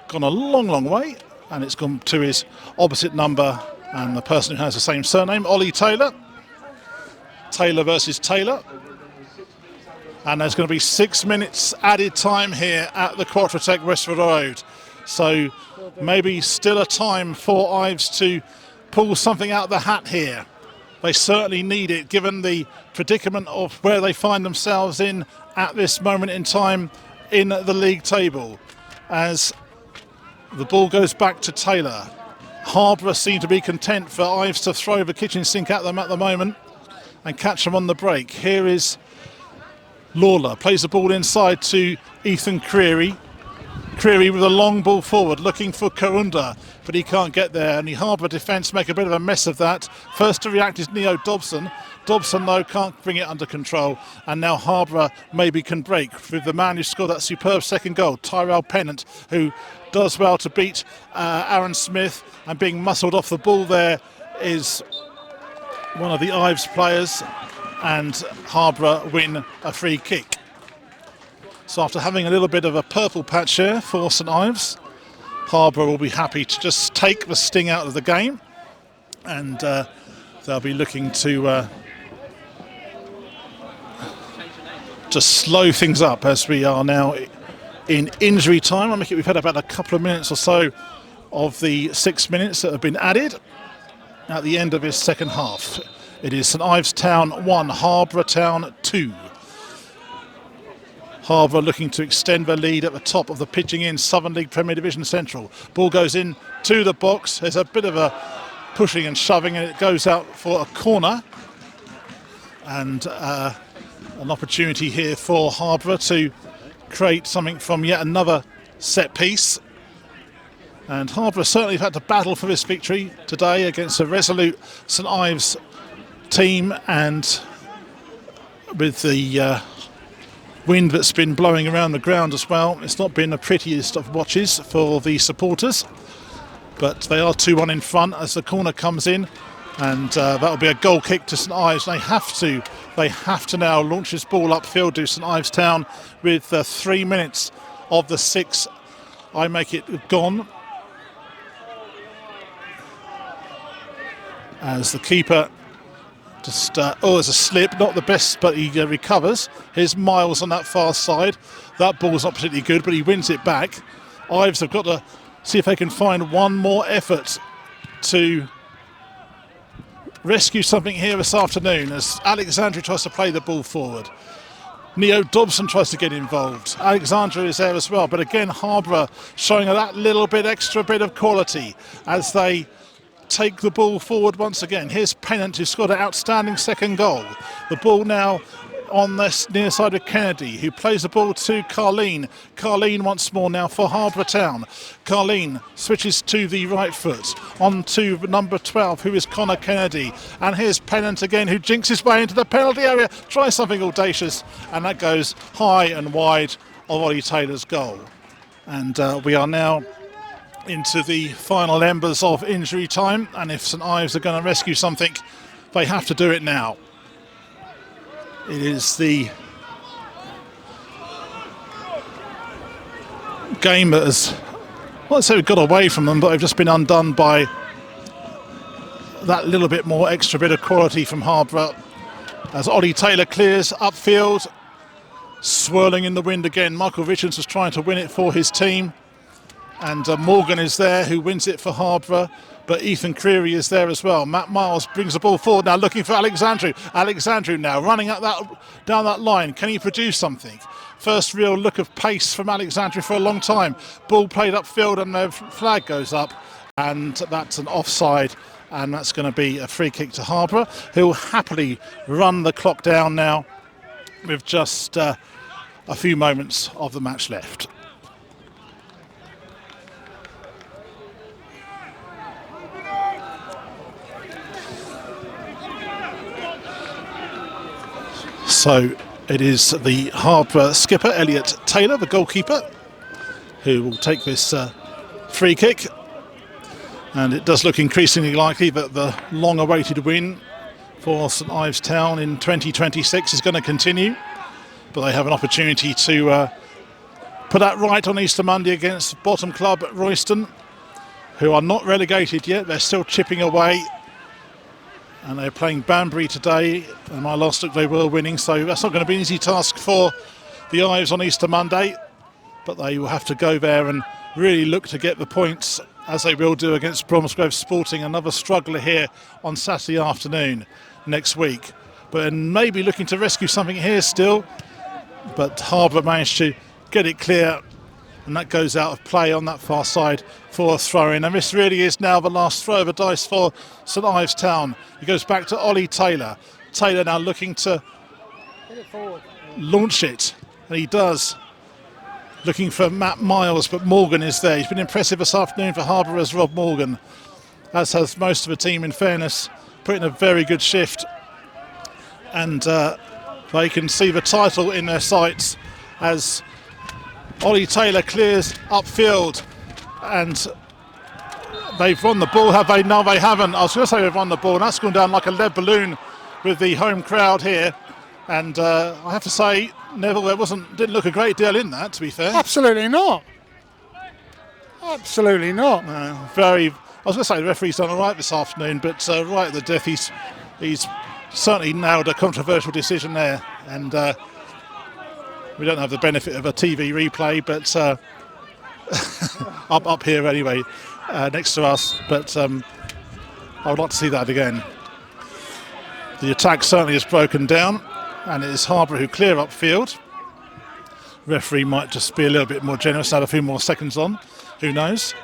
gone a long, long way, and it's gone to his opposite number. And the person who has the same surname, Ollie Taylor. Taylor versus Taylor. And there's going to be 6 minutes added time here at the Quattrotec Westwood Road. So maybe still a time for Ives to pull something out of the hat here. They certainly need it, given the predicament of where they find themselves in at this moment in time in the league table. As the ball goes back to Taylor. Harborough seem to be content for Ives to throw the kitchen sink at them at the moment and catch them on the break. Here is Lawler, plays the ball inside to Ethan Creary. Creary with a long ball forward, looking for Karunda, but he can't get there, and the Harborough defence make a bit of a mess of that. First to react is Neo Dobson. Dobson, though, can't bring it under control, and now Harborough maybe can break with the man who scored that superb second goal, Tyrell Pennant, who does well to beat Aaron Smith, and being muscled off the ball there is one of the Ives players, and Harborough win a free kick. So after having a little bit of a purple patch here for St Ives, Harborough will be happy to just take the sting out of the game, and they'll be looking to slow things up as we are now in injury time. I think we've had about a couple of minutes or so of the 6 minutes that have been added at the end of his second half. It is St Ives Town 1, Harborough Town 2. Harborough looking to extend their lead at the top of the pitching in Southern League Premier Division Central. Ball goes in to the box. There's a bit of a pushing and shoving, and it goes out for a corner. And an opportunity here for Harborough to create something from yet another set piece. And Harborough certainly have had to battle for this victory today against a resolute St Ives team, and with the wind that's been blowing around the ground as well, it's not been the prettiest of watches for the supporters, but they are 2-1 in front as the corner comes in, and that'll be a goal kick to St Ives. They have to now launch this ball upfield to St Ives Town with 3 minutes of the 6. I make it gone as the keeper Just, there's a slip, not the best, but he recovers. Here's Miles on that far side. That ball's not particularly good, but he wins it back. Ives have got to see if they can find one more effort to rescue something here this afternoon as Alexandria tries to play the ball forward. Neo Dobson tries to get involved. Alexandria is there as well, but again Harborough showing that little bit extra bit of quality as they take the ball forward once again. Here's Pennant, who's scored an outstanding second goal. The ball now on this near side of Kennedy, who plays the ball to Carleen. Carleen once more now for Harborough Town. Carleen switches to the right foot on to number 12, who is Connor Kennedy. And here's Pennant again, who jinks his way into the penalty area, tries something audacious, and that goes high and wide of Ollie Taylor's goal. And we are now into the final embers of injury time, and if St Ives are going to rescue something, they have to do it now. It is the game that has, well, I'd say, got away from them, but they've just been undone by that little bit more extra bit of quality from Harborough as Ollie Taylor clears upfield, swirling in the wind again. Michael Richards was trying to win it for his team. And Morgan is there, who wins it for Harborough, but Ethan Creary is there as well. Matt Miles brings the ball forward now, looking for Alexandru. Alexandru now running up down that line. Can he produce something? First real look of pace from Alexandru for a long time. Ball played upfield and the flag goes up, and that's an offside, and that's going to be a free kick to Harborough, who will happily run the clock down now with just a few moments of the match left. So it is the Harborough skipper, Elliot Taylor, the goalkeeper, who will take this free kick. And it does look increasingly likely that the long-awaited win for St Ives Town in 2026 is going to continue. But they have an opportunity to put that right on Easter Monday against bottom club Royston, who are not relegated yet. They're still chipping away. And they're playing Banbury today, and my last look they were winning, so that's not going to be an easy task for the Ives on Easter Monday, but they will have to go there and really look to get the points, as they will do against Bromsgrove Sporting, another struggler here on Saturday afternoon next week. But maybe looking to rescue something here still, but Harborough managed to get it clear, and that goes out of play on that far side for a throw-in. And this really is now the last throw of the dice for St Ives Town. He goes back to Ollie Taylor. Taylor now looking to launch it, and he does. Looking for Matt Miles, but Morgan is there. He's been impressive this afternoon for Harborough as Rob Morgan, as has most of the team, in fairness, putting a very good shift. And they can see the title in their sights as Ollie Taylor clears upfield, and they've won the ball, have they? No, they haven't. I was going to say they've won the ball, and that's gone down like a lead balloon with the home crowd here. And I have to say, Neville, there didn't look a great deal in that, to be fair. Absolutely not. Absolutely not. I was going to say the referee's done all right this afternoon, but right at the death, he's certainly nailed a controversial decision there. And we don't have the benefit of a TV replay, but up here anyway, next to us. But I would like to see that again. The attack certainly is broken down, and it is Harborough who clear upfield. Referee might just be a little bit more generous, add a few more seconds on, who knows.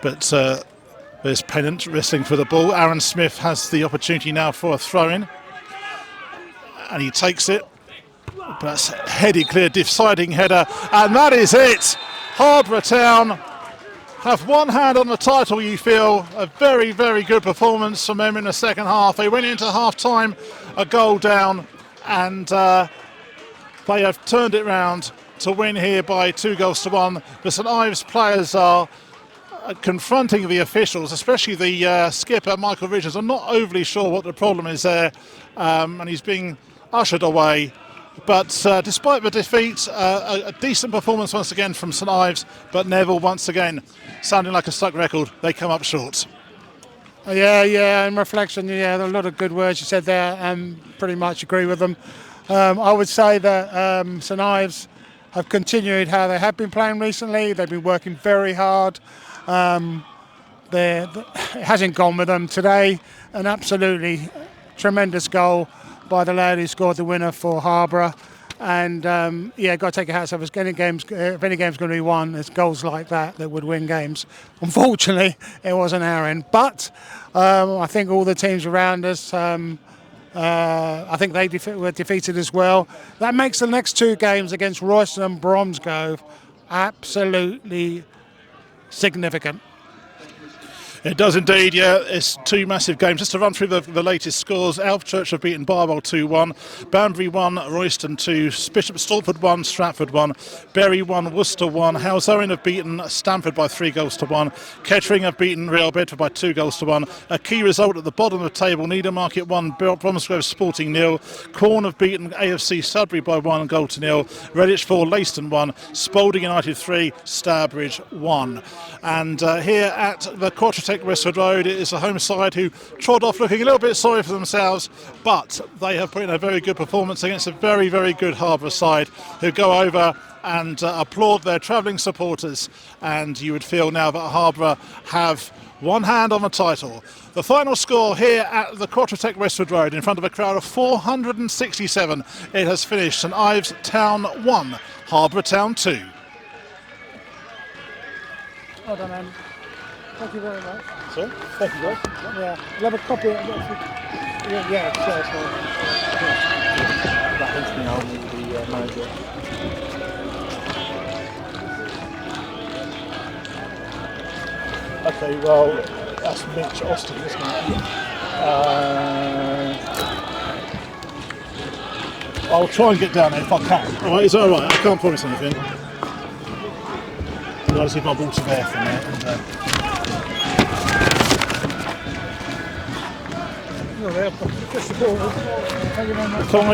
But there's Pennant wrestling for the ball. Aaron Smith has the opportunity now for a throw-in, and he takes it. But that's headed clear, deciding header, and that is it. Harborough Town have one hand on the title, you feel. A very, very good performance from them in the second half. They went into half-time a goal down, and they have turned it round to win here by 2-1. The St Ives players are confronting the officials, especially the skipper, Michael Richards. I'm not overly sure what the problem is there, and he's being ushered away. But despite the defeat, a decent performance once again from St Ives, but Neville once again sounding like a stuck record. They come up short. Yeah. In reflection, yeah, a lot of good words you said there. Pretty much agree with them. I would say that St Ives have continued how they have been playing recently. They've been working very hard. It hasn't gone with them today. An absolutely tremendous goal by the lad who scored the winner for Harborough. And got to take a hat off. If any game's going to be won, it's goals like that would win games. Unfortunately, it wasn't our end. But I think all the teams around us, I think they were defeated as well. That makes the next two games against Royston and Bromsgrove absolutely significant. It does indeed, yeah. It's two massive games. Just to run through the latest scores, Alvechurch have beaten Barwell 2-1, Banbury 1, Royston 2, Bishop Stortford 1, Stratford 1, Bury 1, Worcester 1, Halesowen have beaten Stamford by 3-1, Kettering have beaten Real Bedford by 2-1. A key result at the bottom of the table, Needham 1, Bromsgrove Sporting 0, Quorn have beaten AFC Sudbury by 1-0, Redditch 4, Leiston 1, Spalding United 3, Stourbridge 1. And here at the Quattrotec Westwood Road, it is the home side who trod off looking a little bit sorry for themselves, but they have put in a very good performance against a very, very good Harborough side who go over and applaud their travelling supporters. And you would feel now that Harborough have one hand on the title. The final score here at the Quattrotec Westwood Road in front of a crowd of 467. It has finished St Ives Town 1, Harborough Town 2. Well done, Andy. Thank you very much. So, thank you guys. Yeah, we'll have a copy of it. Yeah, That is the only the manager. Okay, well, that's Mitch Austin, isn't it? I'll try and get down there if I can. All right, is that all right? I can't promise anything. I'll just see if my water there from there. And, Thank you very much. can I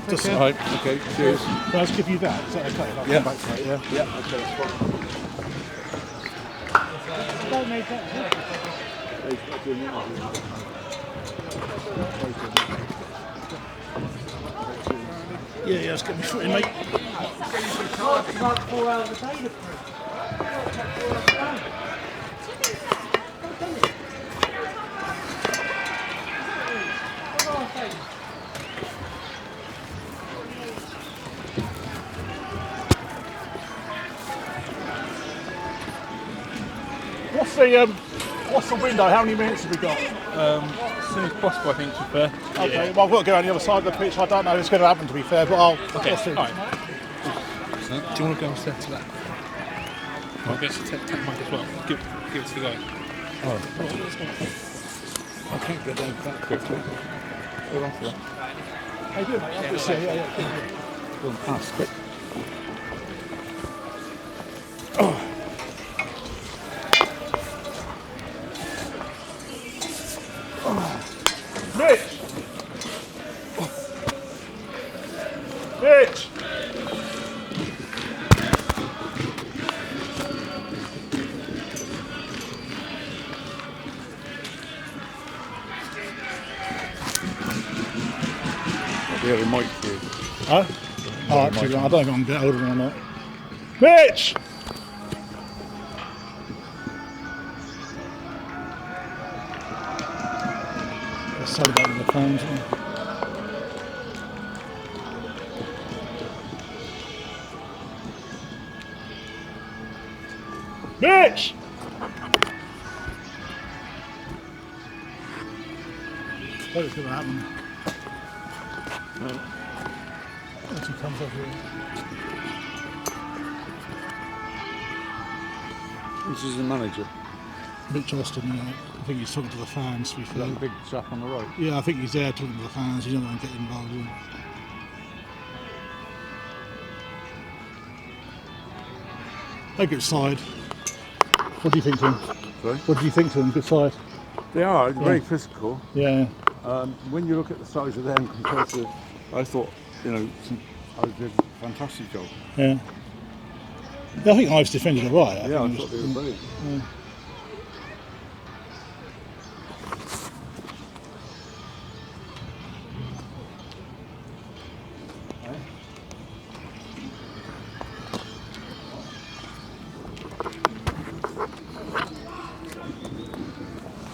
just... All right, okay, cheers. Can I just give you that? Is that okay? I'll Yeah. come back to it, yeah? Yeah, okay, that's fine. Don't make that. Yeah, just get me footing, mate. About 4 hours a day to print. What's the window? How many minutes have we got? As soon as possible, I think, to be fair. Okay, well, I've got to go on the other side of the pitch. I don't know if it's going to happen, to be fair, but I'll see. All right. So, do you want to go instead to that? I'll get to take mine as well. Give it to the guy. I can't get down that quickly. Hold on for that. How you doing, mate? Yeah. Go on past quick. Rich! Rich! Yeah, the mic here. Huh? Oh, actually, I don't know if I can get hold of him or not. Rich! Let's celebrate with the fans. Rich! What is going to happen? Once he comes up here. This is the manager. Mitch Austin, I think he's talking to the fans. To be fair. That big chap on the right. Yeah, I think he's there talking to the fans. He's not going to get involved in. A good side. What do you think to him? Sorry? What do you think to him? Good side. They are very physical. Yeah. When you look at the size of them compared to, I thought, I did a fantastic job. Yeah. I think Ives defended all right. I I think thought they were it was- brilliant.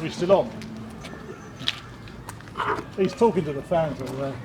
Are we still on? He's talking to the fans over there.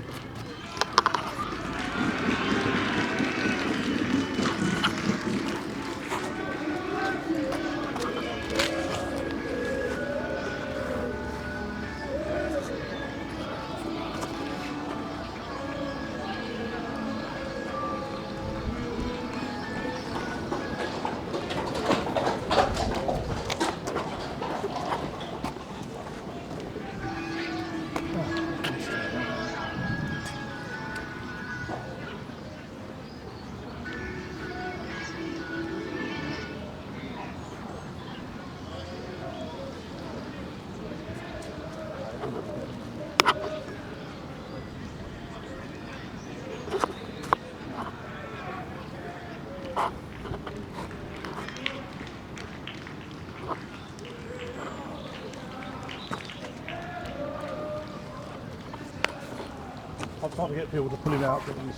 I'm trying to get people to pull him out, please.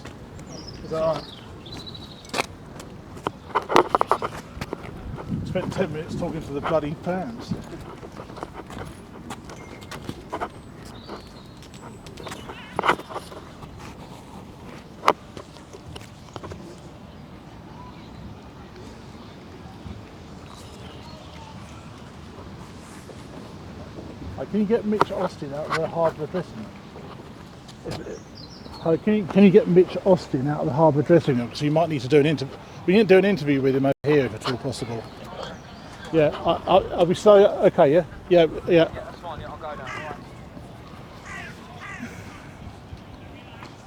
Is that alright? Spent 10 minutes talking to the bloody fans. Can you get Mitch Austin out of the Harborough dressing room? Can you get Mitch Austin out of the Harborough dressing room? Because you might need to do an interview. We need to do an interview with him over here if at all possible. Yeah, I'll be slow. Okay, yeah? Yeah. That's fine, I'll go now. Right.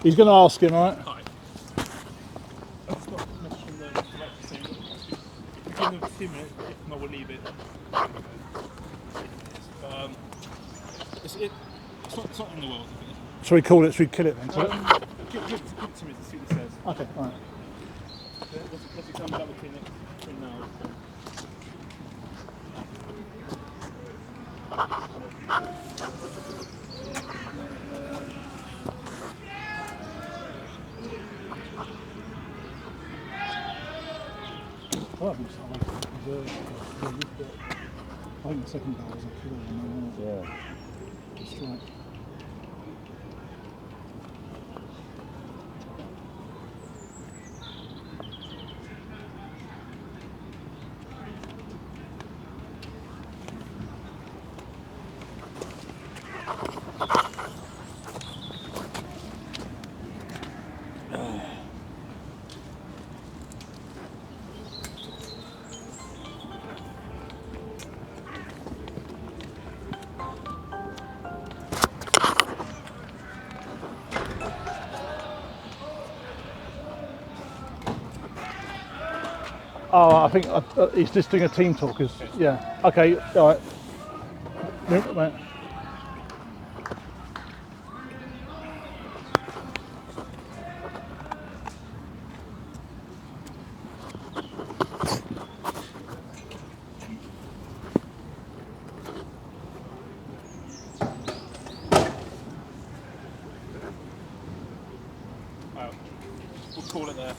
He's going to ask him, alright? Hi. I've got a message from the director saying that give them 2 minutes, if not we'll leave it. It's not in the world. Shall we call it? Should we kill it then? Give it to me to see what it says. Okay, alright. Let's come back between now. I think the second goal was a killer. Yeah. Strike. Oh, I think he's just doing a team talk. Yeah. Okay. All right. Wait. We'll call it there.